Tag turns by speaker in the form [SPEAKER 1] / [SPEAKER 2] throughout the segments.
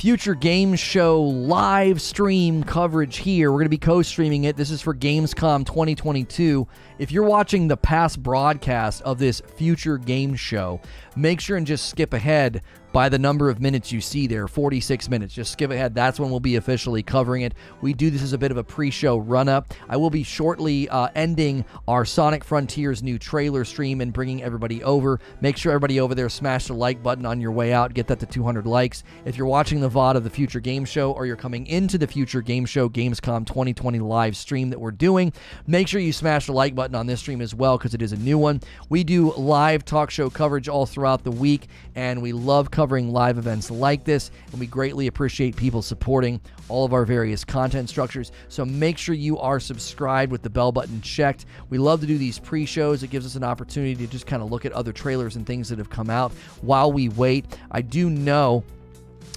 [SPEAKER 1] Future Games Show live stream coverage here. We're going to be co-streaming it. This is for Gamescom 2022. If you're watching the past broadcast of this Future Games Show, make sure and just skip ahead by the number of minutes you see there, 46 minutes. Just skip ahead. That's when we'll be officially covering it. We do this as a bit of a pre-show run-up. I will be shortly ending our Sonic Frontiers new trailer stream and bringing everybody over. Make sure everybody over there smash the like button on your way out. Get that to 200 likes. If you're watching the VOD of the Future Game Show or you're coming into the Future Game Show Gamescom 2020 live stream that we're doing, make sure you smash the like button on this stream as well because it is a new one. We do live talk show coverage all throughout the week, and we love covering live events like this, and we greatly appreciate people supporting all of our various content structures. So make sure you are subscribed with the bell button checked. We love to do these pre-shows. It gives us an opportunity to just kind of look at other trailers and things that have come out while we wait. I do know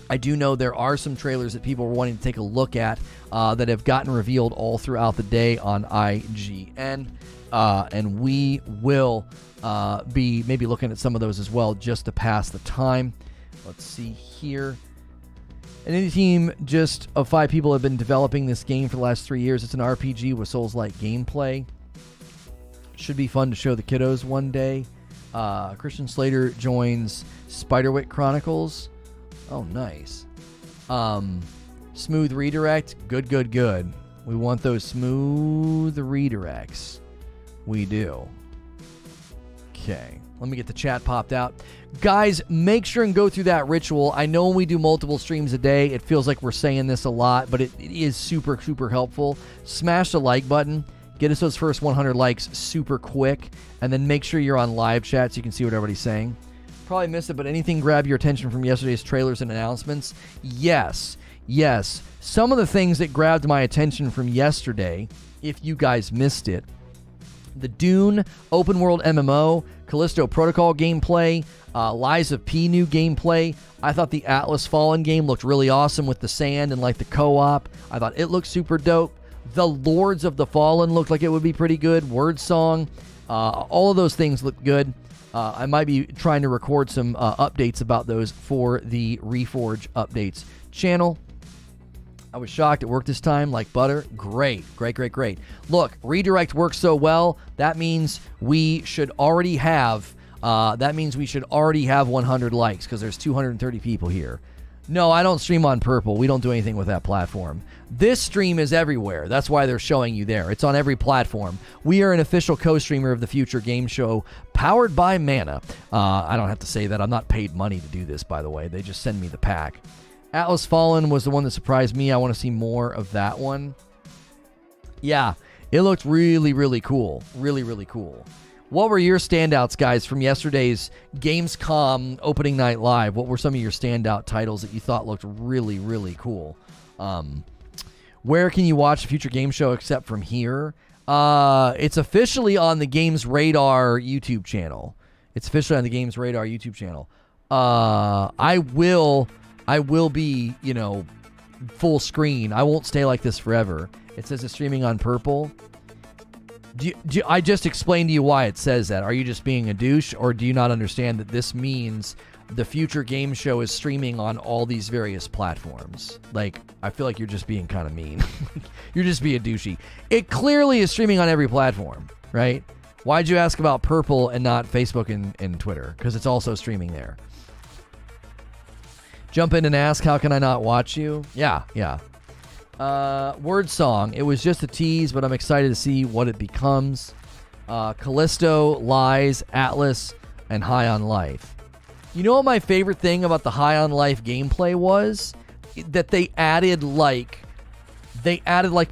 [SPEAKER 1] there are some trailers that people are wanting to take a look at that have gotten revealed all throughout the day on IGN, and we will be maybe looking at some of those as well just to pass the time. Let's see here. An indie team just of 5 people have been developing this game for the last 3 years. It's an RPG with Souls-like gameplay. Should be fun to show the kiddos one day. Christian Slater joins Spiderwick Chronicles. Oh, nice. Smooth redirect. Good. We want those smooth redirects. We do. Okay. Let me get the chat popped out. Guys, make sure and go through that ritual. I know when we do multiple streams a day, it feels like we're saying this a lot, but it is super, super helpful. Smash the like button. Get us those first 100 likes super quick, and then make sure you're on live chat so you can see what everybody's saying. Probably missed it, but anything grab your attention from yesterday's trailers and announcements? Yes. Some of the things that grabbed my attention from yesterday, if you guys missed it, the Dune open world MMO, Callisto Protocol gameplay, Lies of P new gameplay. I thought the Atlas Fallen game looked really awesome with the sand and like the co-op. I thought it looked super dope. The Lords of the Fallen looked like it would be pretty good. Word Song, all of those things look good. I might be trying to record some updates about those for the Reforge Updates channel. I was shocked it worked this time like butter. Great. Look, redirect works so well, that means we should already have 100 likes because there's 230 people here. No, I don't stream on Purple. We don't do anything with that platform. This stream is everywhere. That's why they're showing you there. It's on every platform. We are an official co-streamer of the Future Game Show, powered by Mana. I don't have to say that. I'm not paid money to do this, by the way. They just send me the pack. Atlas Fallen was the one that surprised me. I want to see more of that one. Yeah, it looked really, really cool. Really cool. What were your standouts, guys, from yesterday's Gamescom opening night live? What were some of your standout titles that you thought looked really, really cool? Where can you watch the Future Game Show except from here? It's officially on the Games Radar YouTube channel. I will be, full screen. I won't stay like this forever. It says it's streaming on Purple. I just explained to you why it says that. Are you just being a douche, or do you not understand that this means the Future Game Show is streaming on all these various platforms? Like, I feel like you're just being kind of mean. You're just being douchey. It clearly is streaming on every platform, right? Why'd you ask about Purple and not Facebook and Twitter? Because it's also streaming there. Jump in and ask, how can I not watch you? Yeah. Word Song. It was just a tease, but I'm excited to see what it becomes. Callisto, Lies, Atlas, and High on Life. You know what my favorite thing about the High on Life gameplay was? That they added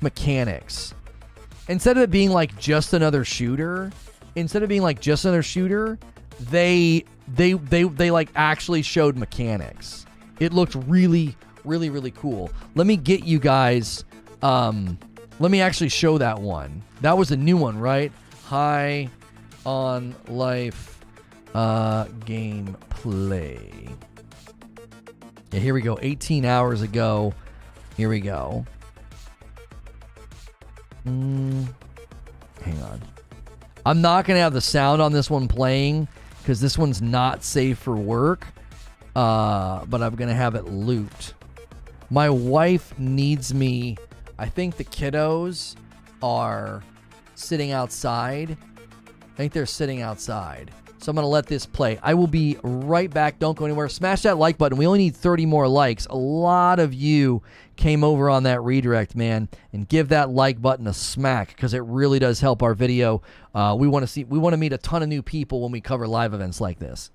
[SPEAKER 1] mechanics. Instead of it being like just another shooter, they like actually showed mechanics. It looked really, really, really cool. Let me get you guys, let me actually show that one. That was a new one, right? High on Life gameplay. Yeah, here we go. 18 hours ago. Here we go. Hang on. I'm not going to have the sound on this one playing because this one's not safe for work. But I'm going to have it looped. My wife needs me. I think the kiddos are sitting outside. I think they're sitting outside. So I'm going to let this play. I will be right back. Don't go anywhere. Smash that like button. We only need 30 more likes. A lot of you came over on that redirect, man. And give that like button a smack because it really does help our video. We want to meet a ton of new people when we cover live events like this.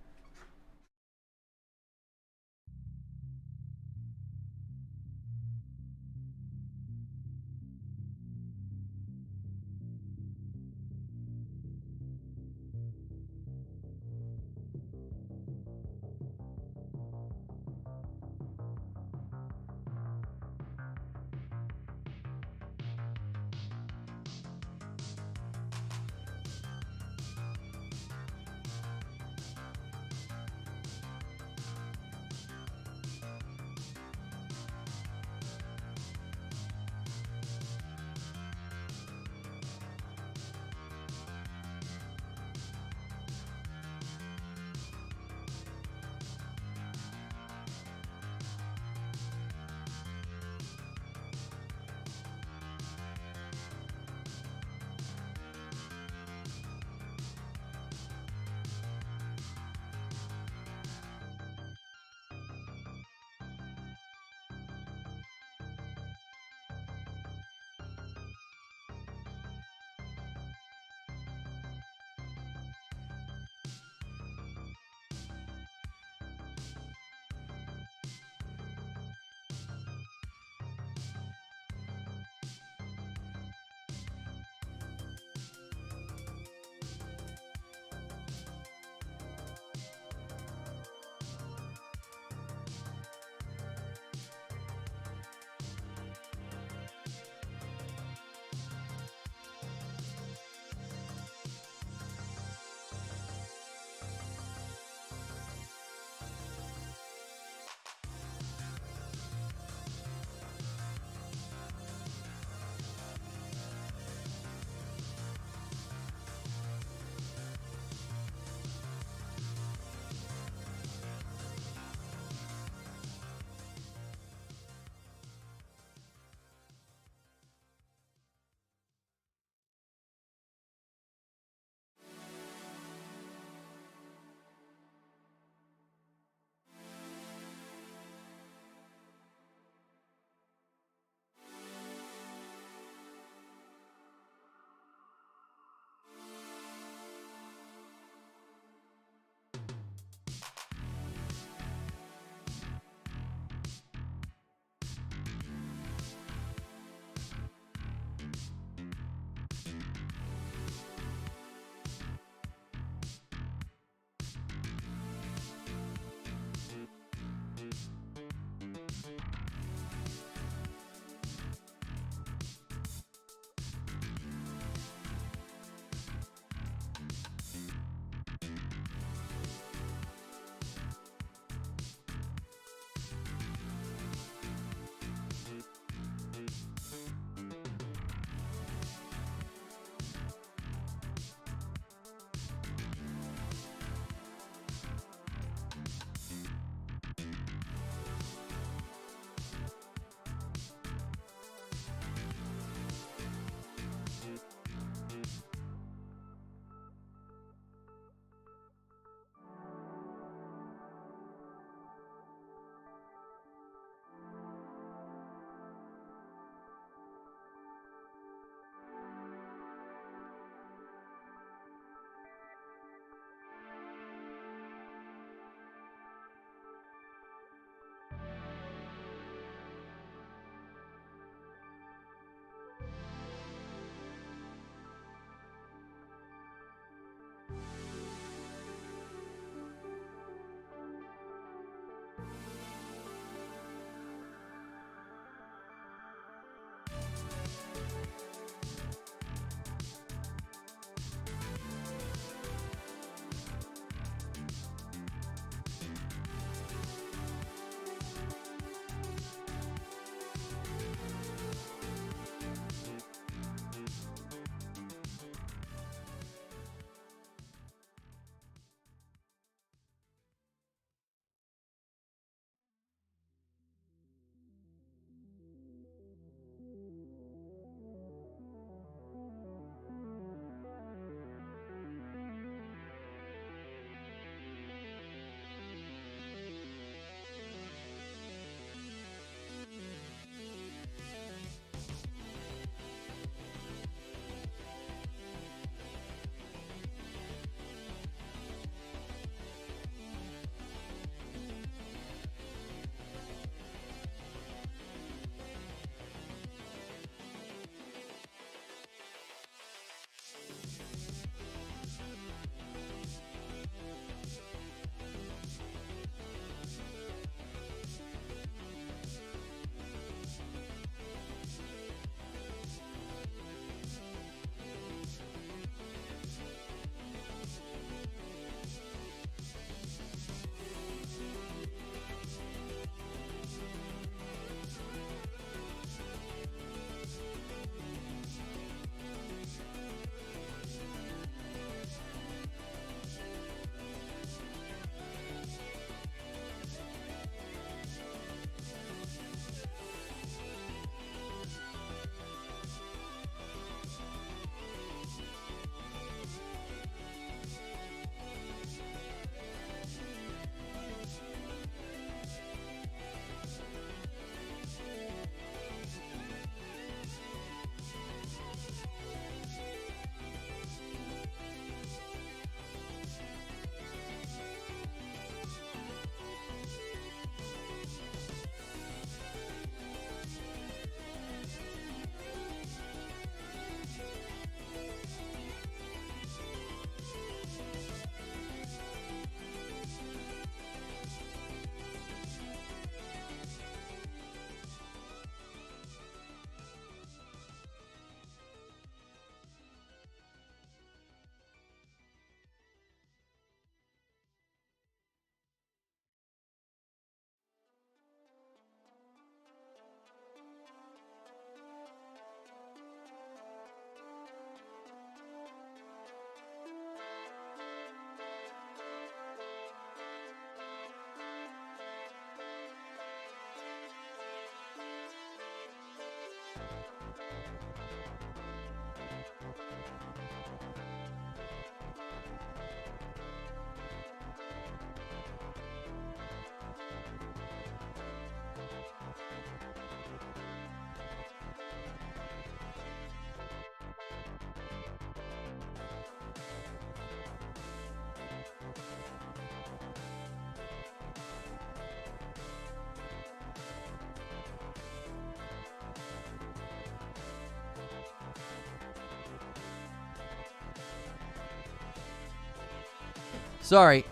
[SPEAKER 1] Sorry,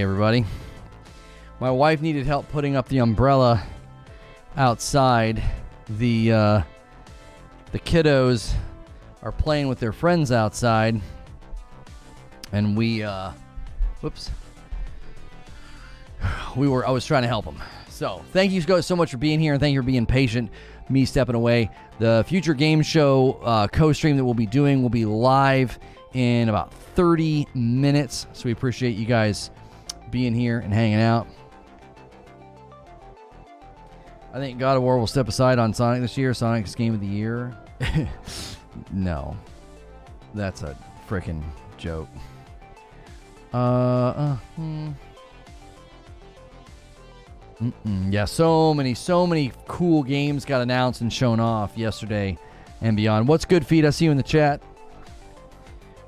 [SPEAKER 1] everybody. My wife needed help putting up the umbrella outside. The kiddos are playing with their friends outside, and I was trying to help them. So thank you guys so much for being here, and thank you for being patient, me stepping away. The Future Games Show co-stream that we'll be doing will be live in about 30 minutes, so we appreciate you guys being here and hanging out. I think God of War will step aside on Sonic this year. Sonic's Game of the Year. No. That's a freaking joke. Yeah, so many cool games got announced and shown off yesterday and beyond. What's good, Feed? I see you in the chat.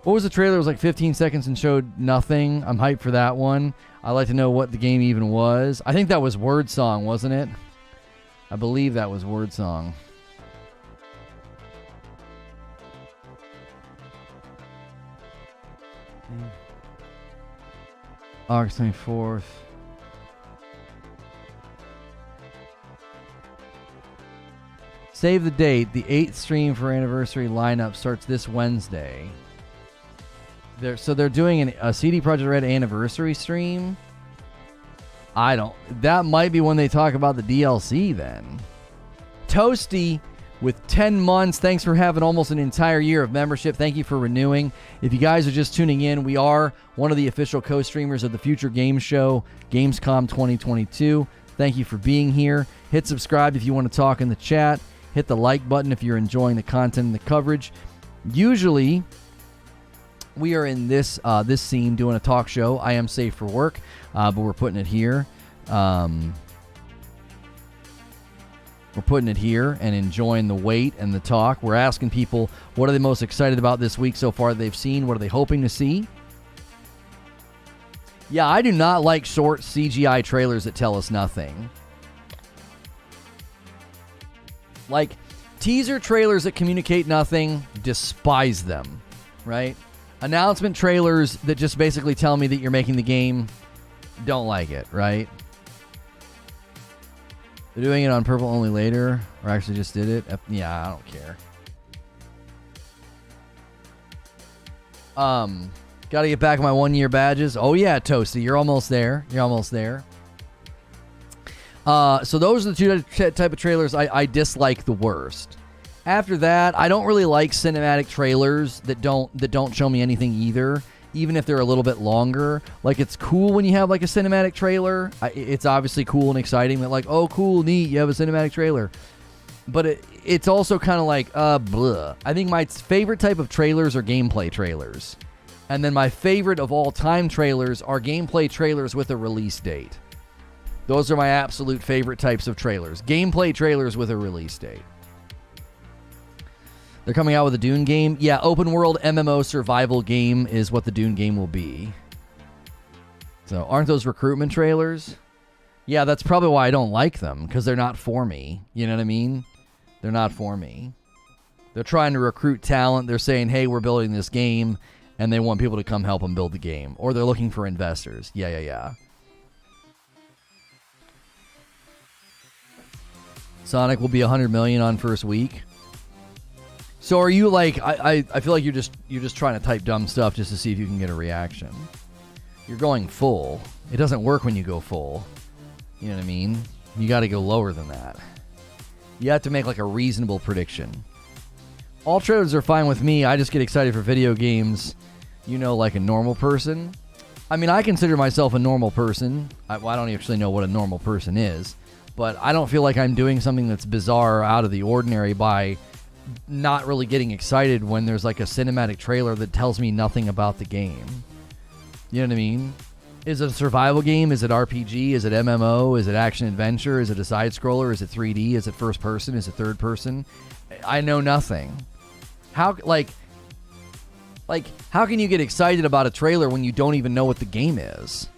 [SPEAKER 1] What was the trailer? It was like 15 seconds and showed nothing. I'm hyped for that one. I'd like to know what the game even was. I think that was Word Song, wasn't it? I believe that was Word Song. August 24th. Save the date. The 8th stream for anniversary lineup starts this Wednesday. So they're doing a CD Projekt Red anniversary stream. That might be when they talk about the DLC then. Toasty with 10 months. Thanks for having almost an entire year of membership. Thank you for renewing. If you guys are just tuning in, we are one of the official co-streamers of the Future Games Show Gamescom 2022. Thank you for being here. Hit subscribe if you want to talk in the chat. Hit the like button if you're enjoying the content and the coverage. Usually, we are in this scene doing a talk show. I am safe for work, but we're putting it here. We're putting it here and enjoying the wait and the talk. We're asking people what are they most excited about this week so far they've seen. What are they hoping to see? Yeah, I do not like short CGI trailers that tell us nothing. Like, teaser trailers that communicate nothing, despise them, right? Announcement trailers that just basically tell me that you're making the game, don't like it, right? They're doing it on purple only later, or actually just did it. Yeah, I don't care. Got to get back my 1 year badges. Oh yeah, Toasty, you're almost there. You're almost there. So those are the two type of trailers I dislike the worst. After that, I don't really like cinematic trailers that don't show me anything either, even if they're a little bit longer. Like, it's cool when you have like a cinematic trailer. It's obviously cool and exciting that, like, oh cool, neat, you have a cinematic trailer. But it's also kind of like blah. I think my favorite type of trailers are gameplay trailers. And then my favorite of all time trailers are gameplay trailers with a release date. Those are my absolute favorite types of trailers. Gameplay trailers with a release date. They're coming out with a Dune game. Yeah, open world MMO survival game is what the Dune game will be. So aren't those recruitment trailers? Yeah, that's probably why I don't like them, because they're not for me. You know what I mean? They're not for me. They're trying to recruit talent. They're saying, hey, we're building this game, and they want people to come help them build the game. Or they're looking for investors. Yeah. Sonic will be 100 million on first week. So are you like, I feel like you're just trying to type dumb stuff just to see if you can get a reaction. You're going full. It doesn't work when you go full. You know what I mean? You got to go lower than that. You have to make like a reasonable prediction. All trailers are fine with me. I just get excited for video games, like a normal person. I mean, I consider myself a normal person. I don't actually know what a normal person is. But I don't feel like I'm doing something that's bizarre or out of the ordinary by not really getting excited when there's like a cinematic trailer that tells me nothing about the game. You know what I mean? Is it a survival game? Is it RPG? Is it MMO? Is it action adventure? Is it a side scroller? Is it 3D? Is it first person? Is it third person? I know nothing. How can you get excited about a trailer when you don't even know what the game is?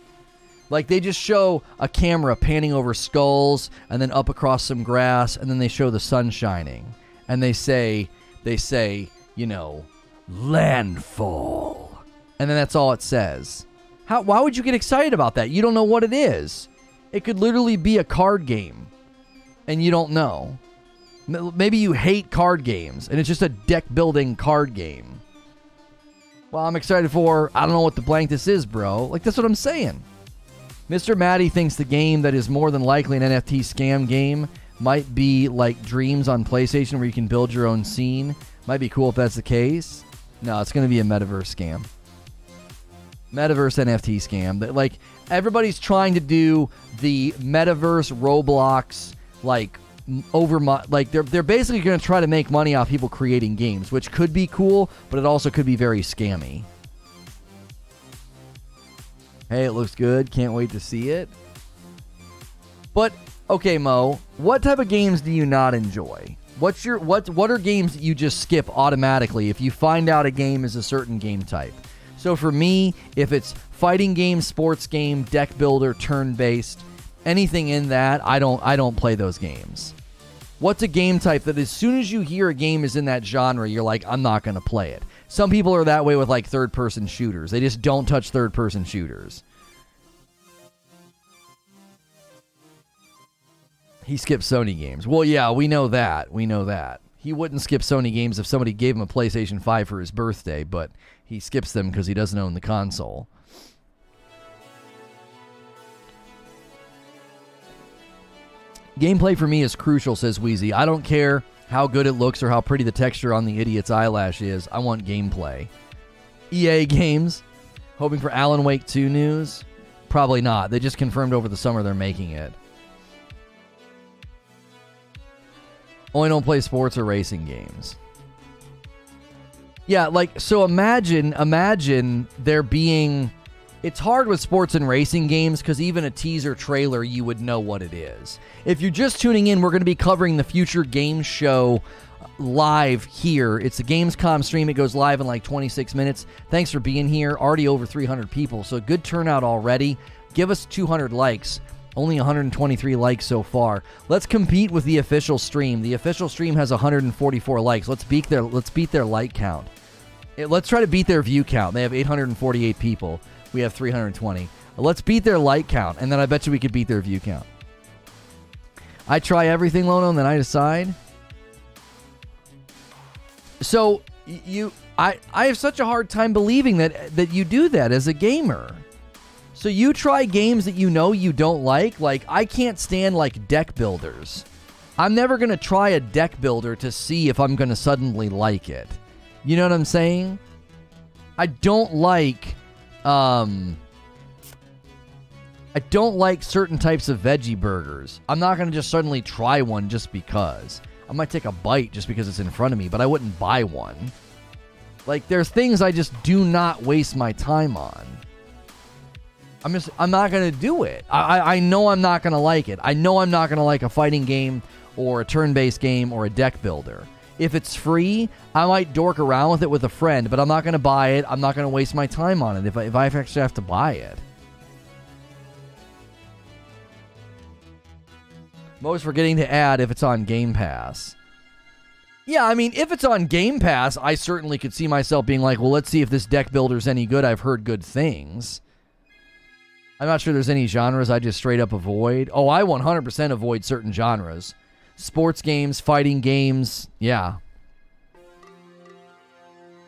[SPEAKER 1] Like, they just show a camera panning over skulls and then up across some grass, and then they show the sun shining. And they say, landfall. And then that's all it says. Why would you get excited about that? You don't know what it is. It could literally be a card game, and you don't know. Maybe you hate card games, and it's just a deck-building card game. Well, I'm excited for, I don't know what the blank this is, bro. Like, that's what I'm saying. Mr. Maddie thinks the game that is more than likely an NFT scam game might be like Dreams on PlayStation, where you can build your own scene. Might be cool if that's the case. No, it's going to be a metaverse scam. Metaverse NFT scam. Like, everybody's trying to do the metaverse Roblox, like, they're basically going to try to make money off people creating games, which could be cool, but it also could be very scammy. Hey, it looks good. Can't wait to see it. But okay, Mo, what type of games do you not enjoy? What are games that you just skip automatically if you find out a game is a certain game type? So for me, if it's fighting game, sports game, deck builder, turn-based, anything in that, I don't play those games. What's a game type that as soon as you hear a game is in that genre, you're like, I'm not going to play it? Some people are that way with like third-person shooters. They just don't touch third-person shooters. He skips Sony games. Well, yeah, we know that. He wouldn't skip Sony games if somebody gave him a PlayStation 5 for his birthday, but he skips them because he doesn't own the console. Gameplay for me is crucial, says Wheezy. I don't care how good it looks or how pretty the texture on the idiot's eyelash is. I want gameplay. EA Games, hoping for Alan Wake 2 news? Probably not. They just confirmed over the summer they're making it. Only don't play sports or racing games. Yeah, like, so imagine there being... It's hard with sports and racing games because even a teaser trailer, you would know what it is. If you're just tuning in, we're going to be covering the Future Games Show live here. It's a Gamescom stream. It goes live in like 26 minutes. Thanks for being here. Already over 300 people, so good turnout already. Give us 200 likes. Only 123 likes so far. Let's compete with the official stream. The official stream has 144 likes. Let's beat their like count. Let's try to beat their view count. They have 848 people. We have 320. Let's beat their like count, and then I bet you we could beat their view count. I try everything, Lono, and then I decide. So I have such a hard time believing that you do that as a gamer. So you try games that you know you don't like. Like, I can't stand, like, deck builders. I'm never going to try a deck builder to see if I'm going to suddenly like it. You know what I'm saying? I don't like certain types of veggie burgers. I'm not going to just suddenly try one just because. I might take a bite just because it's in front of me, but I wouldn't buy one. Like, there's things I just do not waste my time on. I'm not going to do it. I know I'm not going to like it. I know I'm not going to like a fighting game or a turn-based game or a deck builder. If it's free, I might dork around with it with a friend, but I'm not going to buy it. I'm not going to waste my time on it if I actually have to buy it. Most forgetting to add if it's on Game Pass. Yeah, I mean, if it's on Game Pass, I certainly could see myself being like, well, let's see if this deck builder's any good. I've heard good things. I'm not sure there's any genres I just straight up avoid. Oh, I 100% avoid certain genres. Sports games, fighting games, yeah.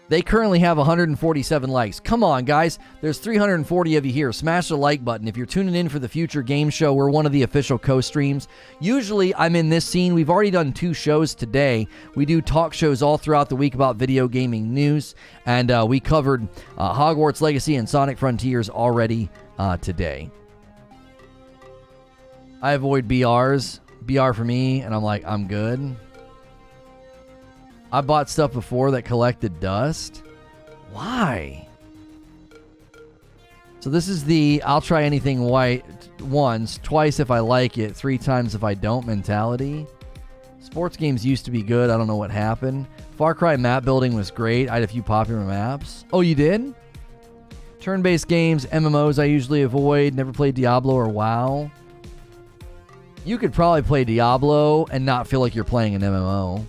[SPEAKER 1] They currently have 147 likes. Come on, guys. There's 340 of you here. Smash the like button. If you're tuning in for the Future Games Show, we're one of the official co-streams. Usually, I'm in this scene. We've already done 2 shows today. We do talk shows all throughout the week about video gaming news, and we covered Hogwarts Legacy and Sonic Frontiers already today. I avoid BRs. BR for me, and I'm like, I'm good. I bought stuff before that collected dust. Why? So this is the I'll try anything white once, twice if I like it, 3 times if I don't mentality. Sports games used to be good. I don't know what happened. Far Cry map building was great. I had a few popular maps. Oh, you did? Turn-based games, MMOs I usually avoid. Never played Diablo or WoW. You could probably play Diablo and not feel like you're playing an MMO.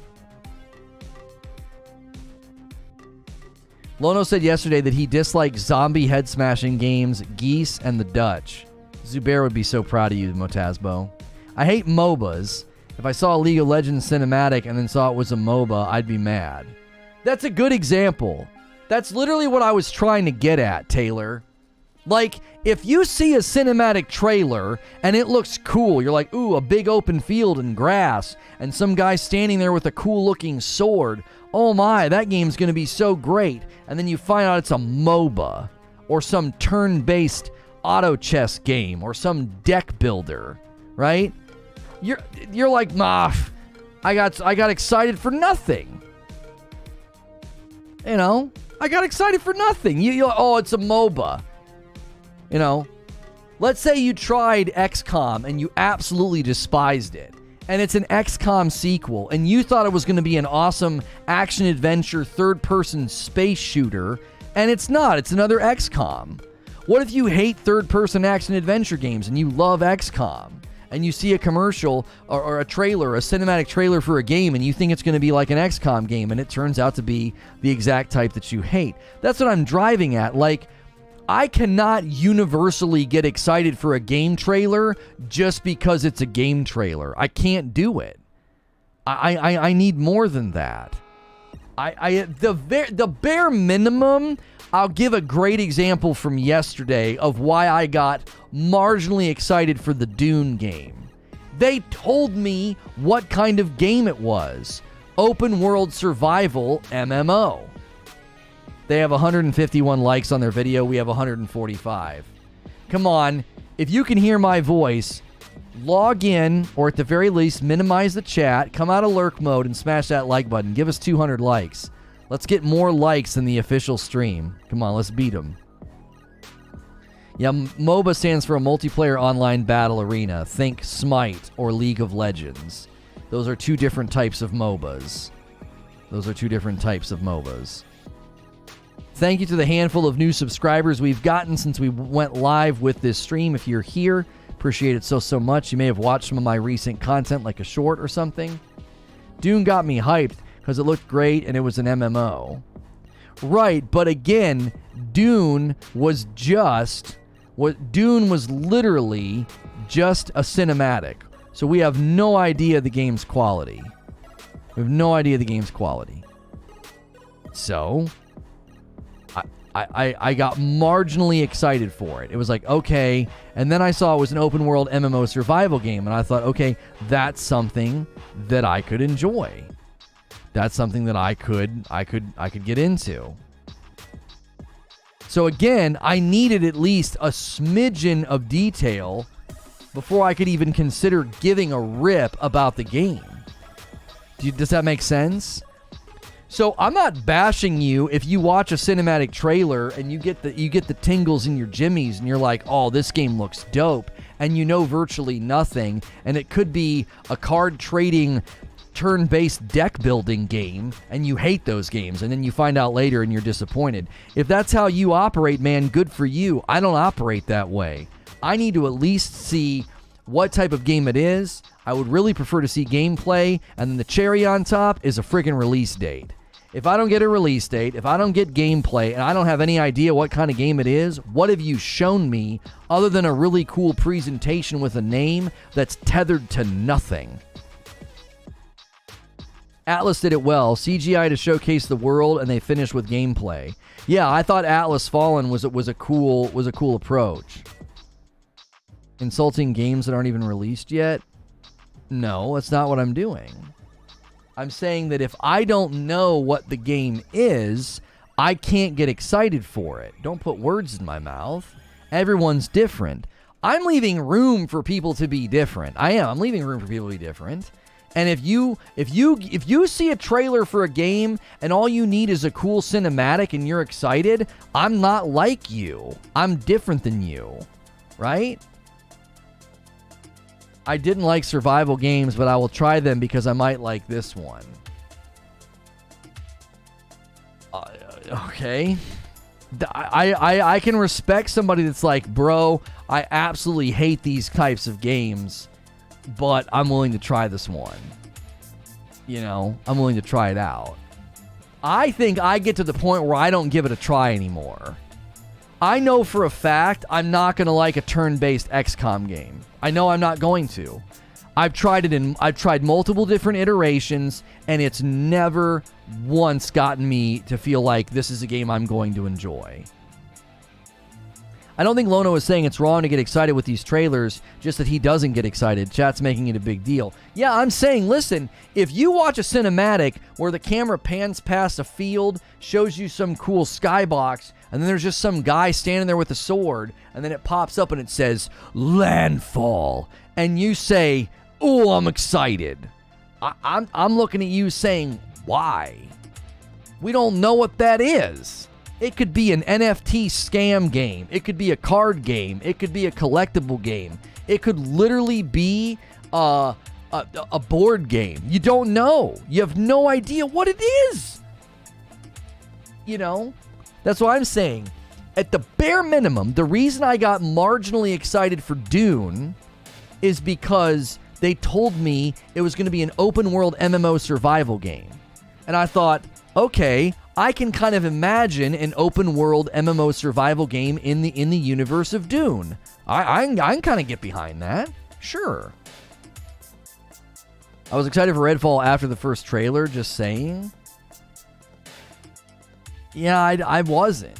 [SPEAKER 1] Lono said yesterday that he dislikes zombie head-smashing games, Geese, and the Dutch. Zubair would be so proud of you, Motasbo. I hate MOBAs. If I saw a League of Legends cinematic and then saw it was a MOBA, I'd be mad. That's a good example. That's literally what I was trying to get at, Taylor. Like, if you see a cinematic trailer and it looks cool, you're like, ooh, a big open field and grass, and some guy standing there with a cool-looking sword. Oh my, that game's going to be so great. And then you find out it's a MOBA, or some turn-based auto chess game, or some deck builder, right? You're like, nah, I got excited for nothing. You know, I got excited for nothing. Oh, it's a MOBA. You know, let's say you tried XCOM and you absolutely despised it, and it's an XCOM sequel, and you thought it was going to be an awesome action-adventure third-person space shooter, and it's not. It's another XCOM. What if you hate third-person action-adventure games and you love XCOM, and you see a commercial or a trailer, a cinematic trailer for a game, and you think it's going to be like an XCOM game, and it turns out to be the exact type that you hate? That's what I'm driving at. Like, I cannot universally get excited for a game trailer just because it's a game trailer. I can't do it. I need more than that. The bare minimum, I'll give a great example from yesterday of why I got marginally excited for the Dune game. They told me what kind of game it was. Open world survival MMO. They have 151 likes on their video. We have 145. Come on. If you can hear my voice, log in, or at the very least, minimize the chat, come out of lurk mode, and smash that like button. Give us 200 likes. Let's get more likes than the official stream. Come on, let's beat them. Yeah, MOBA stands for a multiplayer online battle arena. Think Smite or League of Legends. Those are two different types of MOBAs. Thank you to the handful of new subscribers we've gotten since we went live with this stream. If you're here, appreciate it so much. You may have watched some of my recent content, like a short or something. Dune got me hyped because it looked great and it was an MMO. Right, but again, Dune was literally just a cinematic. So we have no idea the game's quality. So I got marginally excited for it. It was like, okay. And then I saw it was an open world MMO survival game. And I thought, okay, that's something that I could enjoy. That's something that I could get into. So again, I needed at least a smidgen of detail before I could even consider giving a rip about the game. Does that make sense? So I'm not bashing you if you watch a cinematic trailer and you get the tingles in your jimmies and you're like, oh, this game looks dope, and you know virtually nothing, and it could be a card trading turn-based deck building game, and you hate those games, and then you find out later and you're disappointed. If that's how you operate, man, good for you. I don't operate that way. I need to at least see what type of game it is. I would really prefer to see gameplay, and then the cherry on top is a friggin' release date. If I don't get a release date, if I don't get gameplay, and I don't have any idea what kind of game it is, what have you shown me other than a really cool presentation with a name that's tethered to nothing? Atlas did it well. CGI to showcase the world, and they finished with gameplay. Yeah, I thought Atlas Fallen was a cool approach. Insulting games that aren't even released yet? No, that's not what I'm doing. I'm saying that if I don't know what the game is, I can't get excited for it. Don't put words in my mouth. Everyone's different. I'm leaving room for people to be different. I'm leaving room for people to be different. And if you see a trailer for a game and all you need is a cool cinematic and you're excited, I'm not like you. I'm different than you, right? I didn't like survival games, but I will try them because I might like this one. Okay. I can respect somebody that's like, bro, I absolutely hate these types of games, but I'm willing to try this one. You know, I'm willing to try it out. I think I get to the point where I don't give it a try anymore. I know for a fact I'm not going to like a turn-based XCOM game. I know I'm not going to. I've tried multiple different iterations, and it's never once gotten me to feel like this is a game I'm going to enjoy. I don't think Lono is saying it's wrong to get excited with these trailers, just that he doesn't get excited. Chat's making it a big deal. Yeah, I'm saying, listen, if you watch a cinematic where the camera pans past a field, shows you some cool skybox, and then there's just some guy standing there with a sword, and then it pops up and it says, Landfall, and you say, oh, I'm excited. I'm looking at you saying, why? We don't know what that is. It could be an NFT scam game. It could be a card game. It could be a collectible game. It could literally be a board game. You don't know. You have no idea what it is. You know? That's what I'm saying. At the bare minimum, the reason I got marginally excited for Dune is because they told me it was going to be an open world MMO survival game. And I thought, okay, I can kind of imagine an open world MMO survival game in the universe of Dune. I can kind of get behind that. Sure. I was excited for Redfall after the first trailer, just saying. Yeah, I wasn't.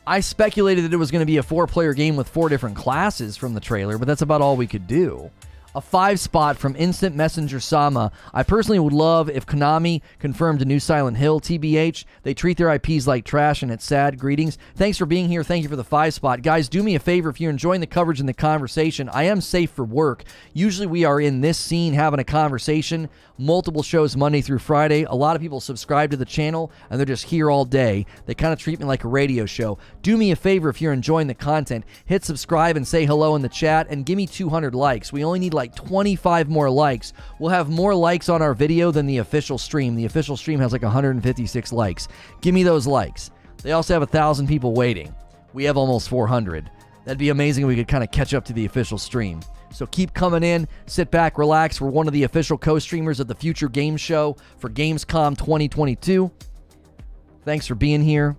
[SPEAKER 1] I speculated that it was going to be a 4-player game with 4 different classes from the trailer, but that's about all we could do. A 5 spot from Instant Messenger Sama. I personally would love if Konami confirmed a new Silent Hill. TBH, they treat their IPs like trash and it's sad. Greetings. Thanks for being here. Thank you for the 5 spot. Guys, do me a favor if you're enjoying the coverage and the conversation. I am safe for work. Usually we are in this scene having a conversation. Multiple shows Monday through Friday. A lot of people subscribe to the channel and they're just here all day. They kind of treat me like a radio show. Do me a favor if you're enjoying the content. Hit subscribe and say hello in the chat and give me 200 likes. We only need like 25 more likes. We'll have more likes on our video than the official stream. The official stream has like 156 likes. Give me those likes. They also have 1,000 people waiting. We have almost 400. That'd be amazing if we could kind of catch up to the official stream. So keep coming in, sit back, relax. We're one of the official co-streamers of the Future Games Show for Gamescom 2022. Thanks for being here.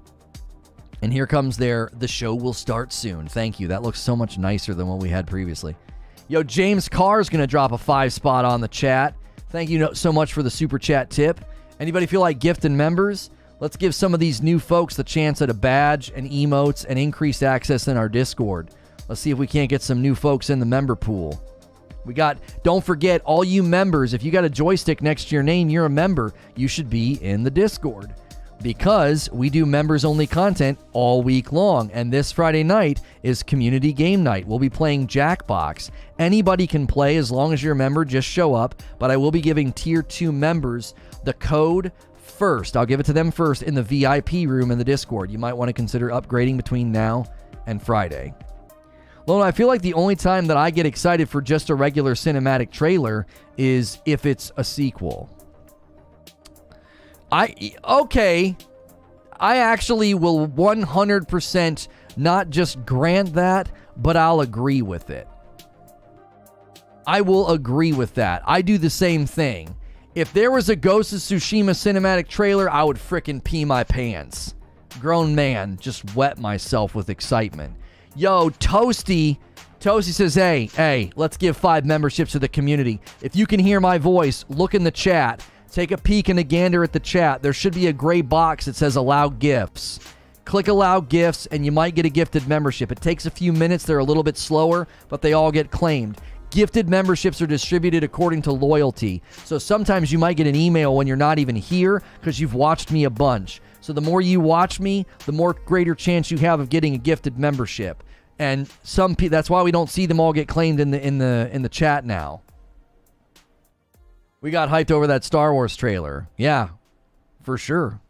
[SPEAKER 1] And here comes the show will start soon. Thank you. That looks so much nicer than what we had previously. Yo, James Carr's going to drop a 5 spot on the chat. Thank you so much for the super chat tip. Anybody feel like gifting members? Let's give some of these new folks the chance at a badge and emotes and increased access in our Discord. Let's see if we can't get some new folks in the member pool. Don't forget, all you members, if you got a joystick next to your name, you're a member. You should be in the Discord. Because we do members-only content all week long, and this Friday night is Community Game Night. We'll be playing Jackbox. Anybody can play as long as you're a member, just show up, but I will be giving Tier 2 members the code first. I'll give it to them first in the VIP room in the Discord. You might want to consider upgrading between now and Friday. Lono, I feel like the only time that I get excited for just a regular cinematic trailer is if it's a sequel. I actually will 100% not just grant that, but I'll agree with it. I will agree with that. I do the same thing. If there was a Ghost of Tsushima cinematic trailer, I would frickin' pee my pants. Grown man, just wet myself with excitement. Yo, Toasty says, hey, let's give 5 memberships to the community. If you can hear my voice, look in the chat. Take a peek and a gander at the chat. There should be a gray box that says allow gifts. Click allow gifts and you might get a gifted membership. It takes a few minutes. They're a little bit slower, but they all get claimed. Gifted memberships are distributed according to loyalty. So sometimes you might get an email when you're not even here because you've watched me a bunch. So the more you watch me, the more greater chance you have of getting a gifted membership. And that's why we don't see them all get claimed in the chat now. We got hyped over that Star Wars trailer. Yeah, for sure.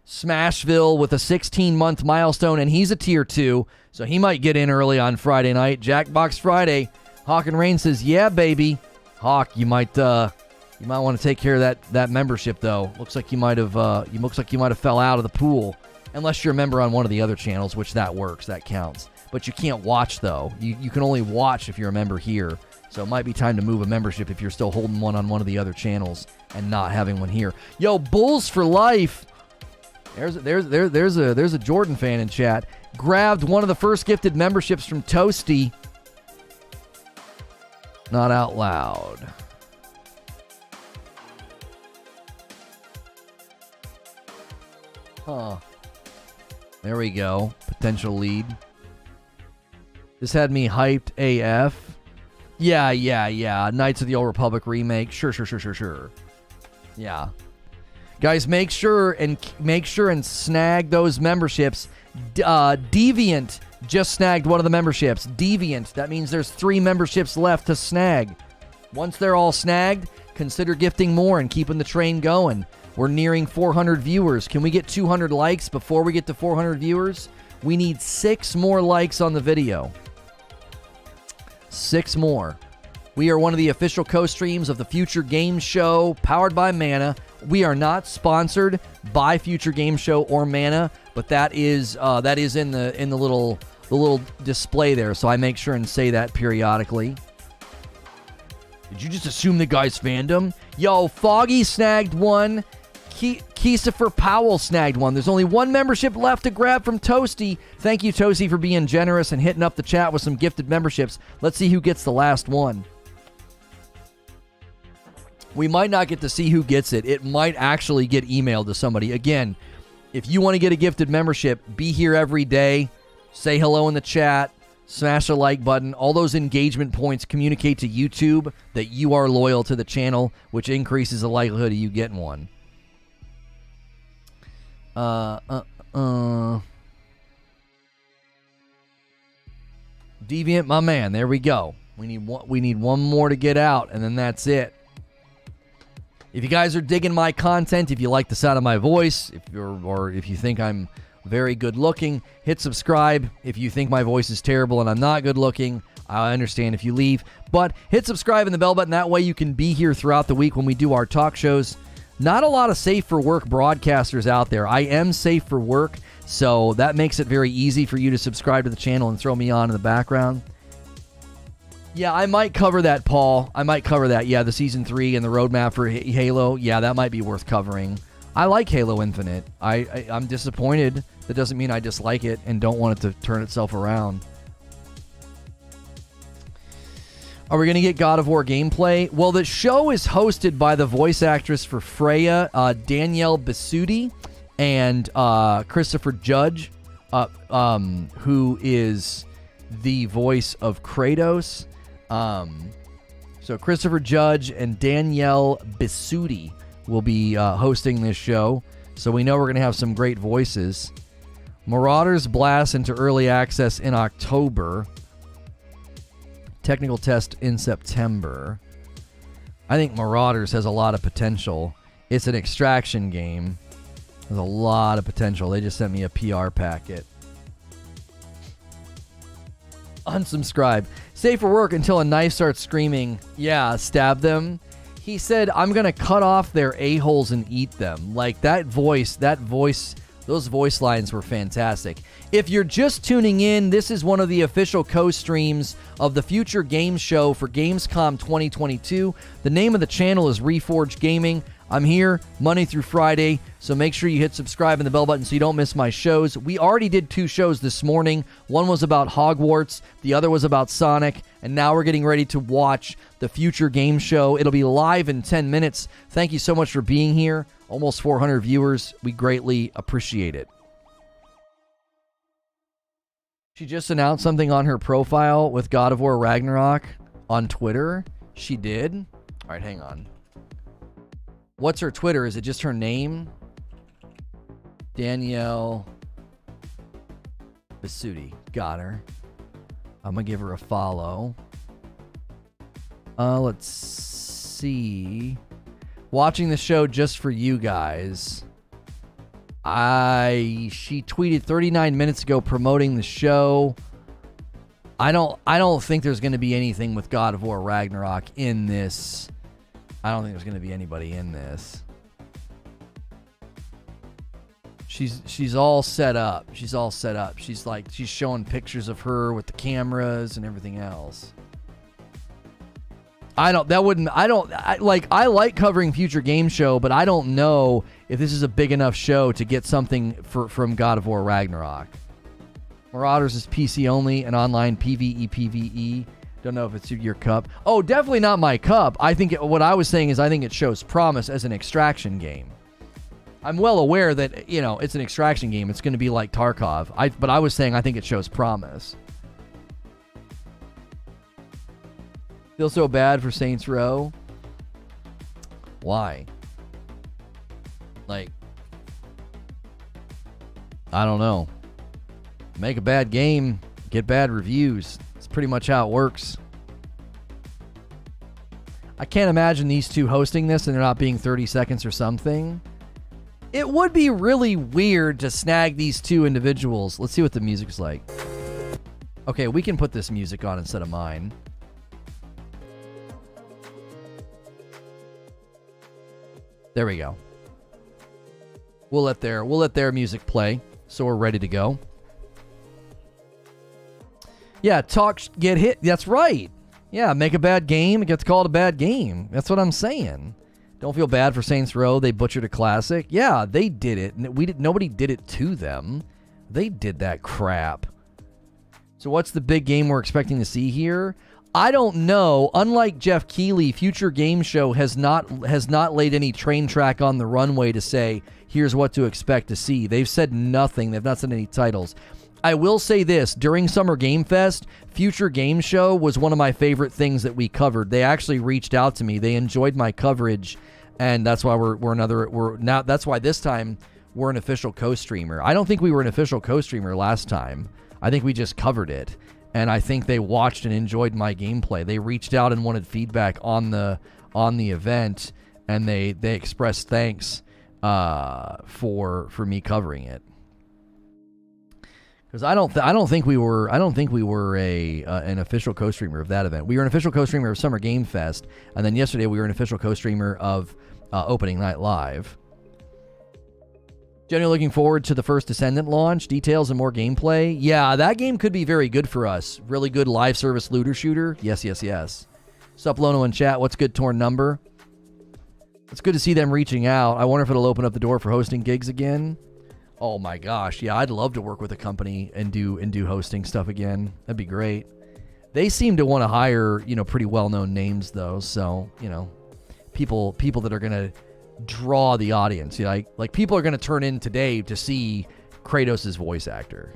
[SPEAKER 1] Smashville with a 16-month milestone, and he's a Tier 2, so he might get in early on Friday night. Jackbox Friday. Hawk and Rain says, yeah, baby. Hawk, you might want to take care of that membership, though. Looks like you might have fell out of the pool. Unless you're a member on one of the other channels, which that works. That counts. But you can't watch, though. You can only watch if you're a member here. So it might be time to move a membership if you're still holding one on one of the other channels and not having one here. Yo, Bulls for Life. There's a Jordan fan in chat. Grabbed one of the first gifted memberships from Toasty. Not out loud. Huh. There we go. Potential lead. This had me hyped AF. Yeah. Knights of the Old Republic remake. Sure. Yeah. Guys, make sure and snag those memberships. Deviant just snagged one of the memberships. Deviant. That means there's 3 memberships left to snag. Once they're all snagged, consider gifting more and keeping the train going. We're nearing 400 viewers. Can we get 200 likes before we get to 400 viewers? We need 6 more likes on the video. 6 more. We are one of the official co-streams of the Future Games Show, powered by Mana. We are not sponsored by Future Games Show or Mana, but that is in the little display there. So I make sure and say that periodically. Did you just assume the guy's fandom? Yo, Foggy snagged one. Keistifer Powell snagged one. There's only 1 membership left to grab from Toasty. Thank you, Toasty, for being generous and hitting up the chat with some gifted memberships. Let's see who gets the last one. We might not get to see who gets it. It might actually get emailed to somebody. Again, if you want to get a gifted membership, be here every day. Say hello in the chat. Smash the like button. All those engagement points communicate to YouTube that you are loyal to the channel, which increases the likelihood of you getting one. Deviant, my man. There we go. We need one more to get out, and then that's it. If you guys are digging my content, if you like the sound of my voice, if you think I'm very good looking, hit subscribe. If you think my voice is terrible and I'm not good looking, I understand if you leave. But hit subscribe and the bell button. That way you can be here throughout the week when we do our talk shows. Not a lot of safe for work broadcasters out there. I am safe for work, so that makes it very easy for you to subscribe to the channel and throw me on in the background. Yeah, I might cover that, Paul. I might cover that. Yeah, the Season 3 and the roadmap for Halo. Yeah, that might be worth covering. I like Halo Infinite. I'm disappointed. That doesn't mean I dislike it and don't want it to turn itself around. Are we going to get God of War gameplay? Well, the show is hosted by the voice actress for Freya, Danielle Bisutti, and Christopher Judge, who is the voice of Kratos. So Christopher Judge and Danielle Bisutti will be hosting this show. So we know we're going to have some great voices. Marauders blast into early access in October. Technical test in September. I think Marauders has a lot of potential. It's an extraction game. There's a lot of potential. They just sent me a PR packet. Unsubscribe. Stay for work until a knife starts screaming, yeah, stab them. He said, I'm going to cut off their a-holes and eat them. Like that voice, those voice lines were fantastic. If you're just tuning in, this is one of the official co-streams of the Future Games Show for Gamescom 2022. The name of the channel is Reforge Gaming. I'm here Monday through Friday, so make sure you hit subscribe and the bell button so you don't miss my shows. We already did 2 shows this morning. One was about Hogwarts, the other was about Sonic, and now we're getting ready to watch the Future Games Show. It'll be live in 10 minutes. Thank you so much for being here. Almost 400 viewers. We greatly appreciate it. She just announced something on her profile with God of War Ragnarok on Twitter. She did. All right, hang on. What's her Twitter? Is it just her name? Danielle Bisutti. Got her. I'm going to give her a follow. Let's see. Watching the show just for you guys. She tweeted 39 minutes ago promoting the show. I don't think there's going to be anything with God of War Ragnarok in this. I don't think there's going to be anybody in this. She's all set up. She's all set up. She's showing pictures of her with the cameras and everything else. I like covering Future Game Show, but I don't know if this is a big enough show to get something from God of War Ragnarok. Marauders is PC only and online PvE. Don't know if it's your cup. Oh, definitely not my cup. I think what I was saying is I think it shows promise as an extraction game. I'm well aware that, you know, it's an extraction game. It's going to be like Tarkov. But I was saying I think it shows promise. Feel so bad for Saints Row. Why? Like, I don't know. Make a bad game, get bad reviews. It's pretty much how it works. I can't imagine these two hosting this and there not being 30 seconds or something. It would be really weird to snag these two individuals. Let's see what the music's like. Okay, we can put this music on instead of mine. There we go. We'll let their music play, so we're ready to go. Yeah, get hit. That's right. Yeah, make a bad game, it gets called a bad game. That's what I'm saying. Don't feel bad for Saints Row. They butchered a classic. Yeah, they did it. Nobody did it to them. They did that crap. So what's the big game we're expecting to see here? I don't know. Unlike Jeff Keighley, Future Games Show has not laid any train track on the runway to say, here's what to expect to see. They've said nothing. They've not said any titles. I will say this. During Summer Game Fest, Future Games Show was one of my favorite things that we covered. They actually reached out to me. They enjoyed my coverage, and that's why that's why this time we're an official co-streamer. I don't think we were an official co-streamer last time. I think we just covered it. And I think they watched and enjoyed my gameplay. They reached out and wanted feedback on the event, and they expressed thanks for me covering it. Because I don't think we were an official co-streamer of that event. We were an official co-streamer of Summer Game Fest, and then yesterday we were an official co-streamer of Opening Night Live. Generally looking forward to the first Descendant launch. Details and more gameplay. Yeah, that game could be very good for us. Really good live service looter shooter. Yes, yes, yes. Sup, Lono in chat. What's good, Torn Number? It's good to see them reaching out. I wonder if it'll open up the door for hosting gigs again. Oh my gosh, yeah, I'd love to work with a company and do hosting stuff again. That'd be great. They seem to want to hire, pretty well-known names though. So, people that are gonna draw the audience. Like people are gonna turn in today to see Kratos' voice actor.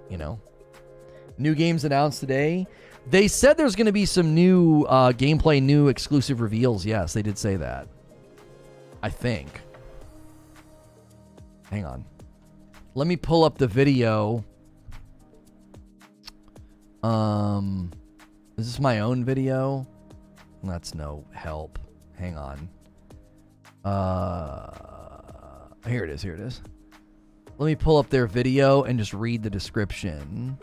[SPEAKER 1] New games announced today. They said there's gonna be some new gameplay, new exclusive reveals. Yes, they did say that. I think. Hang on. Let me pull up the video. Is this my own video? That's no help. Hang on. Here it is. Let me pull up their video and just read the description.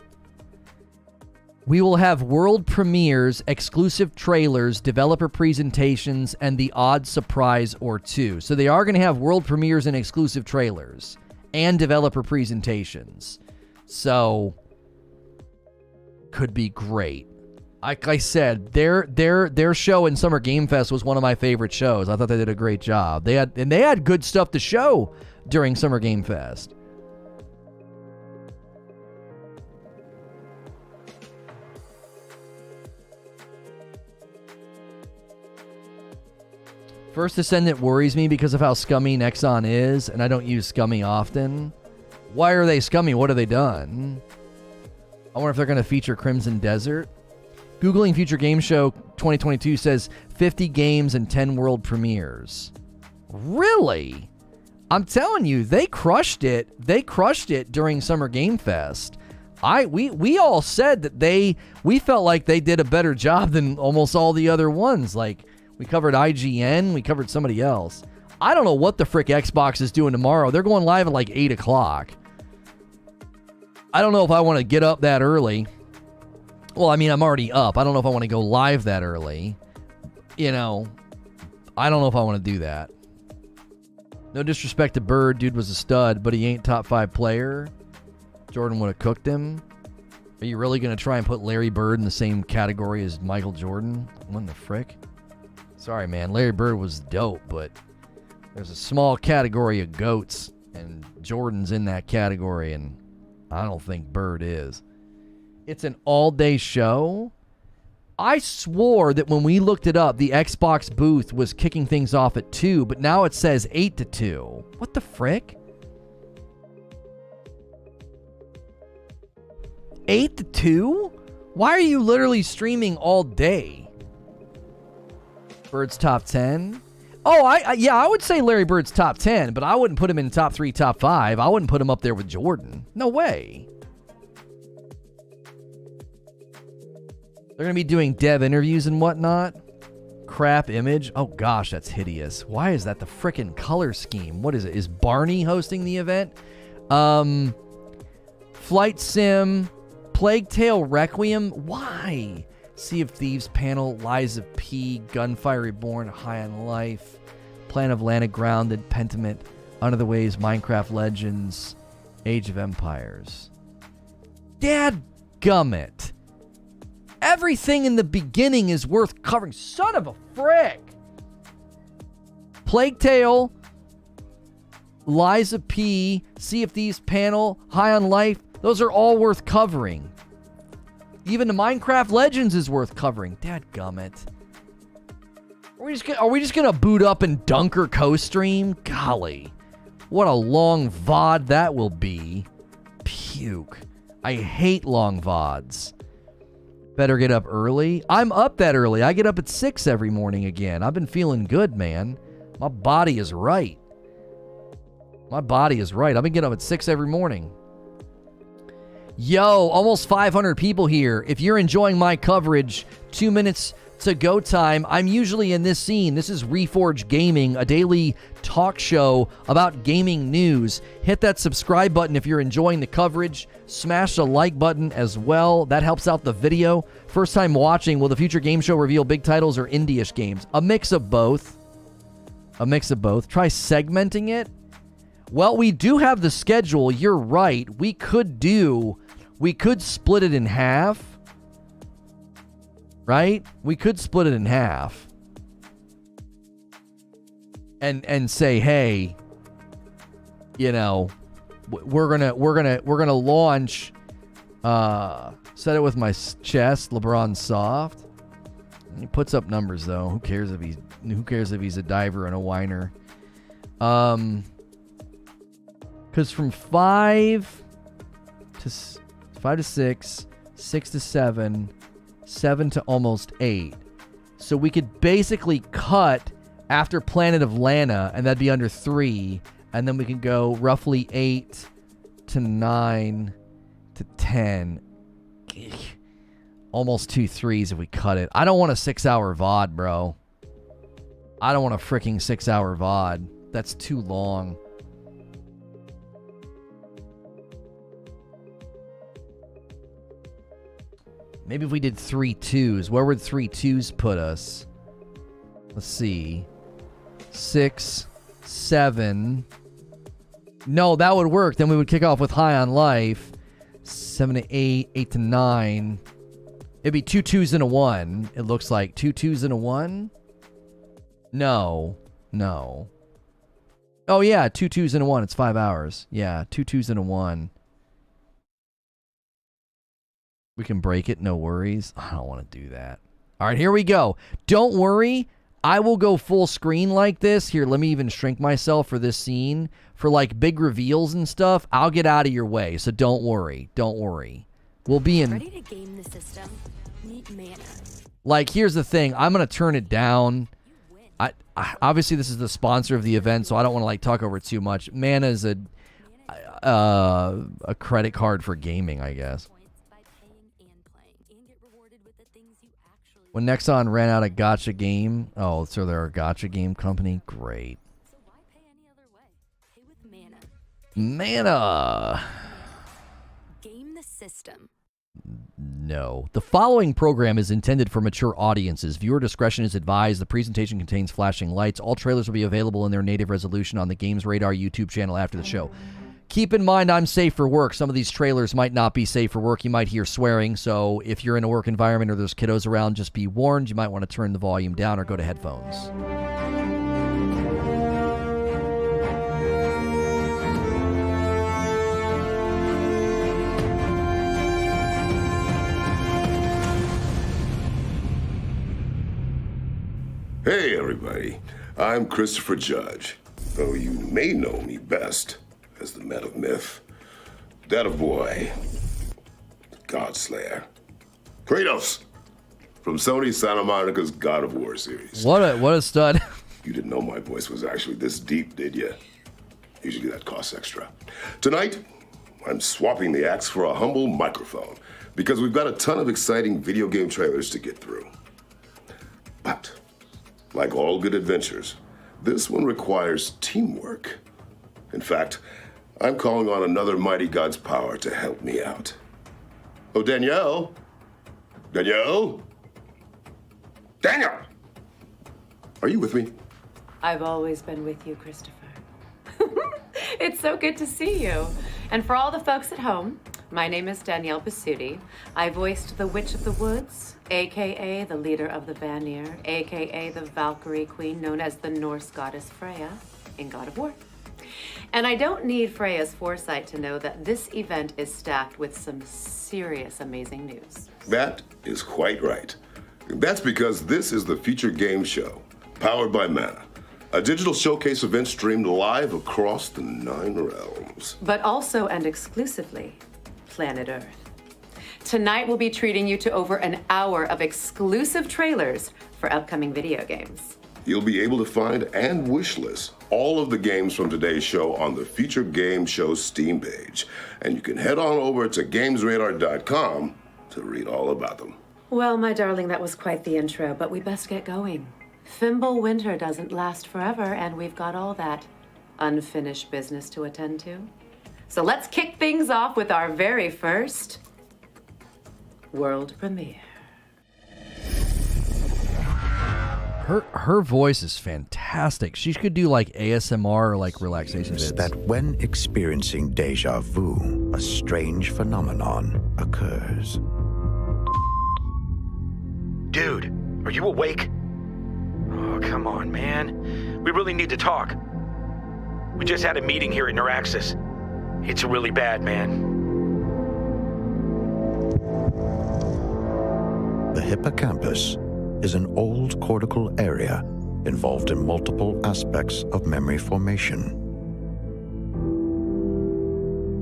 [SPEAKER 1] We will have world premieres, exclusive trailers, developer presentations, and the odd surprise or two. So they are going to have world premieres and exclusive trailers and developer presentations. So could be great. Like I said, their show in Summer Game Fest was one of my favorite shows. I thought they did a great job. They had good stuff to show during Summer Game Fest. First Descendant worries me because of how scummy Nexon is, and I don't use scummy often. Why are they scummy? What have they done? I wonder if they're going to feature Crimson Desert. Googling Future Games Show 2022 says 50 games and 10 world premieres. Really? I'm telling you, they crushed it. They crushed it during Summer Game Fest. We all said that we felt like they did a better job than almost all the other ones. Like, we covered IGN, we covered somebody else. I don't know what the frick Xbox is doing tomorrow. They're going live at like 8 o'clock. I don't know if I want to get up that early. Well, I mean, I'm already up. I don't know if I want to go live that early. I don't know if I want to do that. No disrespect to Bird. Dude was a stud, but he ain't top 5 player. Jordan would have cooked him. Are you really going to try and put Larry Bird in the same category as Michael Jordan? What in the frick? Sorry, man. Larry Bird was dope, but There's a small category of goats, and Jordan's in that category, and I don't think Bird is. It's an all-day show? I swore that when we looked it up, the Xbox booth was kicking things off at 2, but now it says 8 to 2. What the frick? 8 to 2? Why are you literally streaming all day? Bird's top 10? Oh, I would say Larry Bird's top 10, but I wouldn't put him in top 3, top 5. I wouldn't put him up there with Jordan. No way. They're going to be doing dev interviews and whatnot. Crap image. Oh, gosh, that's hideous. Why is that the frickin' color scheme? What is it? Is Barney hosting the event? Flight Sim. Plague Tale Requiem. Why? Sea of Thieves panel. Lies of P. Gunfire Reborn. High on Life. Plan of Lana Grounded. Pentiment. Under the Waves. Minecraft Legends. Age of Empires. Dadgummit. Everything in the beginning is worth covering. Son of a frick. Plague Tale, Lies of P, Sea of Thieves panel, High on Life. Those are all worth covering. Even the Minecraft Legends is worth covering. Dadgummit. Are we just gonna boot up and Dunker co-stream? Golly. What a long VOD that will be. Puke. I hate long VODs. Better get up early. I'm up that early. I get up at 6 every morning again. I've been feeling good, man. My body is right. I've been getting up at 6 every morning. Yo, almost 500 people here. If you're enjoying my coverage, 2 minutes to go time. I'm usually in this scene. This is Reforge Gaming, a daily talk show about gaming news. Hit that subscribe button if you're enjoying the coverage. Smash the like button as well. That helps out the video. First time watching, will the Future Games Show reveal big titles or indie-ish games? A mix of both. Try segmenting it. Well, we do have the schedule. You're right. We could split it in half. Right? We could split it in half. And say, hey, you know, we're gonna launch set it with my chest, LeBron soft. He puts up numbers though. Who cares if he's a diver and a whiner? Cause from 5 to 6, 6 to 7, 7 to almost 8. So we could basically cut after Planet of Lana, and that'd be under 3, and then we can go roughly 8 to 9 to 10. Almost 2 3s if we cut it. I don't want a 6-hour VOD, bro. I don't want a freaking 6-hour VOD. That's too long. Maybe if we did 3 2s. Where would 3 2s put us? Let's see. 6, 7. No, that would work. Then we would kick off with High on Life. 7 to 8, 8 to 9. It'd be 2 2s and a 1. It looks like 2 2s and a 1. No. Oh yeah, 2 2s and a 1. It's 5 hours. Yeah, 2 2s and a 1. We can break it, no worries. I don't want to do that. All right, here we go. Don't worry. I will go full screen like this. Here, let me even shrink myself for this scene. For like big reveals and stuff, I'll get out of your way. So don't worry. Don't worry. We'll be in...
[SPEAKER 2] Ready to game the system? Need mana.
[SPEAKER 1] Like, here's the thing. I'm going to turn it down. I obviously, this is the sponsor of the event, so I don't want to like talk over it too much. Mana is a credit card for gaming, I guess. When Nexon ran out of gacha game, oh, so they're a gacha game company? Great.
[SPEAKER 2] So why pay any other way? Pay with mana.
[SPEAKER 1] Mana.
[SPEAKER 2] Game the system.
[SPEAKER 1] No. The following program is intended for mature audiences. Viewer discretion is advised. The presentation contains flashing lights. All trailers will be available in their native resolution on the Games Radar YouTube channel after the show. Keep in mind, I'm safe for work. Some of these trailers might not be safe for work. You might hear swearing, so if you're in a work environment or there's kiddos around, just be warned. You might want to turn the volume down or go to headphones.
[SPEAKER 3] Hey, everybody. I'm Christopher Judge, though you may know me best as the man of myth, dad of boy, God Slayer, Kratos, from Sony Santa Monica's God of War series.
[SPEAKER 1] What a stud.
[SPEAKER 3] You didn't know my voice was actually this deep, did you? Usually that costs extra. Tonight, I'm swapping the axe for a humble microphone because we've got a ton of exciting video game trailers to get through. But, like all good adventures, this one requires teamwork. In fact, I'm calling on another mighty god's power to help me out. Oh, Danielle? Danielle? Danielle! Are you with me?
[SPEAKER 4] I've always been with you, Christopher. It's so good to see you. And for all the folks at home, my name is Danielle Bisutti. I voiced the Witch of the Woods, aka the leader of the Vanir, aka the Valkyrie queen known as the Norse goddess Freya in God of War. And I don't need Freya's foresight to know that this event is stacked with some serious amazing news.
[SPEAKER 3] That is quite right. That's because this is the Future Games Show, powered by Mana, a digital showcase event streamed live across the 9 realms.
[SPEAKER 4] But also and exclusively, planet Earth. Tonight we'll be treating you to over an hour of exclusive trailers for upcoming video games.
[SPEAKER 3] You'll be able to find and wishlist all of the games from today's show on the Future Games Show Steam page. And you can head on over to gamesradar.com to read all about them.
[SPEAKER 4] Well, my darling, that was quite the intro, but we best get going. Fimble winter doesn't last forever, and we've got all that unfinished business to attend to. So let's kick things off with our very first world premiere.
[SPEAKER 1] Her voice is fantastic. She could do like ASMR or like relaxation bits.
[SPEAKER 5] That when experiencing deja vu, a strange phenomenon occurs.
[SPEAKER 6] Dude, are you awake? Oh, come on, man. We really need to talk. We just had a meeting here at Neuraxis. It's really bad, man.
[SPEAKER 5] The hippocampus is an old cortical area involved in multiple aspects of memory formation.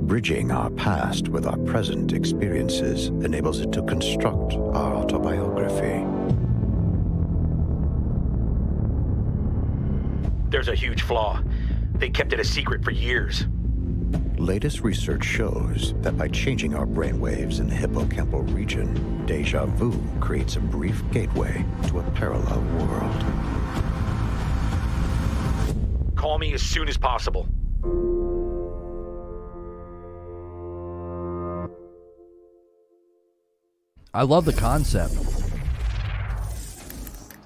[SPEAKER 5] Bridging our past with our present experiences enables it to construct our autobiography.
[SPEAKER 6] There's a huge flaw. They kept it a secret for years.
[SPEAKER 5] Latest research shows that by changing our brainwaves in the hippocampal region, deja vu creates a brief gateway to a parallel world.
[SPEAKER 6] Call me as soon as possible.
[SPEAKER 1] I love the concept.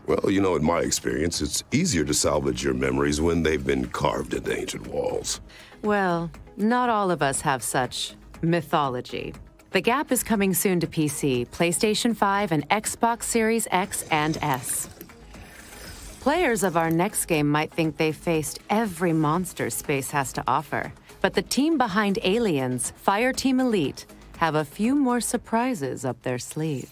[SPEAKER 3] Well, you know, in my experience, it's easier to salvage your memories when they've been carved into ancient walls.
[SPEAKER 4] Well, not all of us have such mythology. The Gap is coming soon to PC, PlayStation 5, and Xbox Series X and S. Players of our next game might think they've faced every monster space has to offer, but the team behind Aliens, Fireteam Elite, have a few more surprises up their sleeve.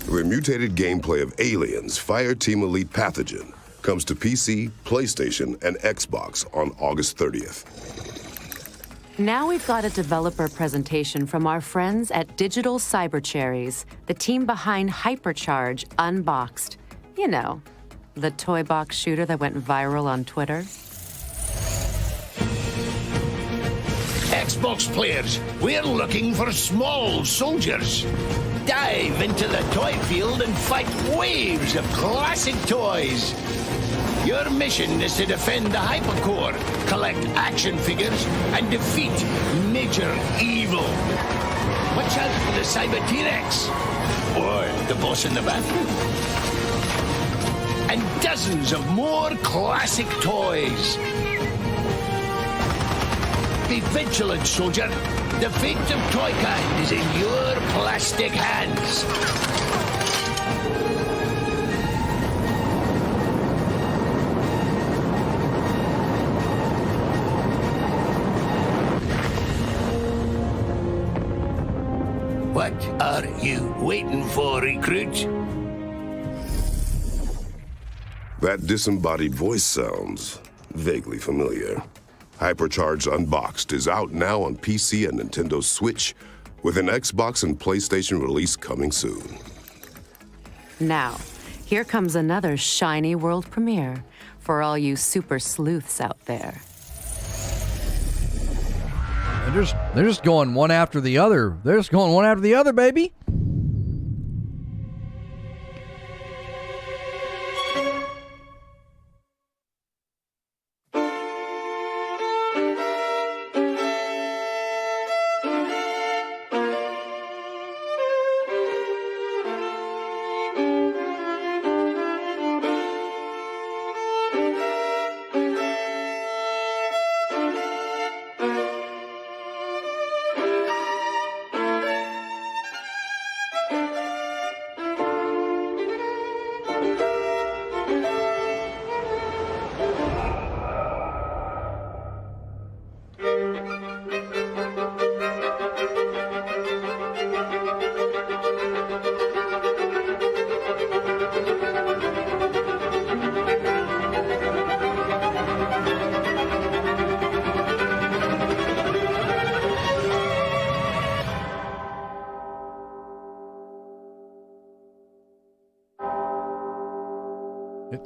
[SPEAKER 3] The mutated gameplay of Aliens Fireteam Elite Pathogen comes to PC, PlayStation, and Xbox on August 30th.
[SPEAKER 4] Now we've got a developer presentation from our friends at Digital Cyber Cherries, the team behind Hypercharge Unboxed. You know, the toy box shooter that went viral on Twitter.
[SPEAKER 7] Xbox players, we're looking for small soldiers. Dive into the toy field and fight waves of classic toys. Your mission is to defend the Hypercore, collect action figures, and defeat major evil. Watch out for the Cyber T-Rex, or the boss in the bathroom. And dozens of more classic toys. Be vigilant, soldier. The fate of Toykind is in your plastic hands. What are you waiting for, recruit?
[SPEAKER 3] That disembodied voice sounds vaguely familiar. Hypercharge Unboxed is out now on PC and Nintendo Switch, with an Xbox and PlayStation release coming soon.
[SPEAKER 4] Now, here comes another shiny world premiere for all you super sleuths out there.
[SPEAKER 1] They're just going one after the other. They're just going one after the other, baby.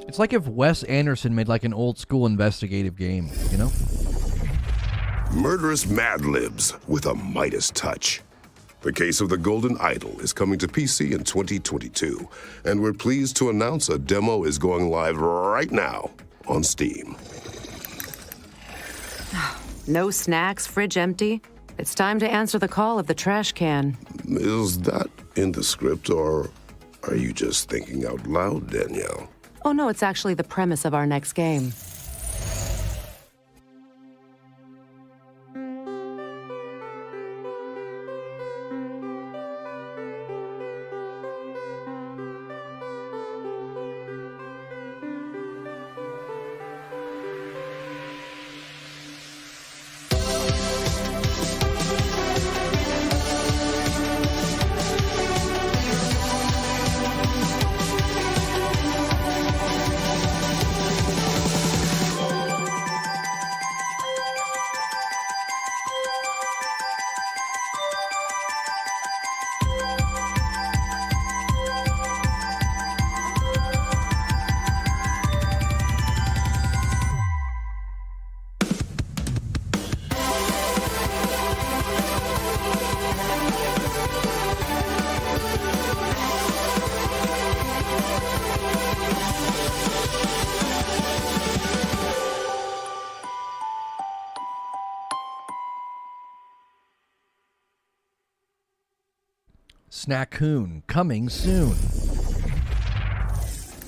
[SPEAKER 1] It's like if Wes Anderson made like an old school investigative game, you know?
[SPEAKER 3] Murderous Mad Libs with a Midas touch. The Case of the Golden Idol is coming to PC in 2022, and we're pleased to announce a demo is going live right now on Steam.
[SPEAKER 4] No snacks, fridge empty. It's time to answer the call of the trash can.
[SPEAKER 3] Is that in the script, or are you just thinking out loud, Danielle?
[SPEAKER 4] Oh no, it's actually the premise of our next game.
[SPEAKER 1] Snackoon, coming soon.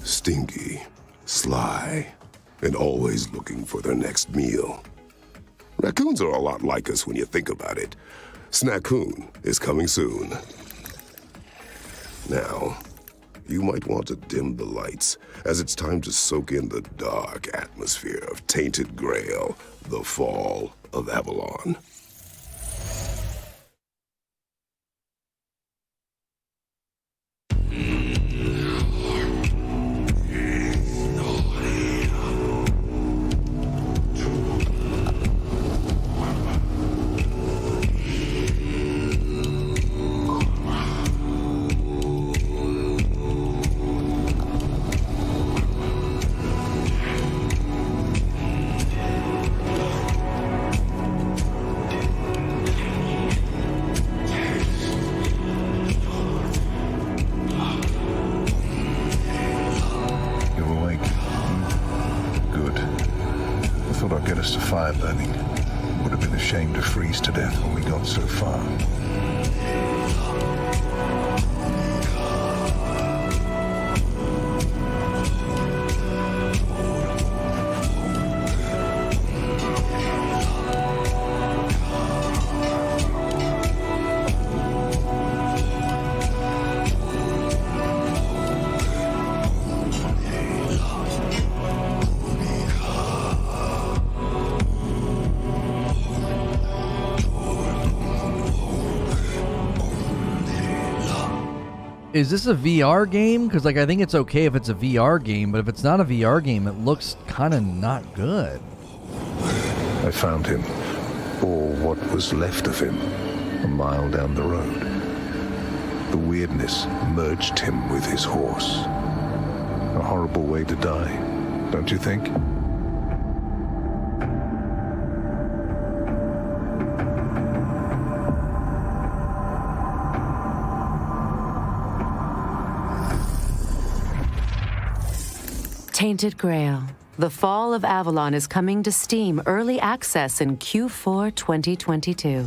[SPEAKER 3] Stinky, sly, and always looking for their next meal. Raccoons are a lot like us when you think about it. Snackoon is coming soon. Now, you might want to dim the lights, as it's time to soak in the dark atmosphere of Tainted Grail, the Fall of Avalon.
[SPEAKER 8] fire burning. Would have been a shame to freeze to death when we got so far.
[SPEAKER 1] Is this a VR game? Because I think it's okay if it's a VR game, but if it's not a VR game, it looks kind of not good.
[SPEAKER 8] I found him, or what was left of him, a mile down the road. The weirdness merged him with his horse. A horrible way to die, don't you think?
[SPEAKER 4] Tainted Grail. The Fall of Avalon is coming to Steam Early Access in Q4 2022.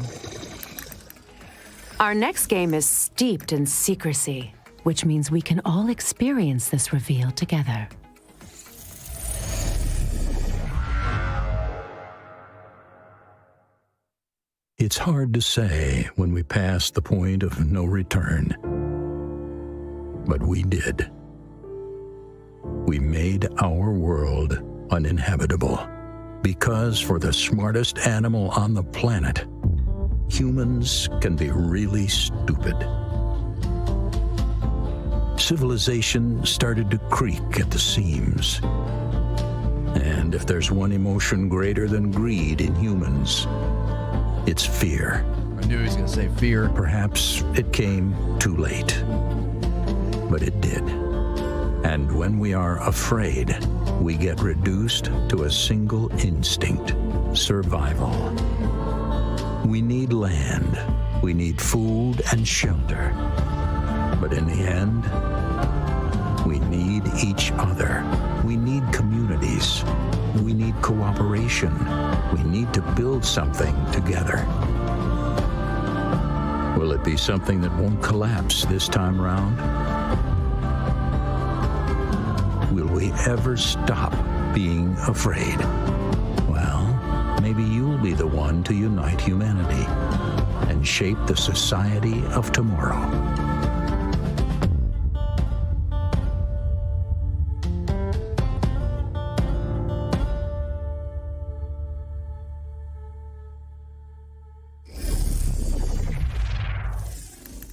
[SPEAKER 4] Our next game is steeped in secrecy, which means we can all experience this reveal together.
[SPEAKER 5] It's hard to say when we pass the point of no return, but we did. We made our world uninhabitable because for the smartest animal on the planet, humans can be really stupid. Civilization started to creak at the seams. And if there's one emotion greater than greed in humans, it's fear.
[SPEAKER 1] I knew he was going to say fear.
[SPEAKER 5] Perhaps it came too late, but it did. And when we are afraid, we get reduced to a single instinct: survival. We need land, we need food and shelter. But in the end, we need each other. We need communities. We need cooperation. We need to build something together. Will it be something that won't collapse this time round? Will we ever stop being afraid? Well, maybe you'll be the one to unite humanity and shape the society of tomorrow.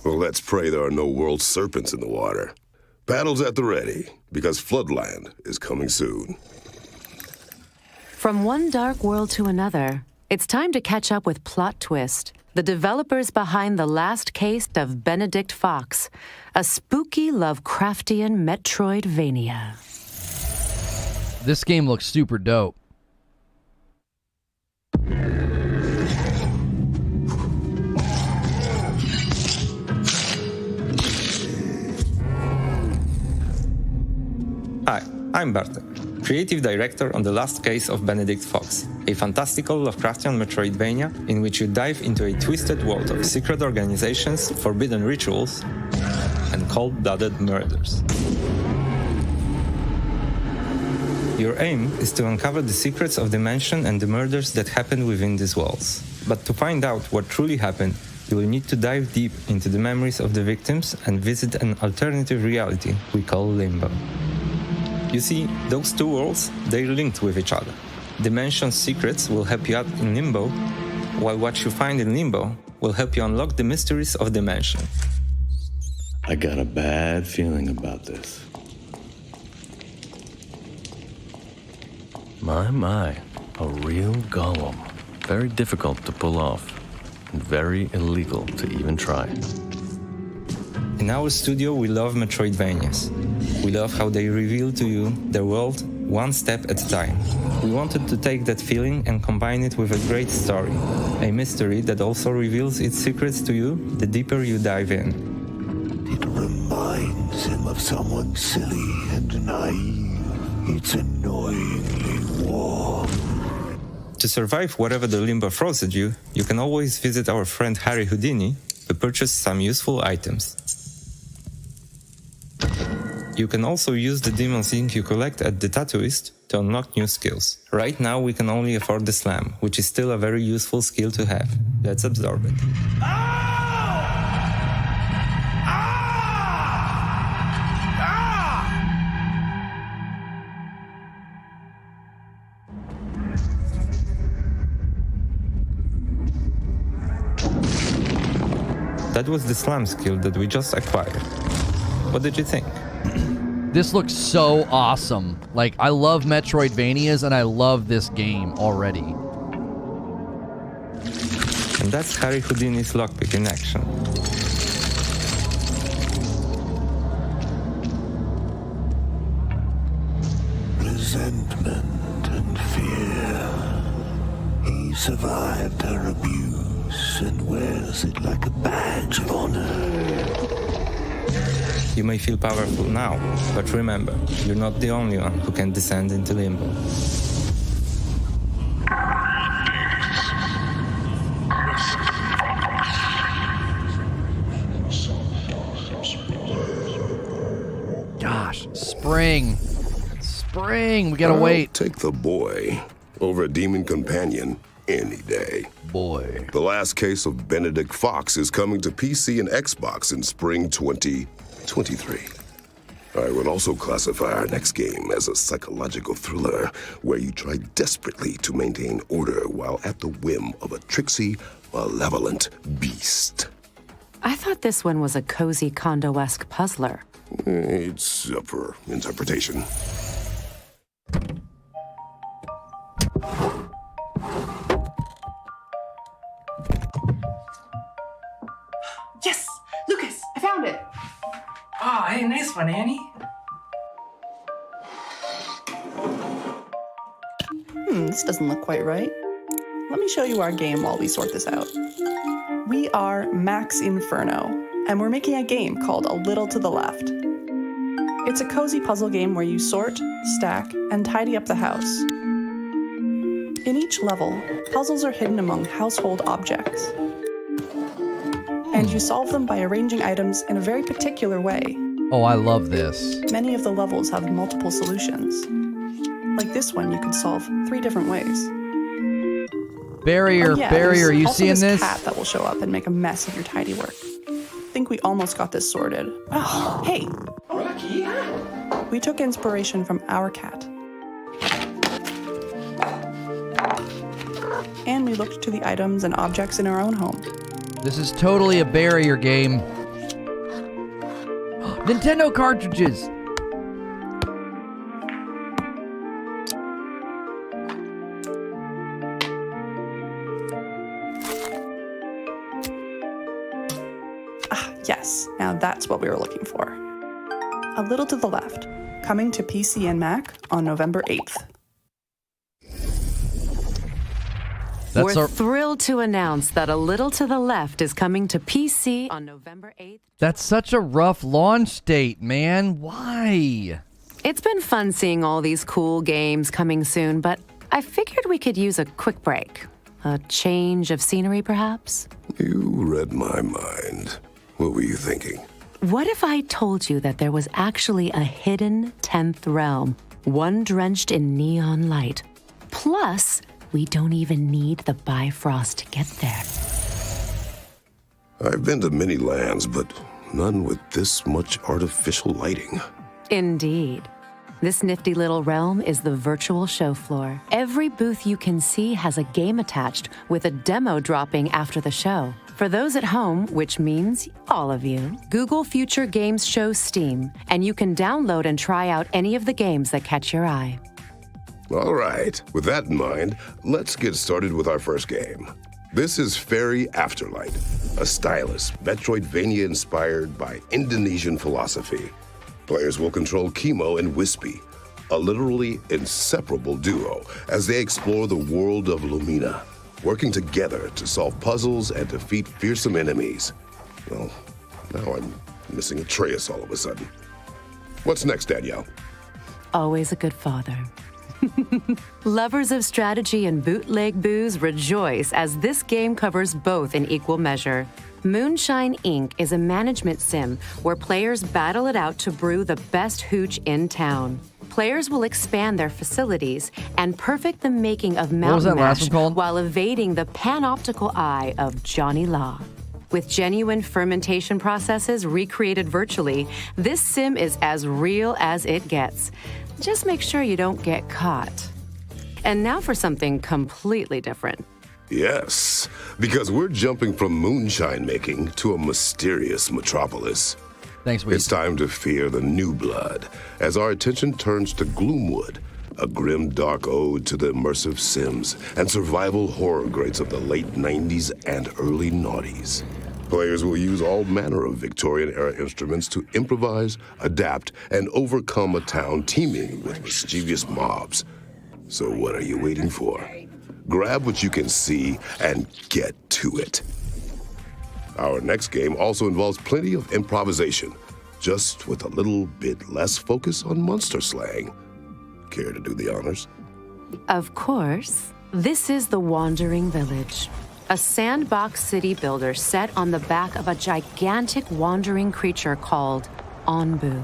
[SPEAKER 3] Well, let's pray there are no world serpents in the water. Paddles at the ready, because Floodland is coming soon.
[SPEAKER 4] From one dark world to another, it's time to catch up with Plot Twist, the developers behind the last case of Benedict Fox, a spooky Lovecraftian Metroidvania.
[SPEAKER 1] This game looks super dope.
[SPEAKER 9] Hi, I'm Bartek, creative director on the last case of Benedict Fox, a fantastical Lovecraftian Metroidvania in which you dive into a twisted world of secret organizations, forbidden rituals, and cold-blooded murders. Your aim is to uncover the secrets of the mansion and the murders that happen within these walls. But to find out what truly happened, you will need to dive deep into the memories of the victims and visit an alternative reality we call Limbo. You see, those two worlds, they're linked with each other. The mansion's secrets will help you out in Limbo, while what you find in Limbo will help you unlock the mysteries of the mansion.
[SPEAKER 10] I got a bad feeling about this.
[SPEAKER 11] My, a real golem. Very difficult to pull off, and very illegal to even try.
[SPEAKER 9] In our studio, we love Metroidvanias. We love how they reveal to you their world one step at a time. We wanted to take that feeling and combine it with a great story, a mystery that also reveals its secrets to you the deeper you dive in.
[SPEAKER 7] It reminds him of someone silly and naive. It's annoyingly warm.
[SPEAKER 9] To survive whatever the limbo throws at you, you can always visit our friend Harry Houdini to purchase some useful items. You can also use the Demon's Ink you collect at the Tattooist to unlock new skills. Right now we can only afford the Slam, which is still a very useful skill to have. Let's absorb it. That was the Slam skill that we just acquired. What did you think?
[SPEAKER 1] This looks so awesome. Like, I love Metroidvanias, and I love this game already.
[SPEAKER 9] And that's Harry Houdini's lockpick in action.
[SPEAKER 7] Resentment and fear. He survived her abuse and wears it like a badge of honor.
[SPEAKER 9] You may feel powerful now, but remember, you're not the only one who can descend into limbo.
[SPEAKER 1] Gosh, spring. Spring, we gotta wait.
[SPEAKER 3] Take the boy over a demon companion any day.
[SPEAKER 1] Boy.
[SPEAKER 3] The last case of Benedict Fox is coming to PC and Xbox in spring 2023. I would also classify our next game as a psychological thriller where you try desperately to maintain order while at the whim of a tricksy, malevolent beast.
[SPEAKER 4] I thought this one was a cozy condo-esque puzzler.
[SPEAKER 3] It's up for interpretation.
[SPEAKER 12] Yes! Lucas, I found it!
[SPEAKER 13] Oh, hey, nice one, Annie.
[SPEAKER 12] This doesn't look quite right. Let me show you our game while we sort this out. We are Max Inferno, and we're making a game called A Little to the Left. It's a cozy puzzle game where you sort, stack, and tidy up the house. In each level, puzzles are hidden among household objects. And you solve them by arranging items in a very particular way.
[SPEAKER 1] Oh, I love this.
[SPEAKER 12] Many of the levels have multiple solutions. Like this one, you could solve 3 different ways.
[SPEAKER 1] Barrier,
[SPEAKER 12] Barrier,
[SPEAKER 1] you
[SPEAKER 12] also
[SPEAKER 1] seeing
[SPEAKER 12] this
[SPEAKER 1] this?
[SPEAKER 12] cat that will show up and make a mess of your tidy work. Think we almost got this sorted. Oh, hey!
[SPEAKER 13] Rocky?
[SPEAKER 12] We took inspiration from our cat. And we looked to the items and objects in our own home.
[SPEAKER 1] This is totally a barrier game. Nintendo cartridges!
[SPEAKER 12] Yes, now that's what we were looking for. A Little to the Left, coming to PC and Mac on November 8th.
[SPEAKER 4] We're thrilled to announce that A Little to the Left is coming to PC on November 8th.
[SPEAKER 1] That's such a rough launch date, man. Why?
[SPEAKER 4] It's been fun seeing all these cool games coming soon, but I figured we could use a quick break. A change of scenery, perhaps?
[SPEAKER 3] You read my mind. What were you thinking?
[SPEAKER 4] What if I told you that there was actually a hidden 10th realm, one drenched in neon light? Plus, we don't even need the Bifrost to get there.
[SPEAKER 3] I've been to many lands, but none with this much artificial lighting.
[SPEAKER 4] Indeed. This nifty little realm is the virtual show floor. Every booth you can see has a game attached with a demo dropping after the show. For those at home, which means all of you, Google Future Games Show Steam, and you can download and try out any of the games that catch your eye.
[SPEAKER 3] All right, with that in mind, let's get started with our first game. This is Fairy Afterlight, a stylus Metroidvania inspired by Indonesian philosophy. Players will control Chemo and Wispy, a literally inseparable duo, as they explore the world of Lumina, working together to solve puzzles and defeat fearsome enemies. Well, now I'm missing Atreus all of a sudden. What's next, Danielle?
[SPEAKER 4] Always a good father. Lovers of strategy and bootleg booze rejoice as this game covers both in equal measure. Moonshine Inc. is a management sim where players battle it out to brew the best hooch in town. Players will expand their facilities and perfect the making of mountain mash while evading the panoptical eye of Johnny Law. With genuine fermentation processes recreated virtually, this sim is as real as it gets. Just make sure you don't get caught. And now for something completely different.
[SPEAKER 3] Yes, because we're jumping from moonshine making to a mysterious metropolis.
[SPEAKER 1] Thanks, Weed.
[SPEAKER 3] It's time to fear the new blood as our attention turns to Gloomwood, a grim, dark ode to the immersive sims and survival horror greats of the late 90s and early noughties. Players will use all manner of Victorian-era instruments to improvise, adapt, and overcome a town teeming with mischievous mobs. So what are you waiting for? Grab what you can see and get to it. Our next game also involves plenty of improvisation, just with a little bit less focus on monster slang. Care to do the honors?
[SPEAKER 4] Of course. This is The Wandering Village, a sandbox city builder set on the back of a gigantic wandering creature called Onbu.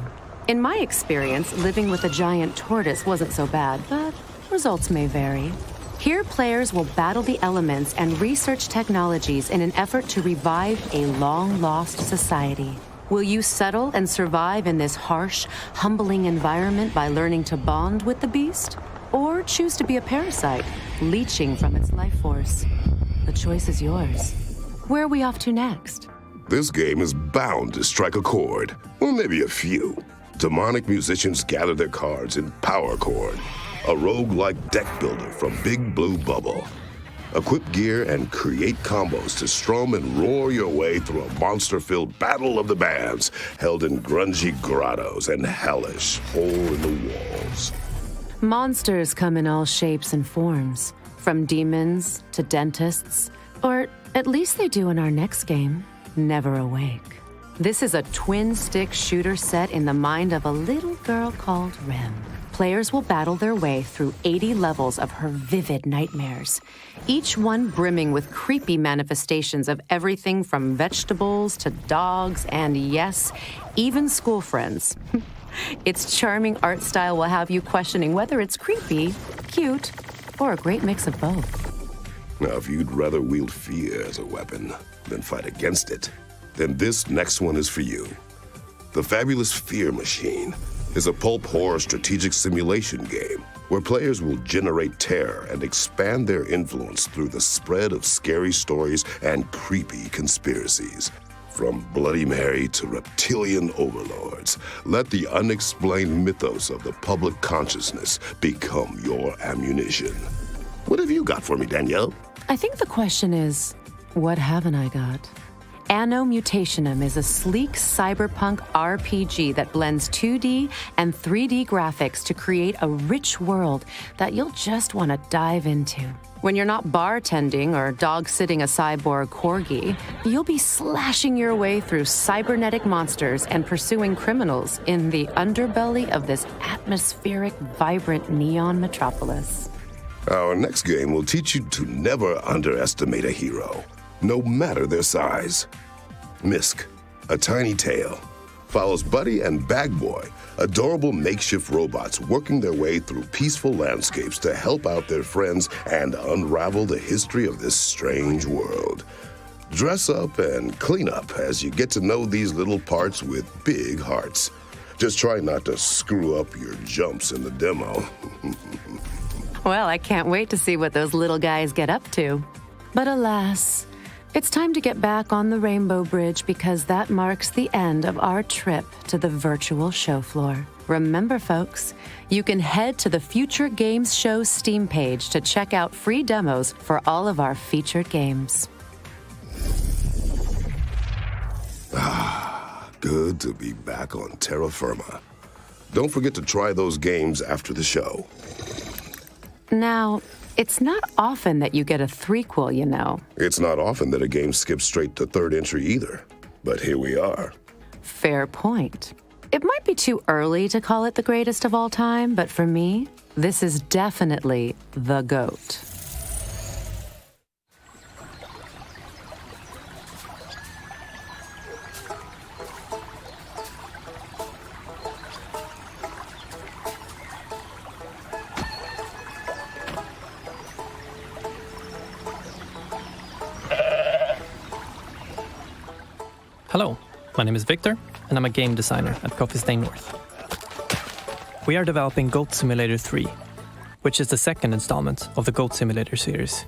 [SPEAKER 4] In my experience, living with a giant tortoise wasn't so bad, but results may vary. Here, players will battle the elements and research technologies in an effort to revive a long-lost society. Will you settle and survive in this harsh, humbling environment by learning to bond with the beast? Or choose to be a parasite, leeching from its life force? The choice is yours. Where are we off to next?
[SPEAKER 3] This game is bound to strike a chord, or maybe a few. Demonic musicians gather their cards in Power Chord, a roguelike deck builder from Big Blue Bubble. Equip gear and create combos to strum and roar your way through a monster-filled battle of the bands held in grungy grottos and hellish hole-in-the-walls.
[SPEAKER 4] Monsters come in all shapes and forms, from demons to dentists, or at least they do in our next game, Never Awake. This is a twin-stick shooter set in the mind of a little girl called Rem. Players will battle their way through 80 levels of her vivid nightmares, each one brimming with creepy manifestations of everything from vegetables to dogs and, yes, even school friends. Its charming art style will have you questioning whether it's creepy, cute, or a great mix of both.
[SPEAKER 3] Now, if you'd rather wield fear as a weapon than fight against it, then this next one is for you. The Fabulous Fear Machine is a pulp horror strategic simulation game where players will generate terror and expand their influence through the spread of scary stories and creepy conspiracies. From Bloody Mary to reptilian overlords, let the unexplained mythos of the public consciousness become your ammunition. What have you got for me, Danielle?
[SPEAKER 4] I think the question is, what haven't I got? Anno Mutationum is a sleek cyberpunk RPG that blends 2D and 3D graphics to create a rich world that you'll just want to dive into. When you're not bartending or dog-sitting a cyborg corgi, you'll be slashing your way through cybernetic monsters and pursuing criminals in the underbelly of this atmospheric, vibrant neon metropolis.
[SPEAKER 3] Our next game will teach you to never underestimate a hero, no matter their size. Misk, a tiny tail, follows Buddy and Bagboy, adorable makeshift robots working their way through peaceful landscapes to help out their friends and unravel the history of this strange world. Dress up and clean up as you get to know these little parts with big hearts. Just try not to screw up your jumps in the demo.
[SPEAKER 4] Well, I can't wait to see what those little guys get up to. But alas, it's time to get back on the Rainbow Bridge because that marks the end of our trip to the virtual show floor. Remember, folks, you can head to the Future Games Show Steam page to check out free demos for all of our featured games.
[SPEAKER 3] Good to be back on terra firma. Don't forget to try those games after the show.
[SPEAKER 4] Now, it's not often that you get a threequel, you know.
[SPEAKER 3] It's not often that a game skips straight to third entry either, but here we are.
[SPEAKER 4] Fair point. It might be too early to call it the greatest of all time, but for me, this is definitely the GOAT.
[SPEAKER 14] Hello, my name is Victor, and I'm a game designer at Coffee Stain North. We are developing Goat Simulator 3, which is the second installment of the Goat Simulator series.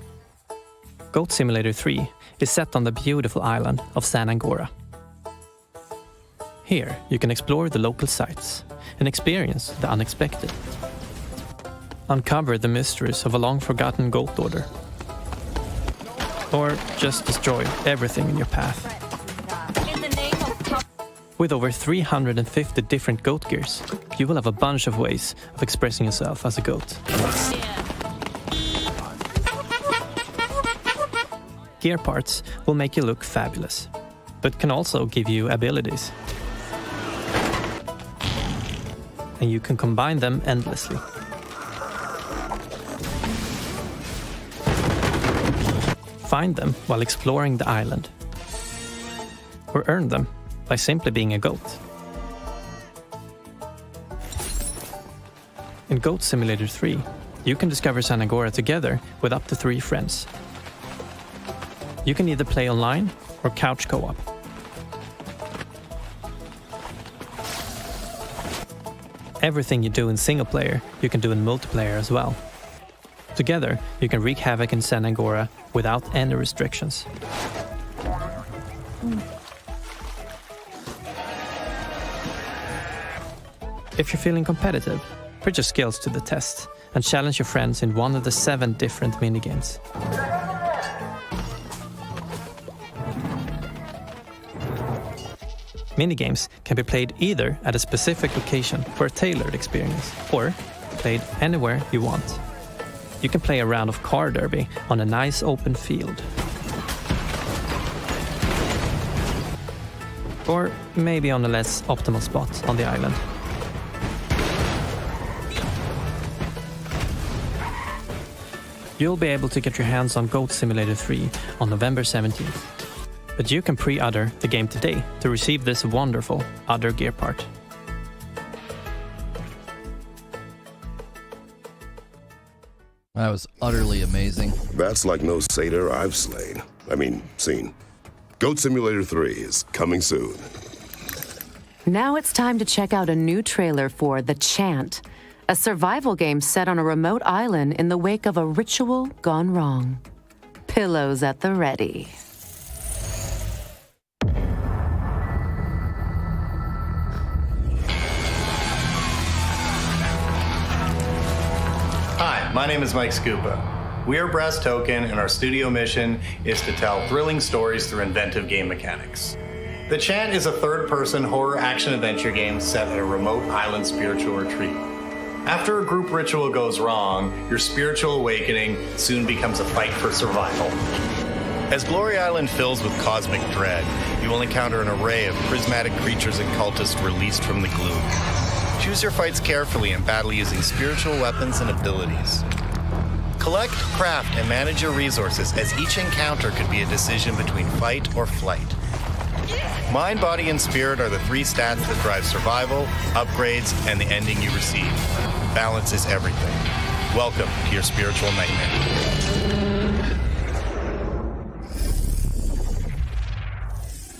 [SPEAKER 14] Goat Simulator 3 is set on the beautiful island of San Angora. Here, you can explore the local sites and experience the unexpected. Uncover the mysteries of a long-forgotten goat order. Or just destroy everything in your path. With over 350 different goat gears, you will have a bunch of ways of expressing yourself as a goat. Gear parts will make you look fabulous, but can also give you abilities. And you can combine them endlessly. Find them while exploring the island, or earn them by simply being a goat. In Goat Simulator 3, you can discover San Angora together with up to 3 friends. You can either play online or couch co-op. Everything you do in single player, you can do in multiplayer as well. Together, you can wreak havoc in San Angora without any restrictions. If you're feeling competitive, put your skills to the test and challenge your friends in one of the 7 different minigames. Minigames can be played either at a specific location for a tailored experience, or played anywhere you want. You can play a round of car derby on a nice open field. Or maybe on a less optimal spot on the island. You'll be able to get your hands on Goat Simulator 3 on November 17th. But you can pre-order the game today to receive this wonderful other gear part.
[SPEAKER 1] That was utterly amazing.
[SPEAKER 3] That's like no satyr I've seen. Goat Simulator 3 is coming soon.
[SPEAKER 4] Now it's time to check out a new trailer for The Chant, a survival game set on a remote island in the wake of a ritual gone wrong. Pillows at the ready.
[SPEAKER 15] Hi, my name is Mike Scupa. We are Brass Token, and our studio mission is to tell thrilling stories through inventive game mechanics. The Chant is a third-person horror action-adventure game set at a remote island spiritual retreat. After a group ritual goes wrong, your spiritual awakening soon becomes a fight for survival. As Glory Island fills with cosmic dread, you will encounter an array of prismatic creatures and cultists released from the gloom. Choose your fights carefully and battle using spiritual weapons and abilities. Collect, craft, and manage your resources, as each encounter could be a decision between fight or flight. Mind, body, and spirit are the 3 stats that drive survival, upgrades, and the ending you receive. Balance is everything. Welcome to your spiritual nightmare.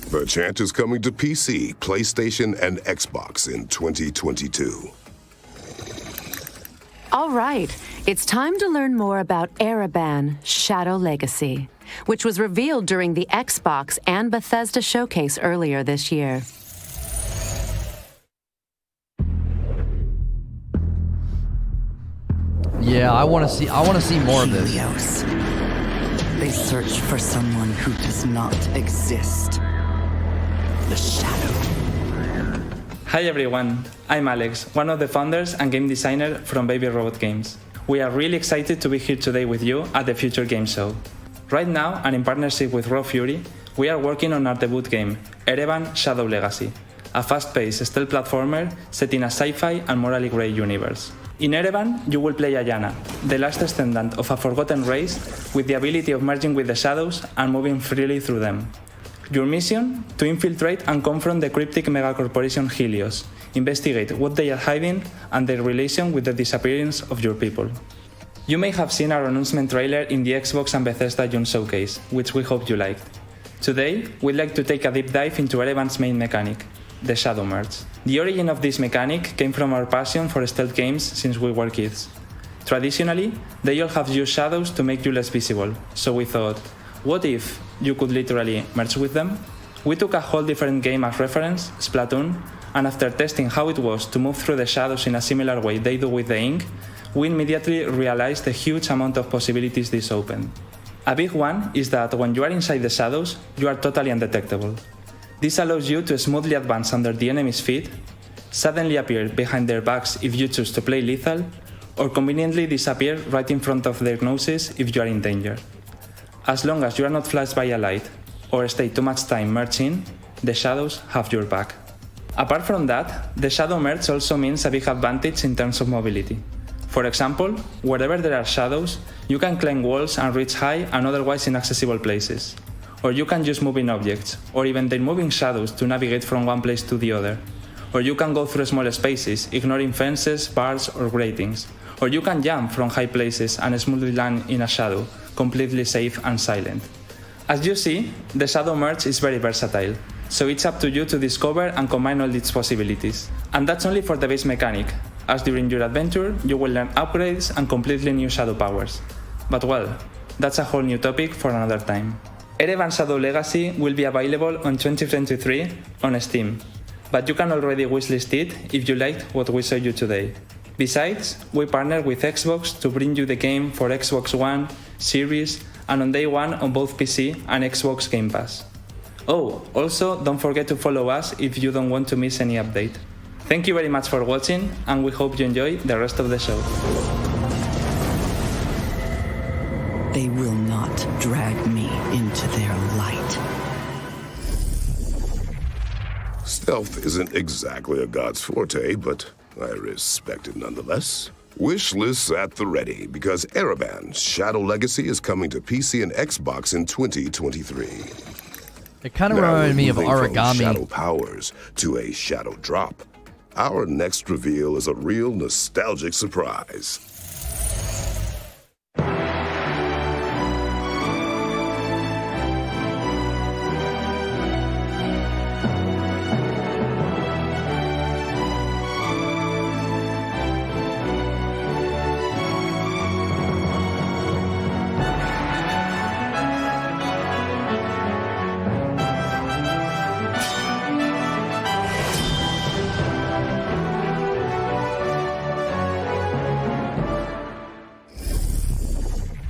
[SPEAKER 3] The Chant is coming to PC, PlayStation, and Xbox in 2022.
[SPEAKER 4] All right, it's time to learn more about Ereban, Shadow Legacy, which was revealed during the Xbox and Bethesda showcase earlier this year.
[SPEAKER 1] Yeah, I want to see more of this.
[SPEAKER 16] Helios. They search for someone who does not exist. The Shadow.
[SPEAKER 17] Hi everyone, I'm Alex, one of the founders and game designer from Baby Robot Games. We are really excited to be here today with you at the Future Games Show. Right now, and in partnership with Raw Fury, we are working on our debut game, Ereban Shadow Legacy. a fast-paced stealth platformer set in a sci-fi and morally grey universe. In Ereban, you will play Ayana, the last descendant of a forgotten race with the ability of merging with the shadows and moving freely through them. Your mission? To infiltrate and confront the cryptic megacorporation Helios, investigate what they are hiding and their relation with the disappearance of your people. You may have seen our announcement trailer in the Xbox and Bethesda June showcase, which we hope you liked. Today, we'd like to take a deep dive into Ereban's main mechanic, the Shadow Merge. The origin of this mechanic came from our passion for stealth games since we were kids. Traditionally, they all have used shadows to make you less visible, so we thought, what if you could literally merge with them? We took a whole different game as reference, Splatoon, and after testing how it was to move through the shadows in a similar way they do with the ink, we immediately realized the huge amount of possibilities this opened. A big one is that when you are inside the shadows, you are totally undetectable. This allows you to smoothly advance under the enemy's feet, suddenly appear behind their backs if you choose to play lethal, or conveniently disappear right in front of their noses if you are in danger. As long as you are not flashed by a light, or stay too much time merging, the shadows have your back. Apart from that, the shadow merge also means a big advantage in terms of mobility. For example, wherever there are shadows, you can climb walls and reach high and otherwise inaccessible places. Or you can use moving objects, or even their moving shadows to navigate from one place to the other. Or you can go through small spaces, ignoring fences, bars, or gratings. Or you can jump from high places and smoothly land in a shadow, completely safe and silent. As you see, the Shadow Merge is very versatile, so it's up to you to discover and combine all its possibilities. And that's only for the base mechanic, as during your adventure, you will learn upgrades and completely new shadow powers. But well, that's a whole new topic for another time. Ereban Shadow Legacy will be available on 2023 on Steam, but you can already wishlist it if you liked what we showed you today. Besides, we partnered with Xbox to bring you the game for Xbox One, Series, and on day one on both PC and Xbox Game Pass. Oh, also don't forget to follow us if you don't want to miss any update. Thank you very much for watching, and we hope you enjoy the rest of the show.
[SPEAKER 16] They will not drag me into their light.
[SPEAKER 3] Stealth isn't exactly a god's forte, but I respect it nonetheless. Wish lists at the ready, because Ereban Shadow Legacy is coming to PC and Xbox in 2023.
[SPEAKER 1] It kind of reminded me of Origami.
[SPEAKER 3] From shadow powers to a shadow drop. Our next reveal is a real nostalgic surprise.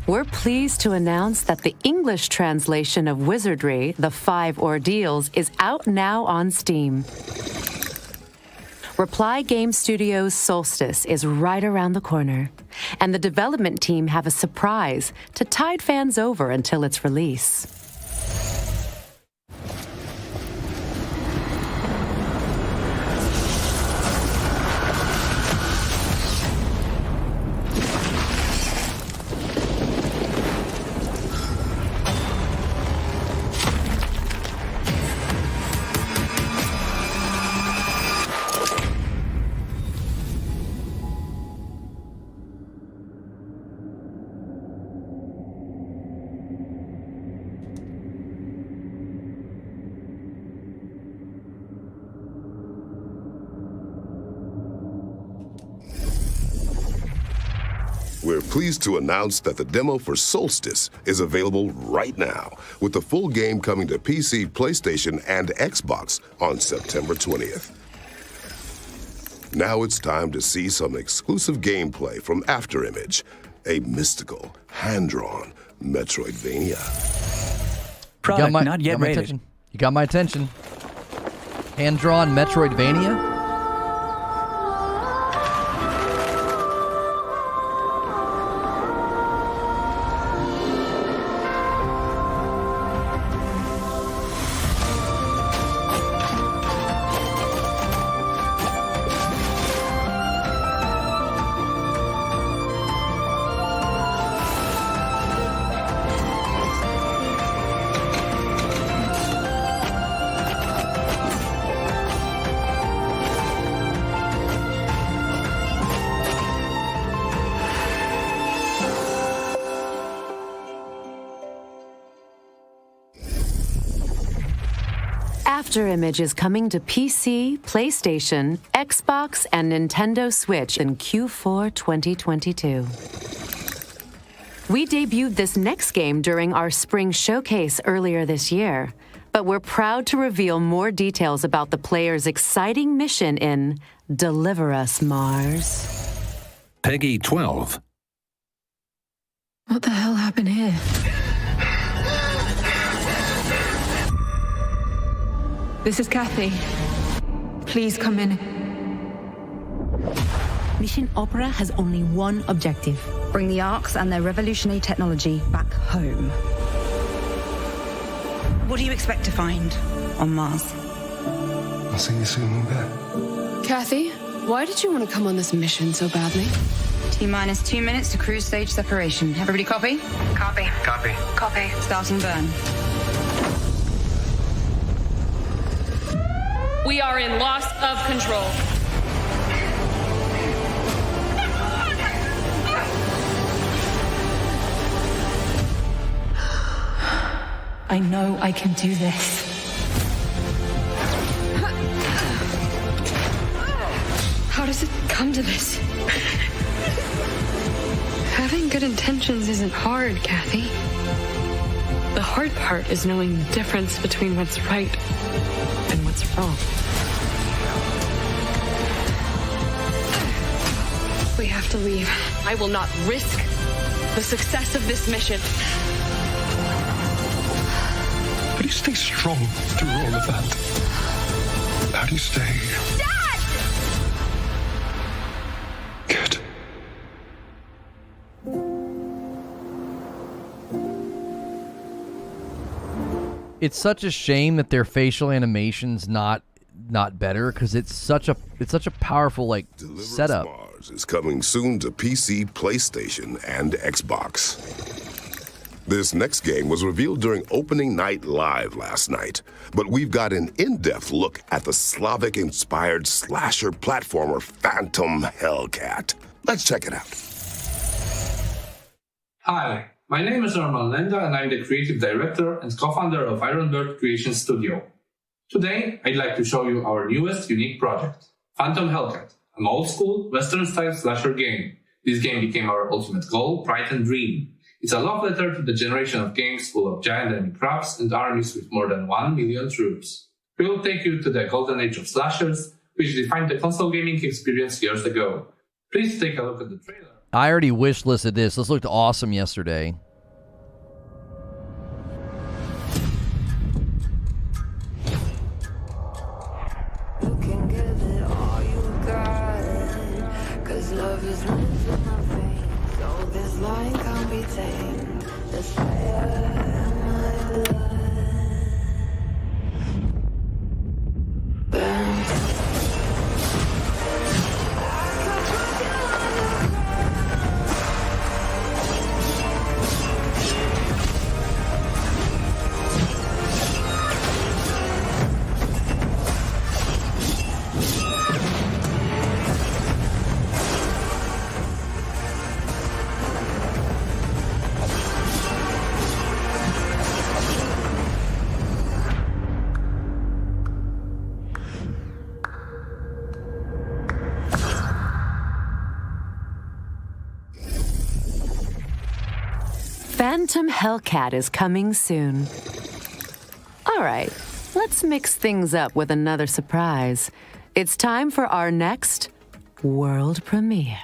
[SPEAKER 4] We're pleased to announce that the English translation of Wizardry, The 5 Ordeals, is out now on Steam. Reply Game Studios' Solstice is right around the corner, and the development team have a surprise to tide fans over until its release.
[SPEAKER 3] We're pleased to announce that the demo for Solstice is available right now, with the full game coming to PC, PlayStation, and Xbox on September 20th. Now it's time to see some exclusive gameplay from Afterimage, a mystical, hand-drawn Metroidvania.
[SPEAKER 1] Product not yet rated. You got my attention. Hand-drawn Metroidvania?
[SPEAKER 4] Afterimage is coming to PC, PlayStation, Xbox, and Nintendo Switch in Q4 2022. We debuted this next game during our spring showcase earlier this year, but we're proud to reveal more details about the player's exciting mission in Deliver Us, Mars.
[SPEAKER 5] Peggy 12.
[SPEAKER 18] What the hell happened here? This is Kathy. Please come in.
[SPEAKER 19] Mission Opera has only one objective. Bring the Arcs and their revolutionary technology back home. What do you expect to find on Mars?
[SPEAKER 8] I'll see you soon, Luca.
[SPEAKER 18] Kathy, why did you want to come on this mission so badly?
[SPEAKER 19] T-minus 2 minutes to cruise stage separation. Everybody copy? Copy.
[SPEAKER 8] Copy.
[SPEAKER 19] Copy. Starting burn.
[SPEAKER 20] We are in loss of control.
[SPEAKER 18] I know I can do this. How does it come to this? Having good intentions isn't hard, Kathy. The hard part is knowing the difference between what's right and what's wrong. We have to leave.
[SPEAKER 20] I will not risk the success of this mission.
[SPEAKER 8] How do you stay strong through all of that? How do you stay...
[SPEAKER 20] Dad!
[SPEAKER 8] Good.
[SPEAKER 1] It's such a shame that their facial animation's not better, because it's such a powerful setup.
[SPEAKER 3] Mars is coming soon to PC, PlayStation, and Xbox. This next game was revealed during opening night live last night, but we've got an in-depth look at the Slavic-inspired slasher platformer Phantom Hellcat. Let's check it out.
[SPEAKER 21] Hi, my name is Arman Lenda and I'm the creative director and co-founder of Ironbird Creation Studio. Today, I'd like to show you our newest unique project, Phantom Hellcat, an old-school, Western-style slasher game. This game became our ultimate goal, pride and dream. It's a love letter to the generation of games full of giant enemy crabs and armies with more than 1 million troops. We will take you to the golden age of slashers, which defined the console gaming experience years ago. Please take a look at the trailer.
[SPEAKER 1] I already wish listed this. This looked awesome yesterday.
[SPEAKER 22] You can give it all you got, 'cause love is meant for nothing. So this line can't be tamed. There's fire in my blood. Burn.
[SPEAKER 4] Phantom Hellcat is coming soon. All right, let's mix things up with another surprise. It's time for our next world premiere.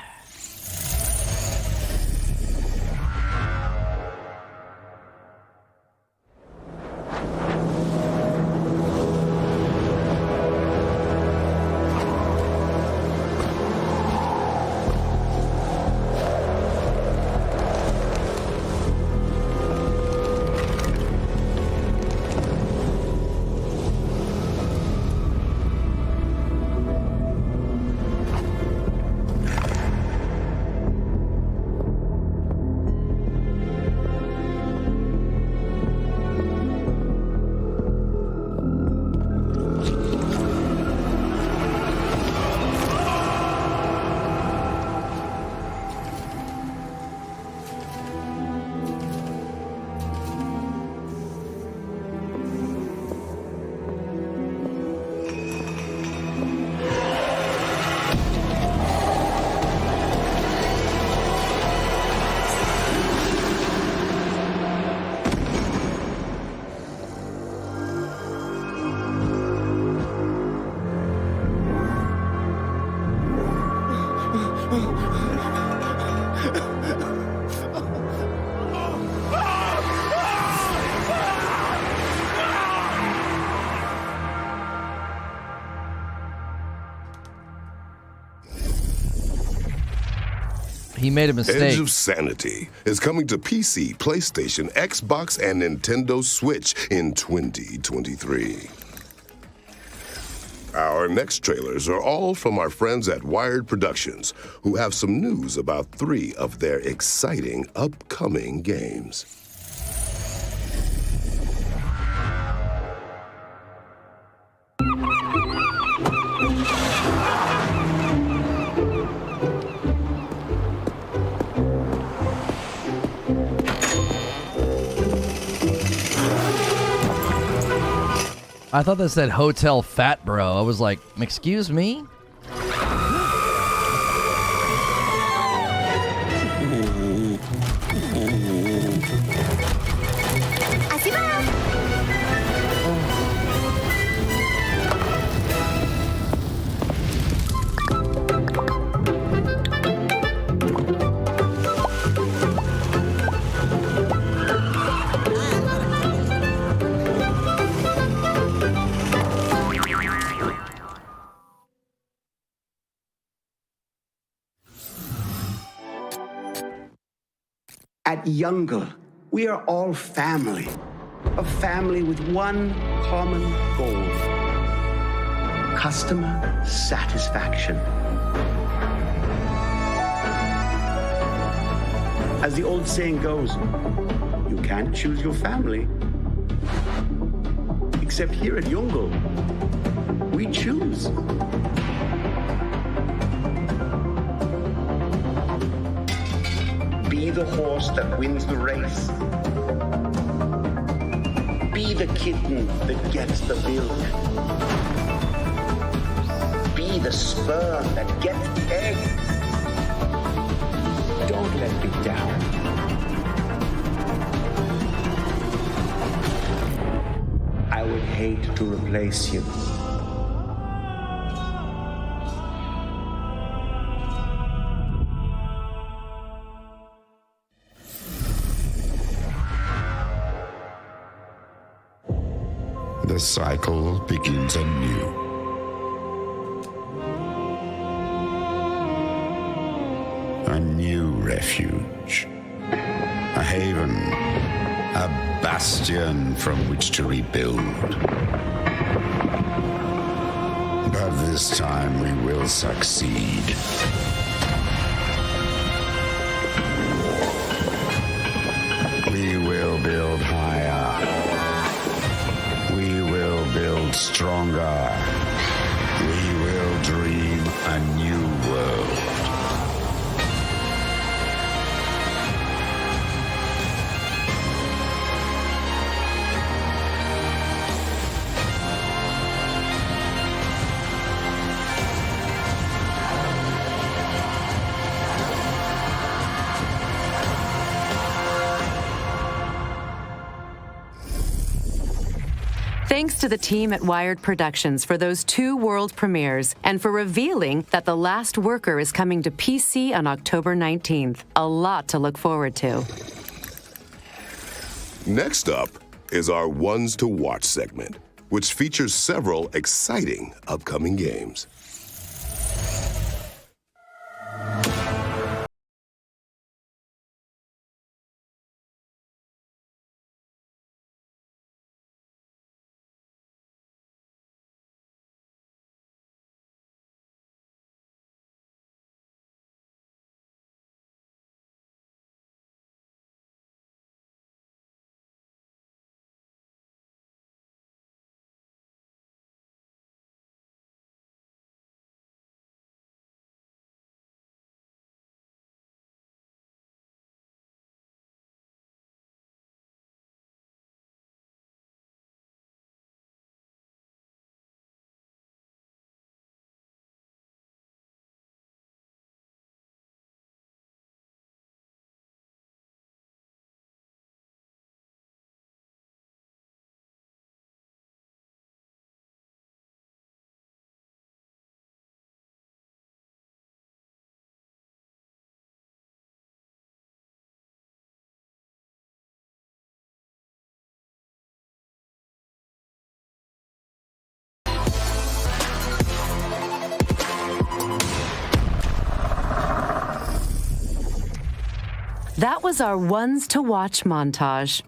[SPEAKER 1] He made a mistake.
[SPEAKER 3] Edge of Sanity is coming to PC, PlayStation, Xbox, and Nintendo Switch in 2023. Our next trailers are all from our friends at Wired Productions, who have some news about 3 of their exciting upcoming games.
[SPEAKER 1] I thought that said Hotel Fat Bro. I was like, excuse me?
[SPEAKER 2] At Youngle, we are all family. A family with one common goal. Customer satisfaction. As the old saying goes, you can't choose your family. Except here at Youngle, we choose. Be the horse that wins the race. Be the kitten that gets the milk. Be the sperm that gets the egg. Don't let me down. I would hate to replace you.
[SPEAKER 6] The cycle begins anew. A new refuge. A haven. A bastion from which to rebuild. But this time we will succeed. We will build higher. We will build stronger. We will dream a new world.
[SPEAKER 4] Thanks to the team at Wired Productions for those 2 world premieres and for revealing that The Last Worker is coming to PC on October 19th. A lot to look forward to.
[SPEAKER 3] Next up is our Ones to Watch segment, which features several exciting upcoming games.
[SPEAKER 4] That was our ones to watch montage.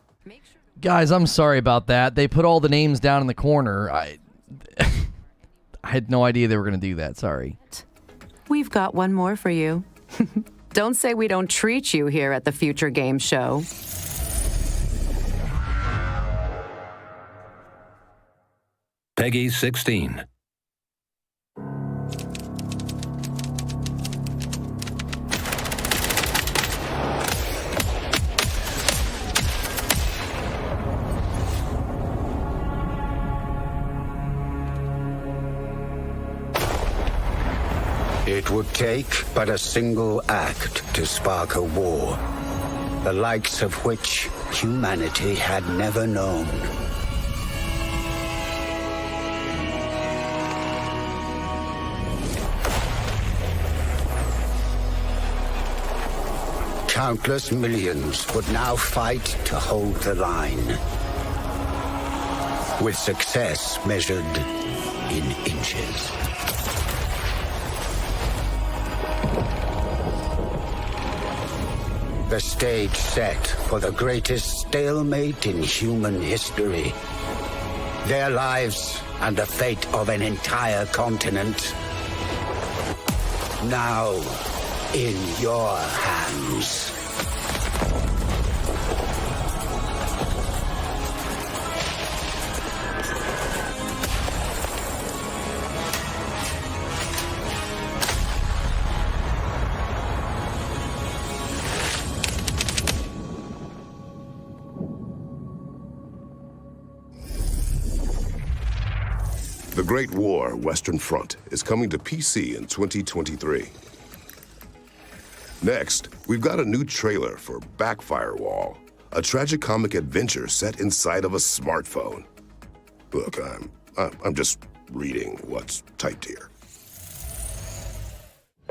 [SPEAKER 1] Guys, I'm sorry about that. They put all the names down in the corner. I had no idea they were going to do that. Sorry.
[SPEAKER 4] We've got one more for you. Don't say we don't treat you here at the Future Games Show.
[SPEAKER 5] Peggy 16.
[SPEAKER 6] It would take but a single act to spark a war, the likes of which humanity had never known. Countless millions would now fight to hold the line, with success measured in inches. The stage set for the greatest stalemate in human history. Their lives and the fate of an entire continent now in your hands.
[SPEAKER 3] The Great War Western Front is coming to PC in 2023. Next, we've got a new trailer for Backfirewall, a tragicomic adventure set inside of a smartphone. Look, I'm just reading what's typed here.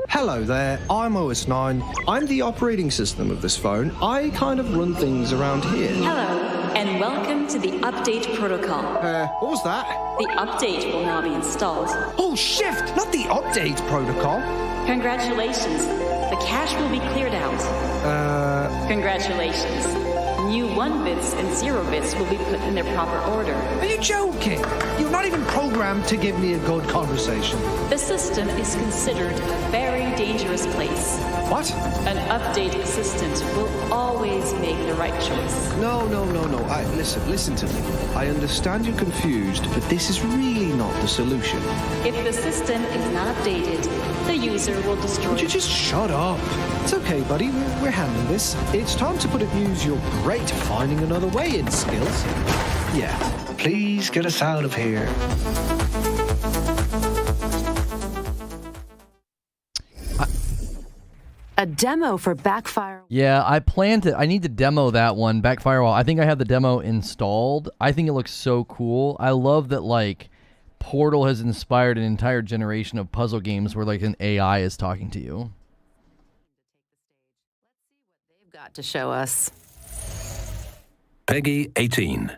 [SPEAKER 10] Hello there, I'm OS9. I'm the operating system of this phone. I kind of run things around here.
[SPEAKER 11] Hello, and welcome to the update protocol.
[SPEAKER 10] What was that?
[SPEAKER 11] The update will now be installed.
[SPEAKER 10] Oh, shift! Not the update protocol.
[SPEAKER 11] Congratulations. The cache will be cleared out. Congratulations. New 1 bits and 0 bits will be put in their proper order.
[SPEAKER 10] Are you joking? You're not even programmed to give me a good conversation.
[SPEAKER 11] The system is considered a very dangerous place.
[SPEAKER 10] What?
[SPEAKER 11] An update assistant will always make the right choice.
[SPEAKER 10] No. Listen to me. I understand you're confused, but this is really not the solution.
[SPEAKER 11] If the system is not updated, the user will destroy...
[SPEAKER 10] Would you just shut up? It's okay, buddy. We're handling this. It's time to put to use your great finding another way in skills. Yeah, please get us out of here.
[SPEAKER 4] A demo for Backfire.
[SPEAKER 1] Yeah, I plan to. I need to demo that one, Backfirewall. I think I have the demo installed. I think it looks so cool. I love that, like, Portal has inspired an entire generation of puzzle games where, like, an AI is talking to you.
[SPEAKER 4] They've got to show us.
[SPEAKER 5] Peggy 18.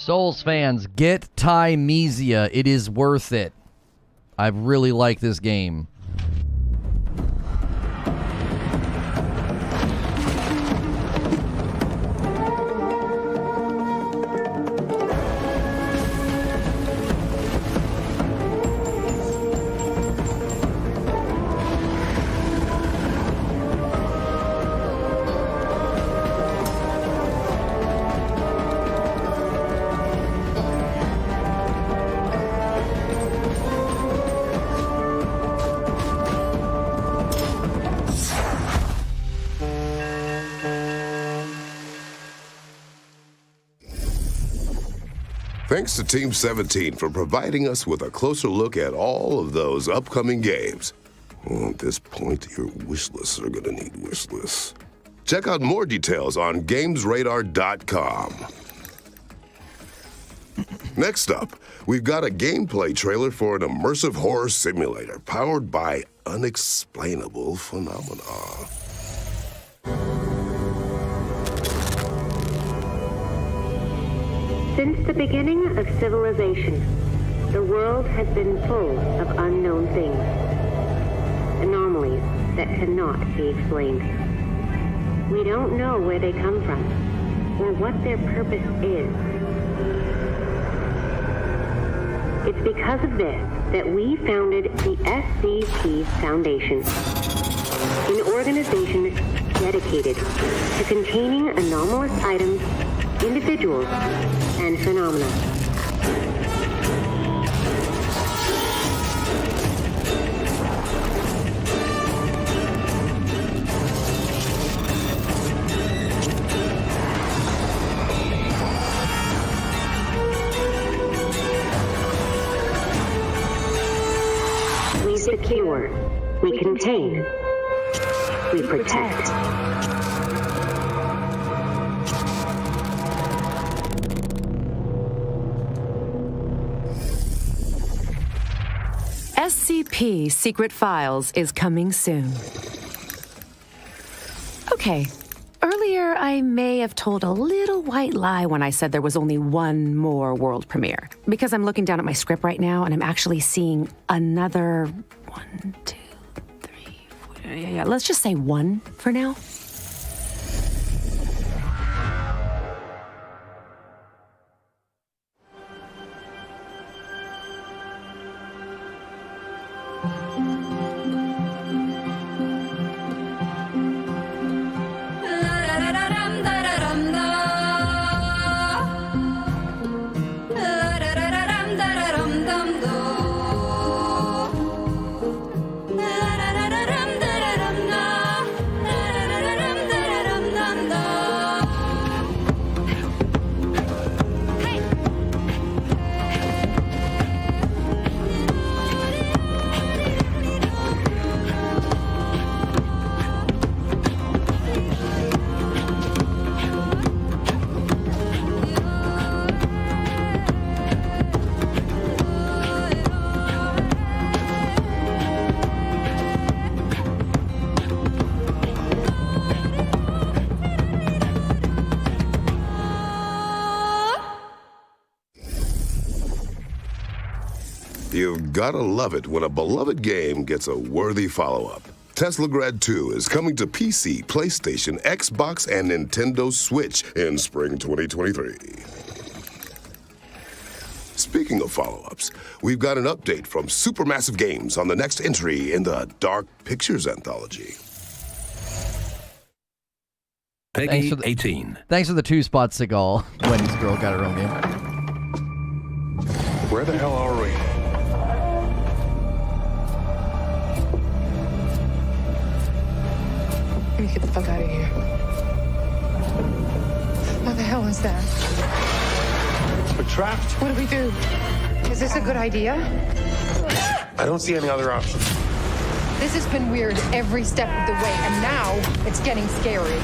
[SPEAKER 1] Souls fans, get Tymesia. It is worth it. I really like this game.
[SPEAKER 3] Thanks to Team 17 for providing us with a closer look at all of those upcoming games. Well, at this point, your wish lists are gonna need wish lists. Check out more details on GamesRadar.com. Next up, we've got a gameplay trailer for an immersive horror simulator powered by unexplainable phenomena.
[SPEAKER 7] Since the beginning of civilization, the world has been full of unknown things, anomalies that cannot be explained. We don't know where they come from or what their purpose is. It's because of this that we founded the SCP Foundation, an organization dedicated to containing anomalous items, individuals, and phenomena. We secure, we contain, we protect.
[SPEAKER 4] SCP Secret Files is coming soon. Okay, earlier I may have told a little white lie when I said there was only one more world premiere. Because I'm looking down at my script right now and I'm actually seeing another 1, 2, 3, 4. Yeah, let's just say 1 for now.
[SPEAKER 3] You've gotta love it when a beloved game gets a worthy follow-up. Teslagrad 2 is coming to PC, PlayStation, Xbox, and Nintendo Switch in spring 2023. Speaking of follow-ups, we've got an update from Supermassive Games on the next entry in the Dark Pictures anthology.
[SPEAKER 1] Peggy
[SPEAKER 5] 18.
[SPEAKER 1] Thanks for the 2 spots, Seagal. Wendy's girl got her own game.
[SPEAKER 8] Where the hell are we?
[SPEAKER 9] Let me get the fuck out of here. What the hell is that?
[SPEAKER 8] We're trapped.
[SPEAKER 9] What do we do? Is this a good idea?
[SPEAKER 8] I don't see any other option.
[SPEAKER 9] This has been weird every step of the way, and now it's getting scary.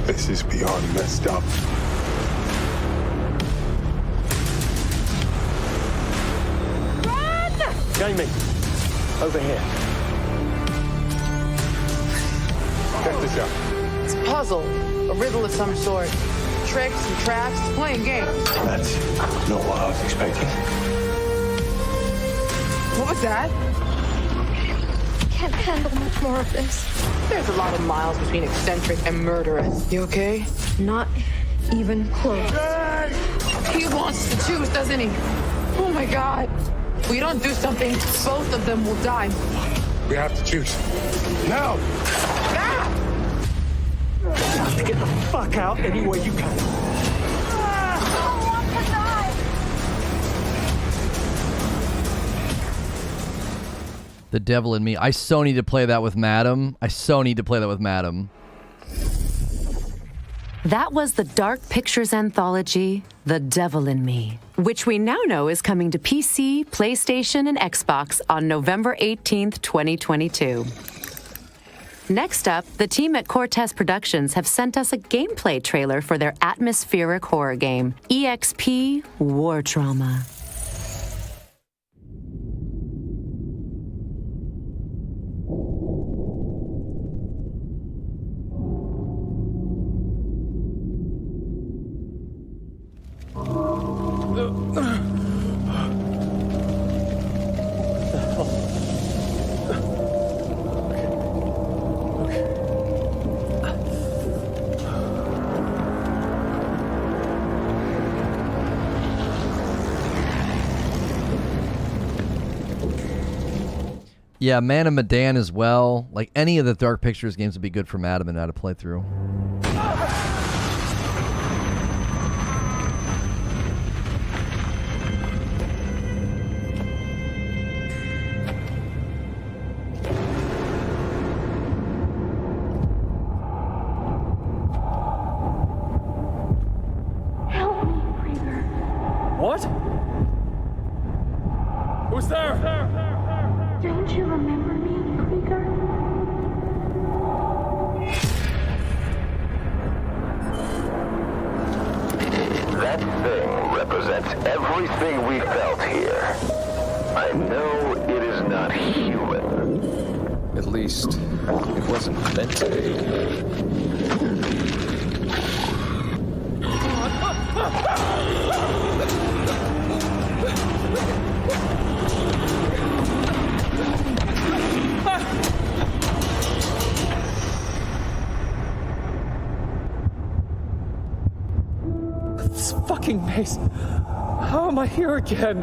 [SPEAKER 8] This is beyond messed up.
[SPEAKER 9] Run!
[SPEAKER 8] Jamie, over here. Check this out.
[SPEAKER 9] It's a puzzle, a riddle of some sort.
[SPEAKER 12] tricks, some traps, playing games.
[SPEAKER 13] That's not what I was expecting.
[SPEAKER 12] What was that?
[SPEAKER 9] Can't handle much more of this.
[SPEAKER 12] There's a lot of miles between eccentric and murderous. You okay?
[SPEAKER 9] Not even close.
[SPEAKER 12] He wants to choose, doesn't he? Oh my God. If we don't do something, both of them will die.
[SPEAKER 13] We have to choose. Now! Get the fuck out any way you can.
[SPEAKER 1] The devil in me. I so need to play that with Madam.
[SPEAKER 4] That was the Dark Pictures anthology, The Devil in Me, which we now know is coming to PC, PlayStation, and Xbox on November 18th, 2022. Next up, the team at Cortez Productions have sent us a gameplay trailer for their atmospheric horror game, EXP War Trauma.
[SPEAKER 1] Yeah, Man of Medan as well. Like, any of the Dark Pictures games would be good for Madam and now to play through.
[SPEAKER 12] Help me, Krieger.
[SPEAKER 13] What? Who's there?
[SPEAKER 12] Don't you remember me, Krieger?
[SPEAKER 23] That thing represents everything we felt here. I know it is not human.
[SPEAKER 24] At least, it wasn't meant to be.
[SPEAKER 13] This fucking maze. How am I here again?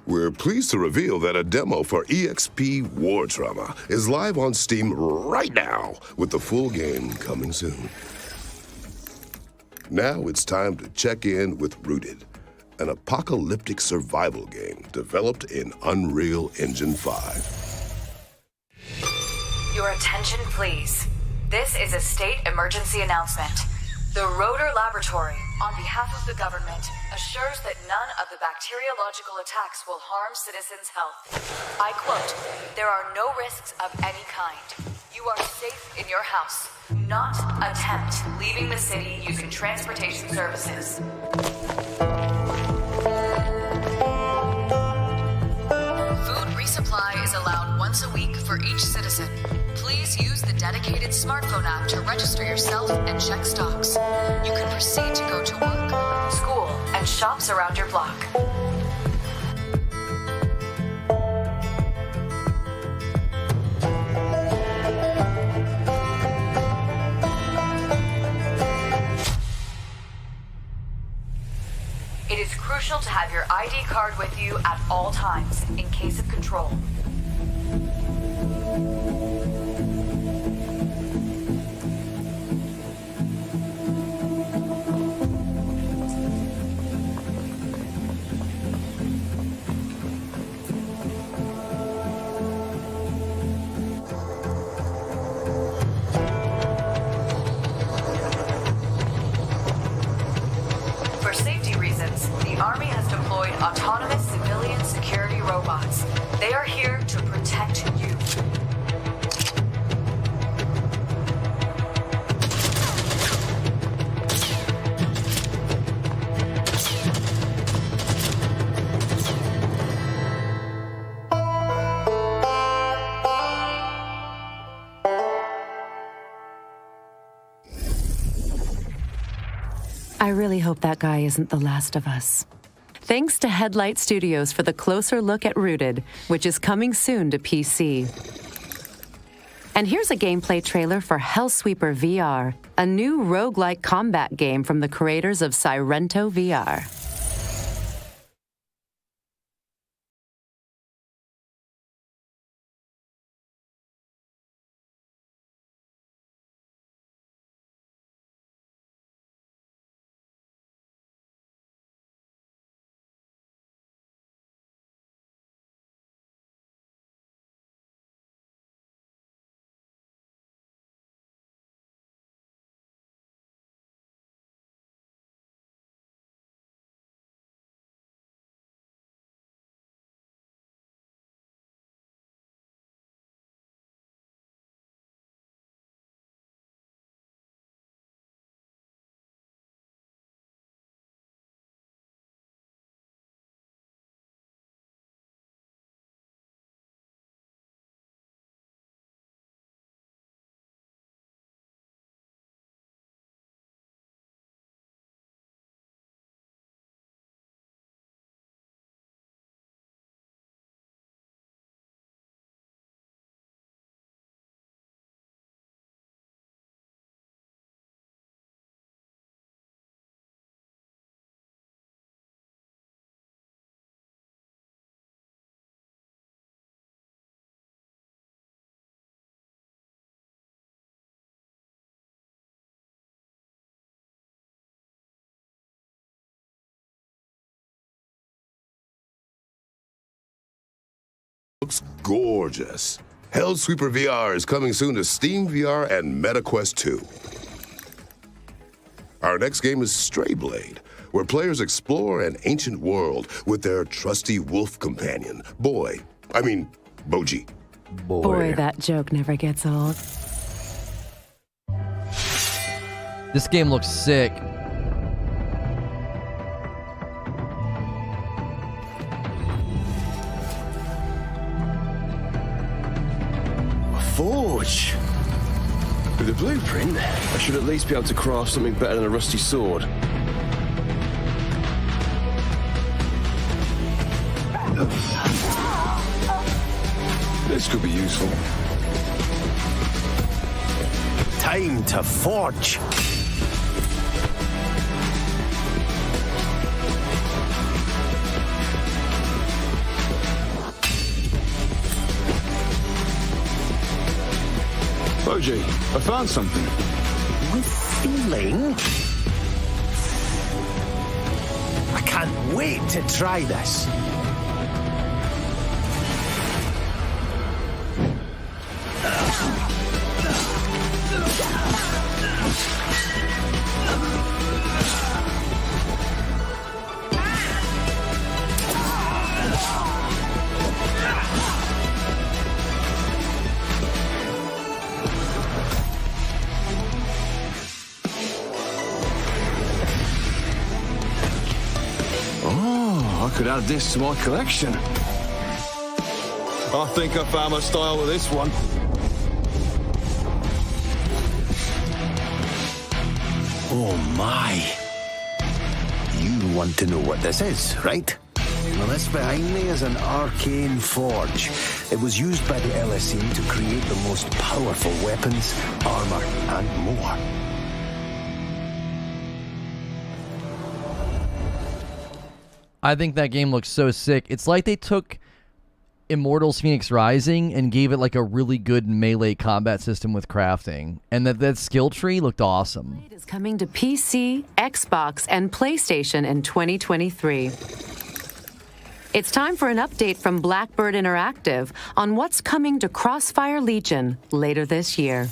[SPEAKER 3] We're pleased to reveal that a demo for EXP War Trauma is live on Steam right now, with the full game coming soon. Now it's time to check in with Rooted, an apocalyptic survival game developed in Unreal Engine 5.
[SPEAKER 25] Your attention, please. This is a state emergency announcement. The Rotor Laboratory, on behalf of the government, assures that none of the bacteriological attacks will harm citizens' health. I quote, "There are no risks of any kind. You are safe in your house. Not attempt leaving the city using transportation services." Food resupply is allowed once a week for each citizen. Please use the dedicated smartphone app to register yourself and check stocks. You can proceed to go to work, school, and shops around your block. It is crucial to have your ID card with you at all times in case of control. For safety reasons, the Army has deployed autonomous civilian security robots. They are here to protect you.
[SPEAKER 4] really hope that guy isn't the last of us. Thanks to Headlight Studios for the closer look at Rooted, which is coming soon to PC. And here's a gameplay trailer for Hellsweeper Vr, a new roguelike combat game from the creators of Sirento VR.
[SPEAKER 3] Looks gorgeous. Hellsweeper VR is coming soon to Steam VR and MetaQuest 2. Our next game is Strayblade, where players explore an ancient world with their trusty wolf companion, Boji.
[SPEAKER 4] Boy, that joke never gets old.
[SPEAKER 1] This game looks sick.
[SPEAKER 14] Forge! With a blueprint, I should at least be able to craft something better than a rusty sword. This could be useful.
[SPEAKER 6] Time to forge!
[SPEAKER 14] Boji, I found something.
[SPEAKER 6] With feeling? I can't wait to try this.
[SPEAKER 14] I could add this to my collection. I think I found my style with this one.
[SPEAKER 6] Oh my. You want to know what this is, right? Well, this behind me is an Arcane Forge. It was used by the LSE to create the most powerful weapons, armor, and more.
[SPEAKER 1] I think that game looks so sick. It's like they took Immortals Phoenix Rising and gave it like a really good melee combat system with crafting. And that skill tree looked awesome.
[SPEAKER 4] It is coming to PC, Xbox, and PlayStation in 2023. It's time for an update from Blackbird Interactive on what's coming to Crossfire Legion later this year.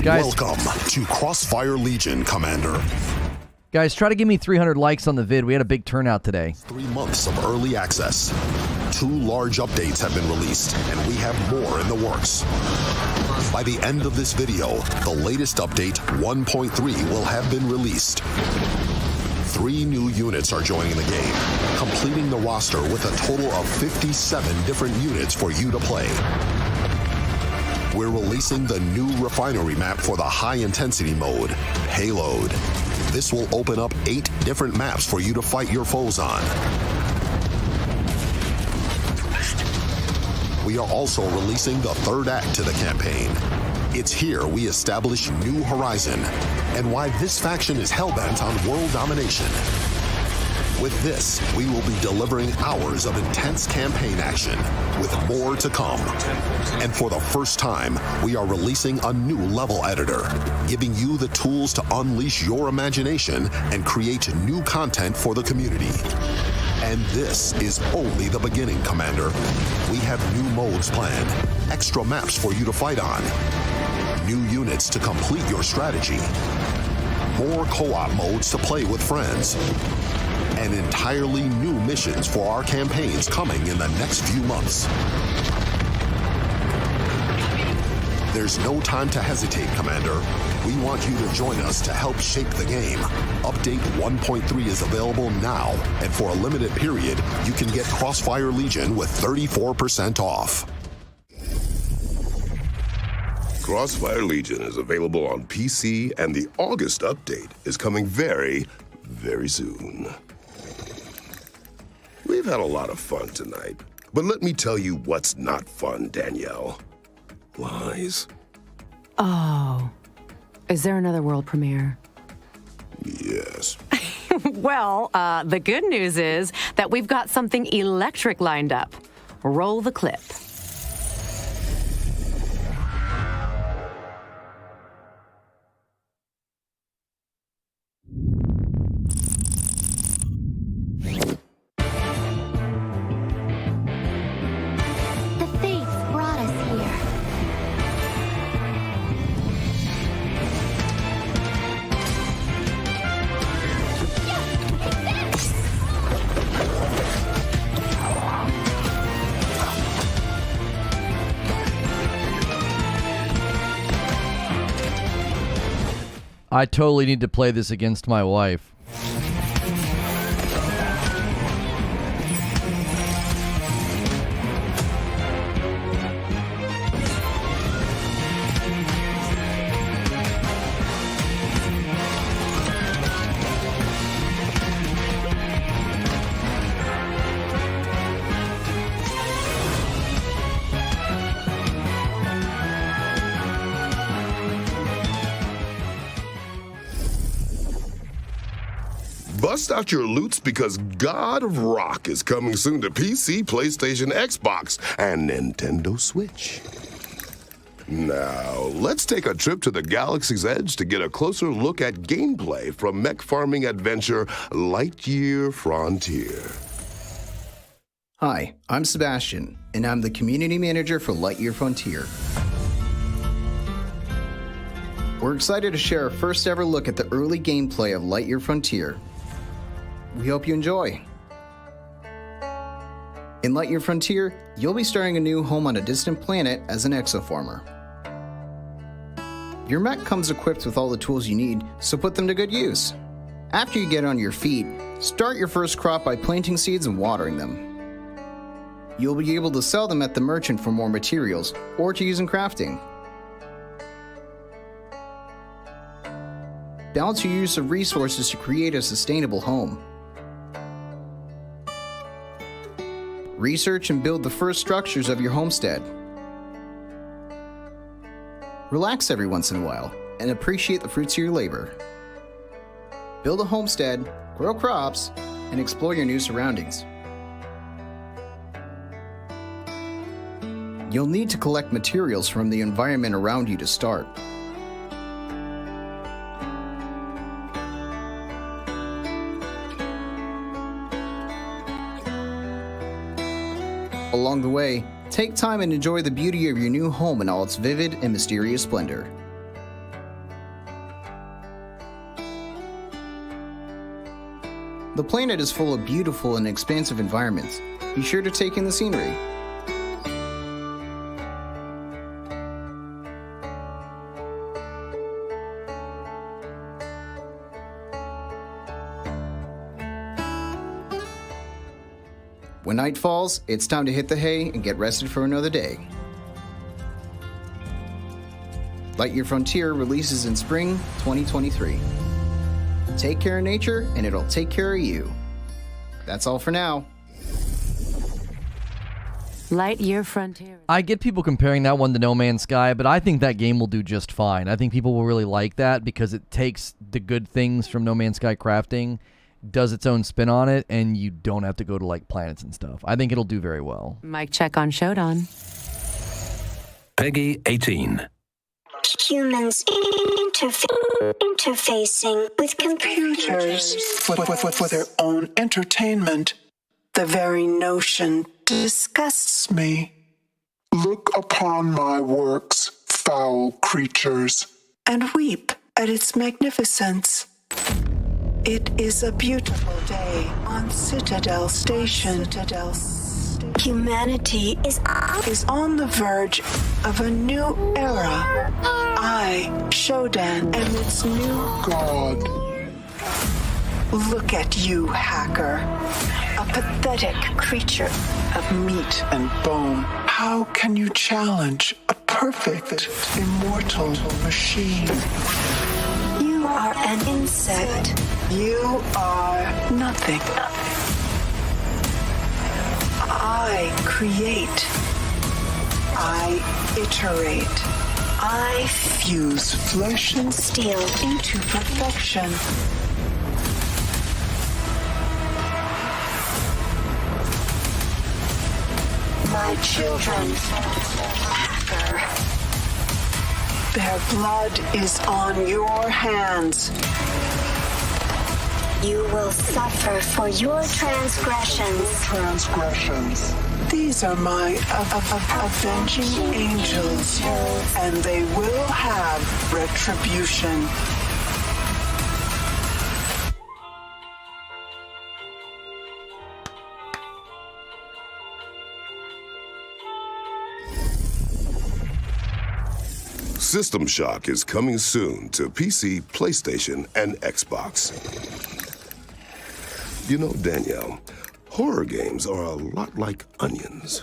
[SPEAKER 1] Guys,
[SPEAKER 15] welcome to Crossfire Legion, Commander.
[SPEAKER 1] Guys, try to give me 300 likes on the vid. We had a big turnout today.
[SPEAKER 15] 3 months of early access. 2 large updates have been released, and we have more in the works. By the end of this video, the latest update, 1.3, will have been released. 3 new units are joining the game, completing the roster with a total of 57 different units for you to play. We're releasing the new refinery map for the high-intensity mode, Payload. This will open up 8 different maps for you to fight your foes on. We are also releasing the 3rd act to the campaign. It's here we establish New Horizon and why this faction is hellbent on world domination. With this, we will be delivering hours of intense campaign action, with more to come. And for the first time, we are releasing a new level editor, giving you the tools to unleash your imagination and create new content for the community. And this is only the beginning, Commander. We have new modes planned, extra maps for you to fight on, new units to complete your strategy, more co-op modes to play with friends, and entirely new missions for our campaigns coming in the next few months. There's no time to hesitate, Commander. We want you to join us to help shape the game. Update 1.3 is available now, and for a limited period, you can get Crossfire Legion with 34% off.
[SPEAKER 3] Crossfire Legion is available on PC, and the August update is coming very, very soon. We've had a lot of fun tonight, but let me tell you what's not fun, Danielle. Lies.
[SPEAKER 4] Oh. Is there another world premiere?
[SPEAKER 3] Yes.
[SPEAKER 4] Well, the good news is that we've got something electric lined up. Roll the clip.
[SPEAKER 1] I totally need to play this against my wife.
[SPEAKER 3] Bust out your loots because God of Rock is coming soon to PC, PlayStation, Xbox, and Nintendo Switch. Now, let's take a trip to the Galaxy's Edge to get a closer look at gameplay from mech farming adventure Lightyear Frontier.
[SPEAKER 16] Hi, I'm Sebastian, and I'm the community manager for Lightyear Frontier. We're excited to share our first ever look at the early gameplay of Lightyear Frontier. We hope you enjoy. In Lightyear Frontier, you'll be starting a new home on a distant planet as an exoformer. Your mech comes equipped with all the tools you need, so put them to good use. After you get on your feet, start your first crop by planting seeds and watering them. You'll be able to sell them at the merchant for more materials, or to use in crafting. Balance your use of resources to create a sustainable home. Research and build the first structures of your homestead. Relax every once in a while and appreciate the fruits of your labor. Build a homestead, grow crops, and explore your new surroundings. You'll need to collect materials from the environment around you to start. Along the way, take time and enjoy the beauty of your new home in all its vivid and mysterious splendor. The planet is full of beautiful and expansive environments. Be sure to take in the scenery. When night falls, it's time to hit the hay and get rested for another day. Lightyear Frontier releases in spring 2023. take care of nature, and it'll take care of you. That's all for now.
[SPEAKER 4] Lightyear Frontier.
[SPEAKER 1] I get people comparing that one to No Man's Sky, but I think that game will do just fine. I think people will really like that because it takes the good things from No Man's Sky crafting, does its own spin on it, and you don't have to go to like planets and stuff. I think it'll do very well.
[SPEAKER 4] Mic check on Shodan.
[SPEAKER 5] Peggy 18.
[SPEAKER 17] Humans interfacing with computers
[SPEAKER 18] for their own entertainment. The very notion disgusts me. Look upon my works, foul creatures, and weep at its magnificence. It is a beautiful day on Citadel Station.
[SPEAKER 17] Humanity is
[SPEAKER 18] on the verge of a new era. I, Shodan, am its new god. Look at you, hacker. A pathetic creature of meat and bone. How can you challenge a perfect, immortal machine?
[SPEAKER 17] You are an insect.
[SPEAKER 18] You are nothing. I create. I iterate. I fuse flesh and steel into perfection. My children, hacker. Their blood is on your hands.
[SPEAKER 17] You will suffer for your transgressions.
[SPEAKER 18] These are my avenging angels, and they will have retribution.
[SPEAKER 3] System Shock is coming soon to PC, PlayStation, and Xbox. You know, Danielle, horror games are a lot like onions.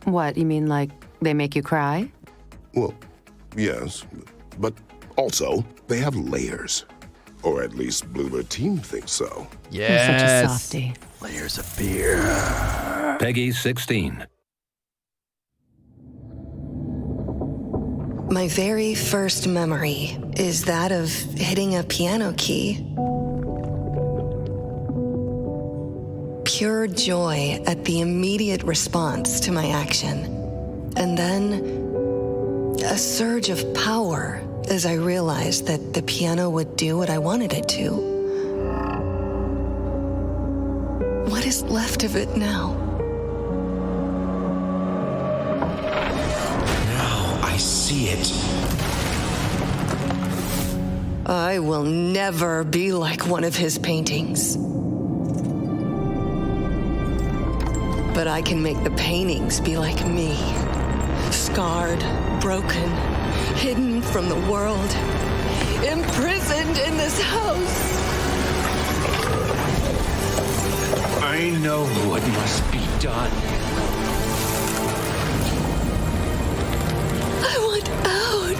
[SPEAKER 4] What, you mean like they make you cry?
[SPEAKER 3] Well, yes, but also they have layers. Or at least Bloober Team thinks so.
[SPEAKER 1] Yes.
[SPEAKER 4] You're such a softie.
[SPEAKER 1] Layers of fear.
[SPEAKER 5] Peggy 16.
[SPEAKER 19] My very first memory is that of hitting a piano key. Pure joy at the immediate response to my action. And then a surge of power as I realized that the piano would do what I wanted it to. What is left of it now?
[SPEAKER 18] I see it.
[SPEAKER 19] I will never be like one of his paintings. But I can make the paintings be like me. Scarred, broken, hidden from the world, imprisoned in this house.
[SPEAKER 18] I know what must be done.
[SPEAKER 19] I want out.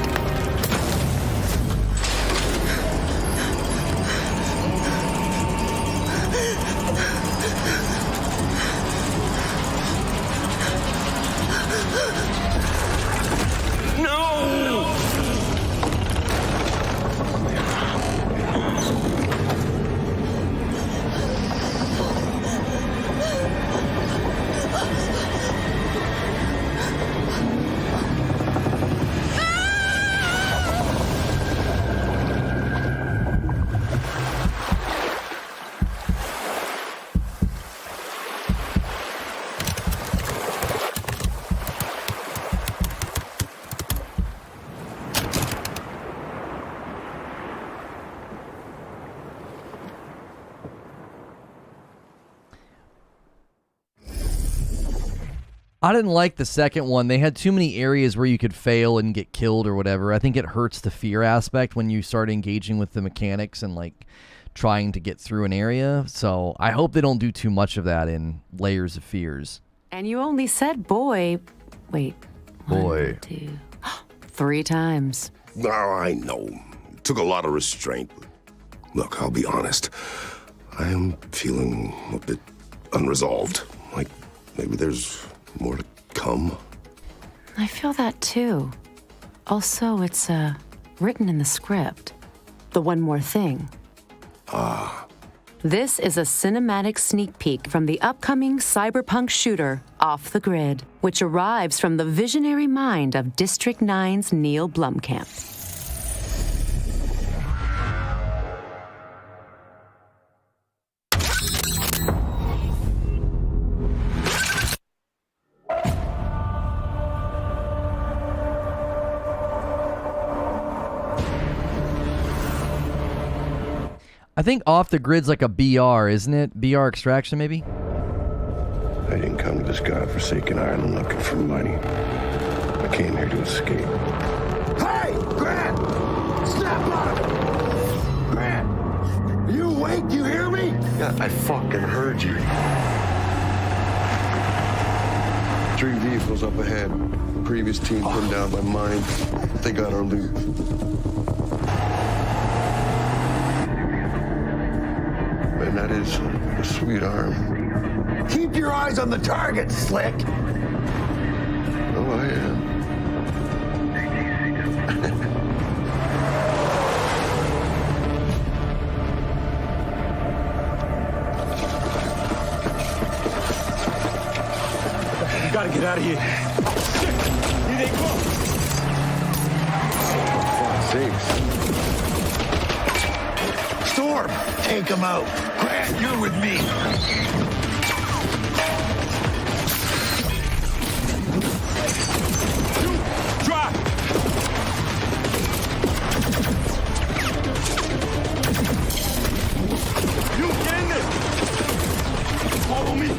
[SPEAKER 1] I didn't like the second one. They had too many areas where you could fail and get killed or whatever. I think it hurts the fear aspect when you start engaging with the mechanics and like trying to get through an area. So I hope they don't do too much of that in Layers of Fears.
[SPEAKER 4] And you only said boy. Wait.
[SPEAKER 1] Boy.
[SPEAKER 4] 1, 2, 3 times.
[SPEAKER 3] Oh, I know. It took a lot of restraint. Look, I'll be honest. I am feeling a bit unresolved. Like, maybe there's more to come.
[SPEAKER 4] I feel that too. Also, it's written in the script. The one more thing. This is a cinematic sneak peek from the upcoming cyberpunk shooter, Off the Grid, which arrives from the visionary mind of District 9's Neil Blomkamp.
[SPEAKER 1] I think Off the Grid's like a BR, isn't it? BR Extraction, maybe?
[SPEAKER 8] I didn't come to this godforsaken island looking for money. I came here to escape.
[SPEAKER 6] Hey, Grant! Snap out of it! Grant! Are you awake? You hear me?
[SPEAKER 8] Yeah, I fucking heard you. 3 vehicles up ahead. The previous team pinned down by mine. They got our loot. And that is a sweet arm.
[SPEAKER 6] Keep your eyes on the target, Slick!
[SPEAKER 8] Oh, I am.
[SPEAKER 13] We gotta get out of here. Shit! Here they go!
[SPEAKER 8] Fuck's sakes.
[SPEAKER 6] Storm, take him out. Grant, you're with me.
[SPEAKER 13] Drop! You get in there! Follow me!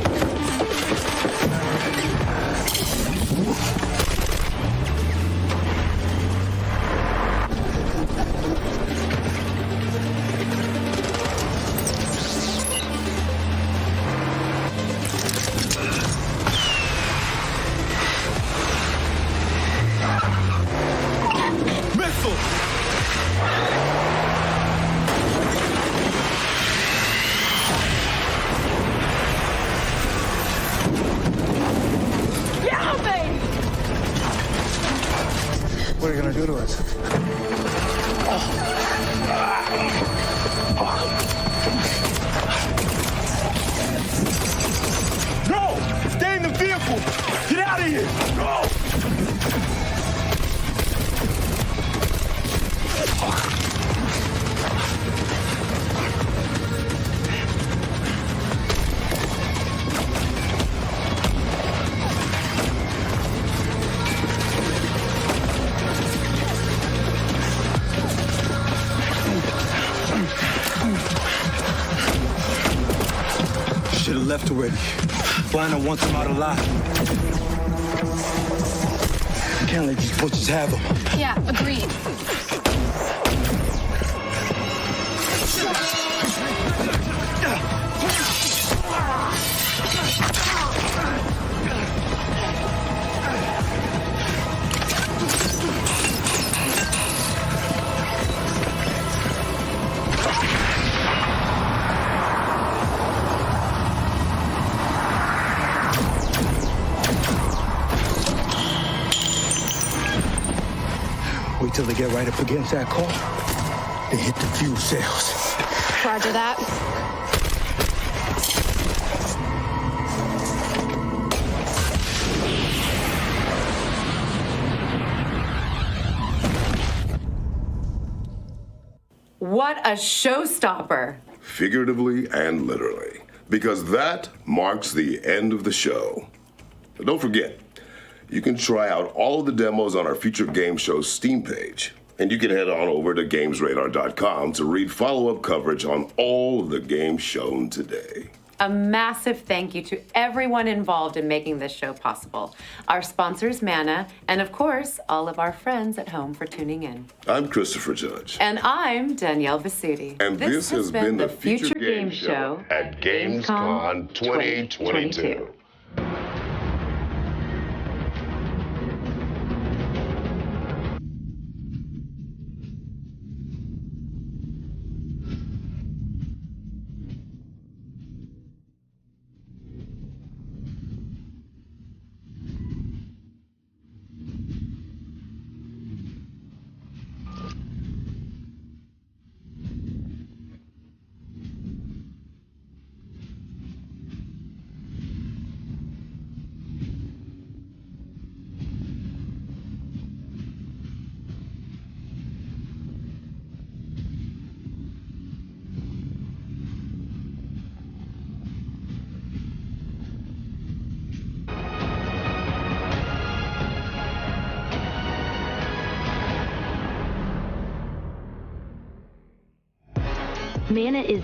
[SPEAKER 6] What are you gonna do to us?
[SPEAKER 13] No! Stay in the vehicle! Get out of here! Go!
[SPEAKER 2] Should have left already. Lionel wants him out alive. Can't let these butchers have him.
[SPEAKER 9] Yeah, agreed.
[SPEAKER 2] Wait till they get right up against that car. They hit the fuel cells.
[SPEAKER 9] Roger that.
[SPEAKER 4] What a showstopper!
[SPEAKER 3] Figuratively and literally. Because that marks the end of the show. But don't forget, you can try out all of the demos on our Future Games Show Steam page. And you can head on over to GamesRadar.com to read follow-up coverage on all of the games shown today.
[SPEAKER 4] A massive thank you to everyone involved in making this show possible. Our sponsors, Mana, and of course, all of our friends at home for tuning in.
[SPEAKER 3] I'm Christopher Judge.
[SPEAKER 4] And I'm Danielle Bisutti.
[SPEAKER 3] And this has been the Future Games Show
[SPEAKER 4] at
[SPEAKER 3] Gamescom 2022.
[SPEAKER 7] Mana is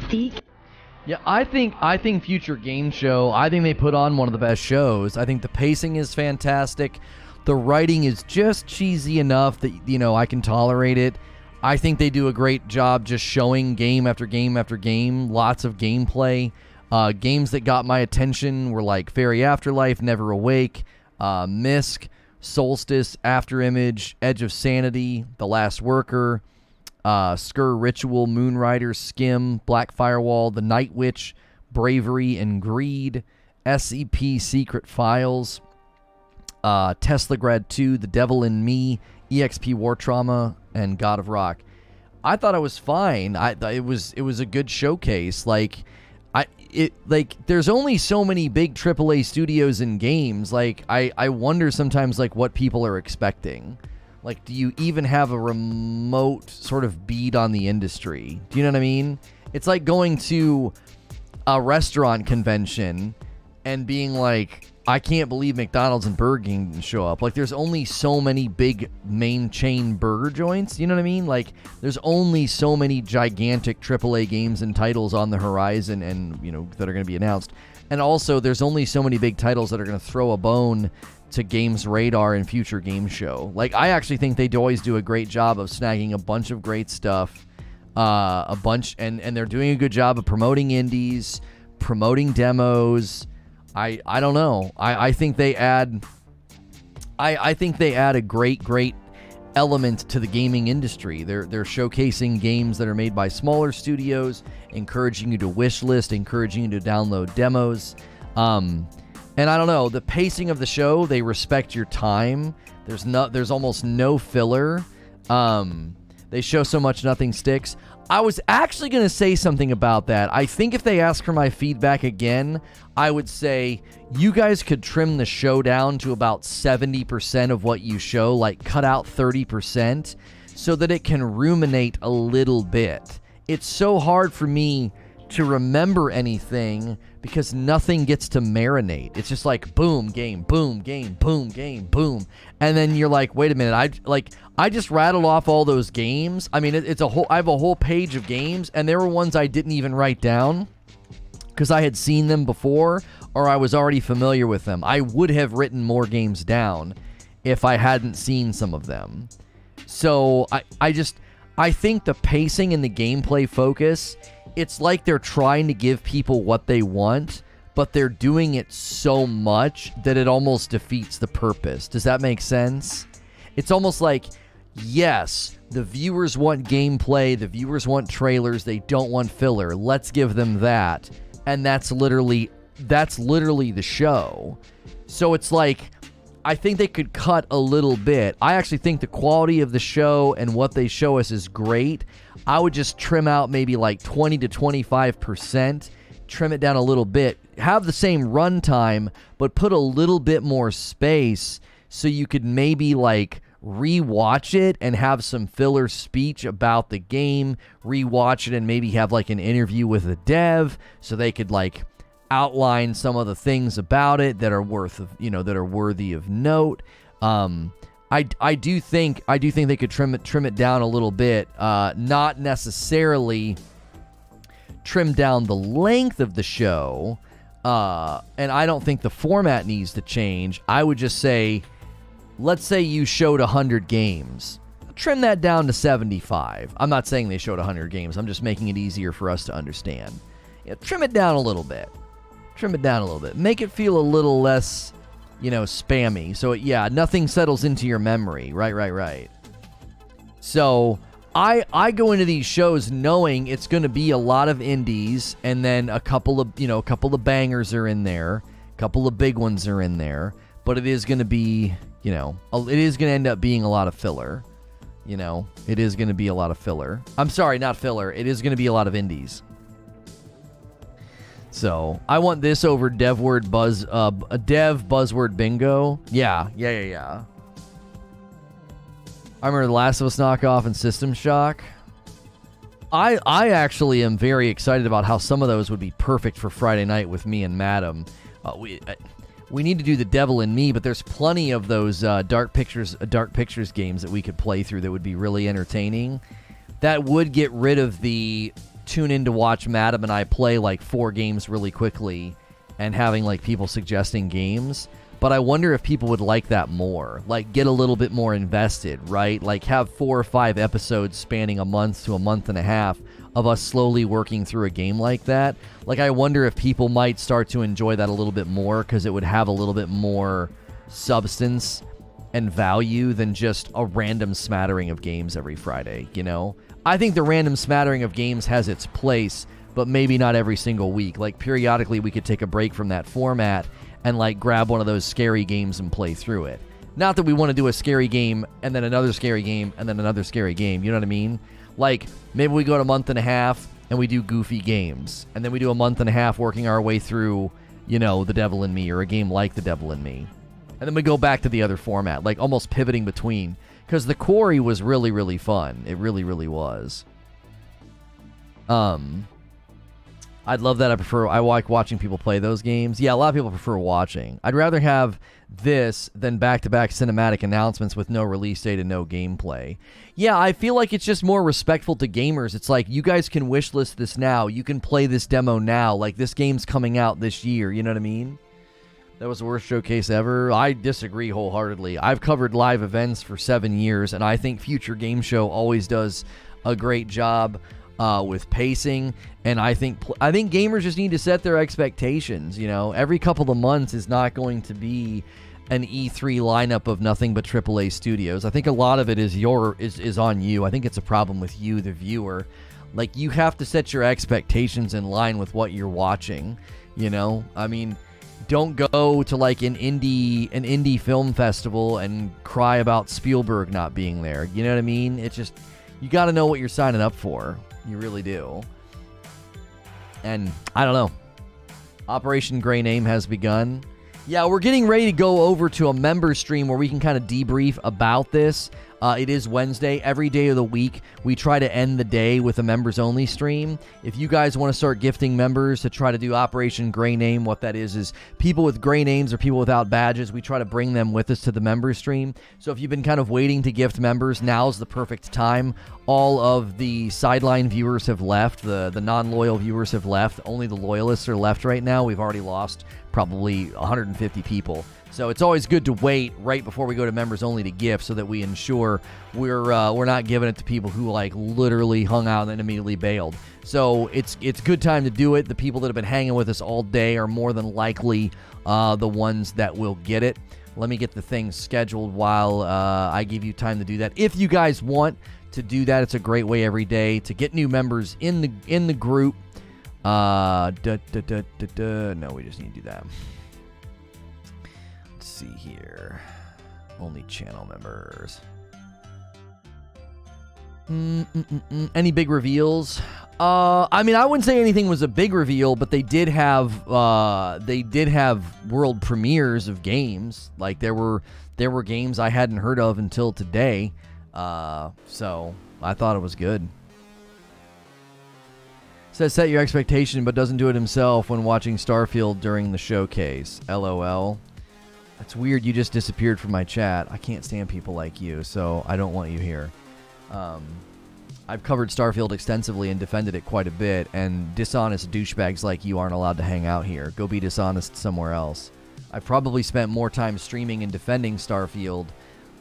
[SPEAKER 1] Yeah, I think Future Game Show, I think they put on one of the best shows. I think the pacing is fantastic. The writing is just cheesy enough that, I can tolerate it. I think they do a great job just showing game after game after game, lots of gameplay. Games that got my attention were like Fairy Afterlife, Never Awake, Misk, Solstice, Afterimage, Edge of Sanity, The Last Worker, Skur Ritual, Moonrider, Skim, Black Firewall, The Night Witch, Bravery and Greed, SCP Secret Files, Teslagrad 2, The Devil in Me, EXP War Trauma, and God of Rock. I thought it was fine. It was a good showcase. There's only so many big AAA studios in games. I wonder sometimes what people are expecting. Do you even have a remote sort of bead on the industry? Do you know what I mean? It's like going to a restaurant convention and being like, I can't believe McDonald's and Burger King didn't show up. There's only so many big main chain burger joints. You know what I mean? There's only so many gigantic AAA games and titles on the horizon and, that are going to be announced. And also, there's only so many big titles that are going to throw a bone to Games Radar and Future Game Show. I actually think they always do a great job of snagging a bunch of great stuff, and they're doing a good job of promoting indies, promoting demos. I don't know. I think they add a great element to the gaming industry. They're showcasing games that are made by smaller studios, encouraging you to wish list, encouraging you to download demos. And I don't know, the pacing of the show, they respect your time. There's almost no filler. They show so much nothing sticks. I was actually going to say something about that. I think if they ask for my feedback again, I would say you guys could trim the show down to about 70% of what you show, cut out 30%, so that it can ruminate a little bit. It's so hard for me to remember anything because nothing gets to marinate. It's just boom, game, boom, game, boom, game, boom. And then you're like, wait a minute, I just rattled off all those games. I mean, I have a whole page of games, and there were ones I didn't even write down because I had seen them before or I was already familiar with them. I would have written more games down if I hadn't seen some of them. So I think the pacing and the gameplay focus, it's like they're trying to give people what they want, but they're doing it so much that it almost defeats the purpose. Does that make sense? It's almost like, yes, the viewers want gameplay, the viewers want trailers, they don't want filler. Let's give them that. And that's literally the show. So it's I think they could cut a little bit. I actually think the quality of the show and what they show us is great. I would just trim out maybe 20 to 25%, trim it down a little bit, have the same runtime, but put a little bit more space so you could maybe rewatch it and have some filler speech about the game, rewatch it and maybe have an interview with a dev so they could outline some of the things about it that are worthy of note. I do think they could trim it down a little bit, not necessarily trim down the length of the show, and I don't think the format needs to change. I would just say, let's say you showed 100 games. Trim that down to 75. I'm not saying they showed 100 games. I'm just making it easier for us to understand. Trim it down a little bit. Make it feel a little less, spammy. So, nothing settles into your memory. Right. So, I go into these shows knowing it's going to be a lot of indies, and then a couple of bangers are in there. A couple of big ones are in there. But it is going to be, it is going to end up being a lot of filler. It is going to be a lot of filler. I'm sorry, not filler. It is going to be a lot of indies. So, I want this over dev buzzword bingo. Yeah. I remember The Last of Us knockoff and System Shock. I actually am very excited about how some of those would be perfect for Friday night with me and Madam. We need to do The Devil in Me, but there's plenty of those Dark Pictures games that we could play through that would be really entertaining. That would get rid of the tune in to watch Madam and I play like 4 games really quickly and having like people suggesting games. But I wonder if people would like that more, like get a little bit more invested, right? Like have 4 or 5 episodes spanning a month to a month and a half of us slowly working through a game like that. Like I wonder if people might start to enjoy that a little bit more because it would have a little bit more substance and value than just a random smattering of games every Friday, you know? I think the random smattering of games has its place, but maybe not every single week. Like periodically we could take a break from that format and like grab one of those scary games and play through it. Not that we want to do a scary game and then another scary game and then another scary game, you know what I mean? Like maybe we go to a month and a half and we do goofy games, and then we do a month and a half working our way through, you know, The Devil in Me or a game like The Devil in Me. And then we go back to the other format, like almost pivoting between, because The Quarry was really, really fun. It really, really was. I'd love that. I like watching people play those games. Yeah, a lot of people prefer watching. I'd rather have this than back-to-back cinematic announcements with no release date and no gameplay. Yeah, I feel like it's just more respectful to gamers. It's like, you guys can wishlist this now. You can play this demo now. Like, this game's coming out this year. You know what I mean? That was the worst showcase ever. I disagree wholeheartely. I've covered live events for 7 years, and I think Future Games Show always does a great job with pacing, and I think gamers just need to set their expectations. You know, every couple of months is not going to be an E3 lineup of nothing but AAA studios. I think a lot of it is on you. I think it's a problem with you, the viewer. Like, you have to set your expectations in line with what you're watching. You know, I mean, don't go to like an indie film festival and cry about Spielberg not being there. You know what I mean? It's just, you got to know what you're signing up for. You really do. And I don't know. Operation Grey Name has begun. Yeah, we're getting ready to go over to a member stream where we can kind of debrief about this. It is Wednesday. Every day of the week, we try to end the day with a members-only stream. If you guys want to start gifting members to try to do Operation Grey Name, what that is people with gray names or people without badges, we try to bring them with us to the member stream. So if you've been kind of waiting to gift members, now's the perfect time. All of the sideline viewers have left. The non-loyal viewers have left. Only the loyalists are left right now. We've already lost probably 150 people. So it's always good to wait right before we go to members only to gift, so that we ensure we're not giving it to people who like literally hung out and then immediately bailed. So it's a good time to do it. The people that have been hanging with us all day are more than likely the ones that will get it. Let me get the thing scheduled while I give you time to do that. If you guys want to do that, it's a great way every day to get new members in the group. No, we just need to do that. See here, only channel members. Any big reveals? I mean, I wouldn't say anything was a big reveal, but they did have world premieres of games. Like there were games I hadn't heard of until today. So I thought it was good. Says set your expectation, but doesn't do it himself when watching Starfield during the showcase. LOL. That's weird, you just disappeared from my chat. I can't stand people like you, so I don't want you here. I've covered Starfield extensively and defended it quite a bit, and dishonest douchebags like you aren't allowed to hang out here. Go be dishonest somewhere else. I've probably spent more time streaming and defending Starfield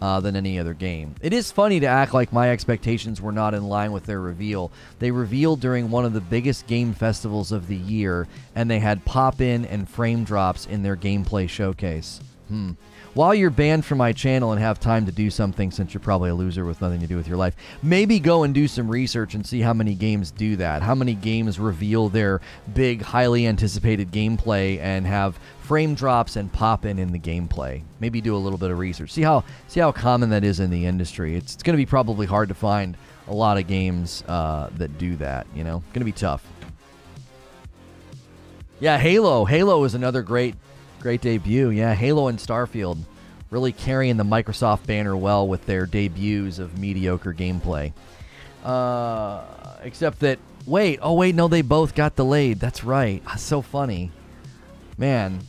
[SPEAKER 1] than any other game. It is funny to act like my expectations were not in line with their reveal. They revealed during one of the biggest game festivals of the year, and they had pop-in and frame drops in their gameplay showcase. While you're banned from my channel and have time to do something, since you're probably a loser with nothing to do with your life, maybe go and do some research and see how many games do that. How many games reveal their big, highly anticipated gameplay and have frame drops and pop-in the gameplay. Maybe do a little bit of research. See how common that is in the industry. It's going to be probably hard to find a lot of games that do that, you know? Going to be tough. Yeah, Halo. Halo is another great debut. Yeah, Halo and Starfield really carrying the Microsoft banner well with their debuts of mediocre gameplay. Except that, no, they both got delayed. That's right. So funny. Man,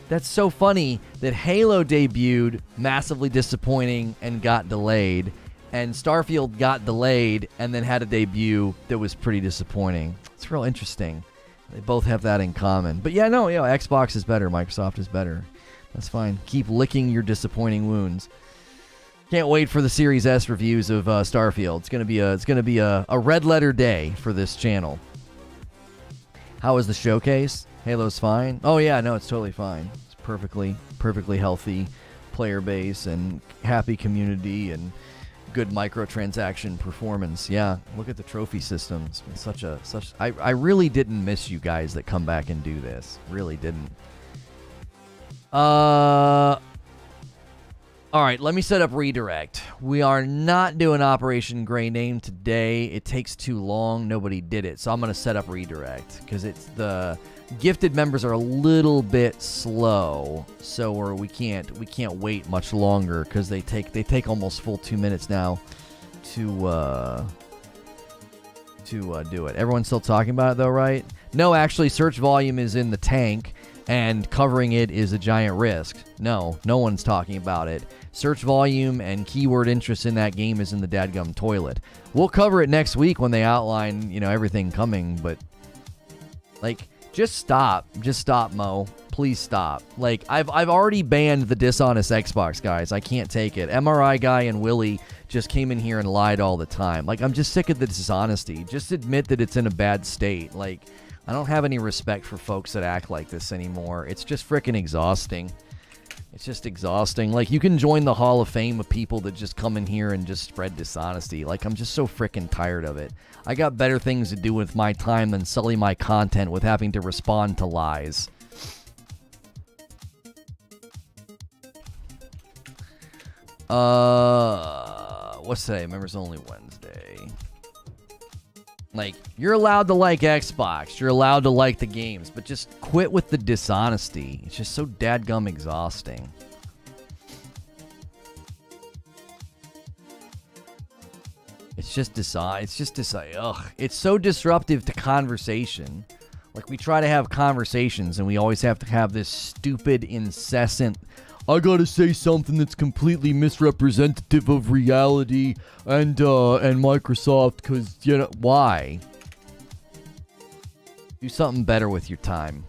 [SPEAKER 1] that's so funny that Halo debuted massively disappointing and got delayed, and Starfield got delayed and then had a debut that was pretty disappointing. It's real interesting. They both have that in common. But yeah, no, Xbox is better. Microsoft is better. That's fine. Keep licking your disappointing wounds. Can't wait for the Series S reviews of Starfield. It's gonna be a red letter day for this channel. How was the showcase? Halo's fine. Oh yeah, no, it's totally fine. It's perfectly healthy player base and happy community and good microtransaction performance. Yeah, look at the trophy systems. I really didn't miss you guys that come back and do this. Really didn't. All right, let me set up redirect. We are not doing Operation Grey Name today. It takes too long. Nobody did it. So I'm going to set up redirect because it's the gifted members are a little bit slow. So we can't wait much longer because they take almost full 2 minutes now to do it. Everyone's still talking about it though, right? No, actually search volume is in the tank and covering it is a giant risk. No one's talking about it. Search volume and keyword interest in that game is in the dadgum toilet. We'll cover it next week when they outline, everything coming, but just stop, Mo. Please stop. I've already banned the dishonest Xbox guys. I can't take it. MRI guy and Willie just came in here and lied all the time. I'm just sick of the dishonesty. Just admit that it's in a bad state. I don't have any respect for folks that act like this anymore. It's just freaking exhausting. It's just exhausting. You can join the Hall of Fame of people that just come in here and just spread dishonesty. I'm just so freaking tired of it. I got better things to do with my time than selling my content with having to respond to lies. What's today? Members only Wednesday. You're allowed to like Xbox. You're allowed to like the games, but just quit with the dishonesty. It's just so dadgum exhausting. It's just ugh. It's so disruptive to conversation. We try to have conversations and we always have to have this stupid, incessant, I gotta say something that's completely misrepresentative of reality and Microsoft, because, why? Do something better with your time.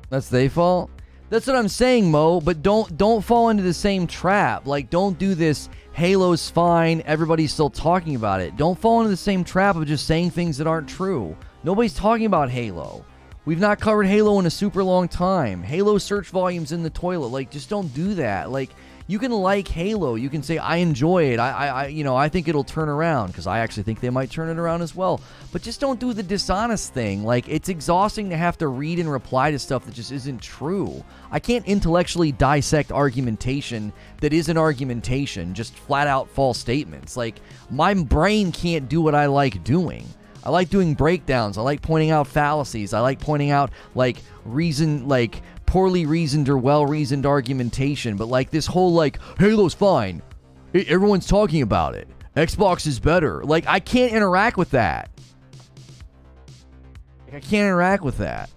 [SPEAKER 1] That's their fault? That's what I'm saying, Mo, but don't fall into the same trap. Don't do this, Halo's fine, everybody's still talking about it. Don't fall into the same trap of just saying things that aren't true. Nobody's talking about Halo. We've not covered Halo in a super long time. Halo search volume's in the toilet. Just don't do that. You can like Halo. You can say, I enjoy it. I think it'll turn around, because I actually think they might turn it around as well. But just don't do the dishonest thing. It's exhausting to have to read and reply to stuff that just isn't true. I can't intellectually dissect argumentation that isn't argumentation, just flat out false statements. My brain can't do what I like doing. I like doing breakdowns. I like pointing out fallacies. I like pointing out, poorly reasoned or well-reasoned argumentation, but this whole Halo's fine, everyone's talking about it, Xbox is better, I can't interact with that. I can't interact with that.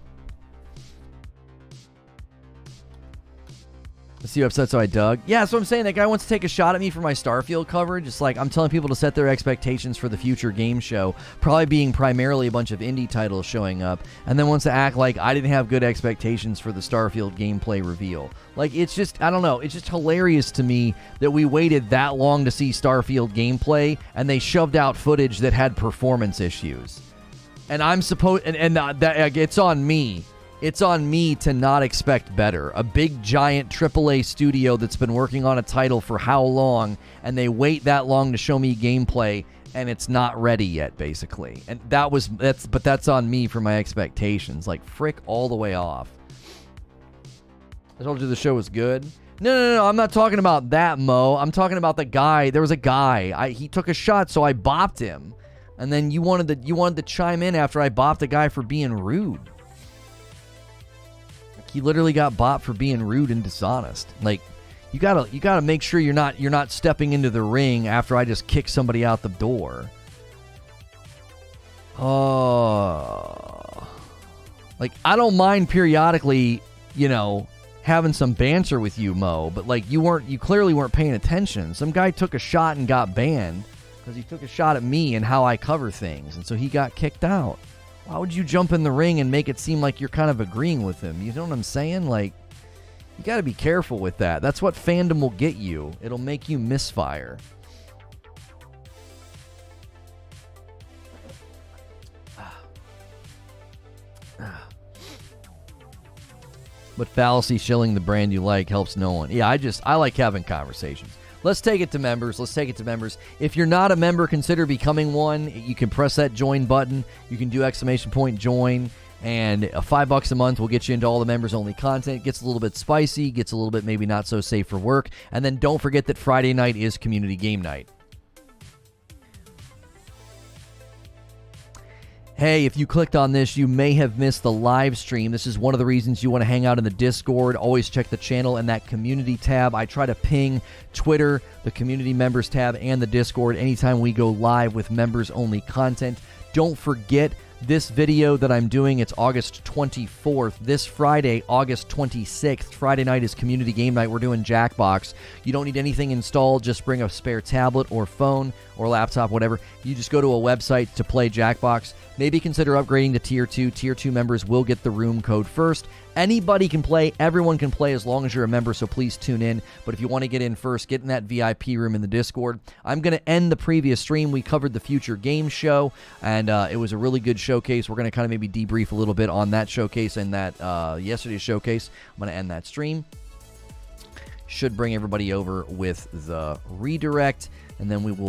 [SPEAKER 1] Let's see you upset, so I dug. Yeah, that's what I'm saying. That guy wants to take a shot at me for my Starfield coverage. It's I'm telling people to set their expectations for the Future Games Show, probably being primarily a bunch of indie titles showing up, and then wants to act like I didn't have good expectations for the Starfield gameplay reveal. It's just, I don't know, it's just hilarious to me that we waited that long to see Starfield gameplay, and they shoved out footage that had performance issues. And I'm supposed, that it's on me. It's on me to not expect better. A big, giant AAA studio that's been working on a title for how long, and they wait that long to show me gameplay, and it's not ready yet, basically. And that's on me for my expectations. Frick all the way off. I told you the show was good. No, I'm not talking about that, Mo. I'm talking about the guy. There was a guy. He took a shot, so I bopped him. And then you wanted to chime in after I bopped the guy for being rude. Like, he literally got bopped for being rude and dishonest. Like, you gotta make sure you're not stepping into the ring after I just kick somebody out the door. Oh, like, I don't mind periodically, having some banter with you, Mo, but like you clearly weren't paying attention. Some guy took a shot and got banned because he took a shot at me and how I cover things, and so he got kicked out. Why would you jump in the ring and make it seem like you're kind of agreeing with him? You know what I'm saying? Like, you got to be careful with that. That's what fandom will get you. It'll make you misfire. But fallacy shilling the brand you like helps no one. Yeah, I like having conversations. Let's take it to members. If you're not a member, consider becoming one. You can press that join button. You can do !join. And $5 a month will get you into all the members-only content. Gets a little bit spicy, gets a little bit maybe not so safe for work. And then don't forget that Friday night is community game night. Hey, if you clicked on this, you may have missed the live stream. This is one of the reasons you want to hang out in the Discord. Always check the channel and that community tab. I try to ping Twitter, the community members tab, and the Discord anytime we go live with members-only content. Don't forget this video that I'm doing. It's August 24th. This Friday, August 26th. Friday night is community game night. We're doing Jackbox. You don't need anything installed. Just bring a spare tablet or phone or laptop, whatever. You just go to a website to play Jackbox. Maybe consider upgrading to Tier 2. Tier 2 members will get the room code first. Anybody can play. Everyone can play as long as you're a member, so please tune in. But if you want to get in first, get in that VIP room in the Discord. I'm going to end the previous stream. We covered the Future Games Show, and it was a really good showcase. We're going to kind of maybe debrief a little bit on that showcase and that yesterday's showcase. I'm going to end that stream. Should bring everybody over with the redirect, and then we will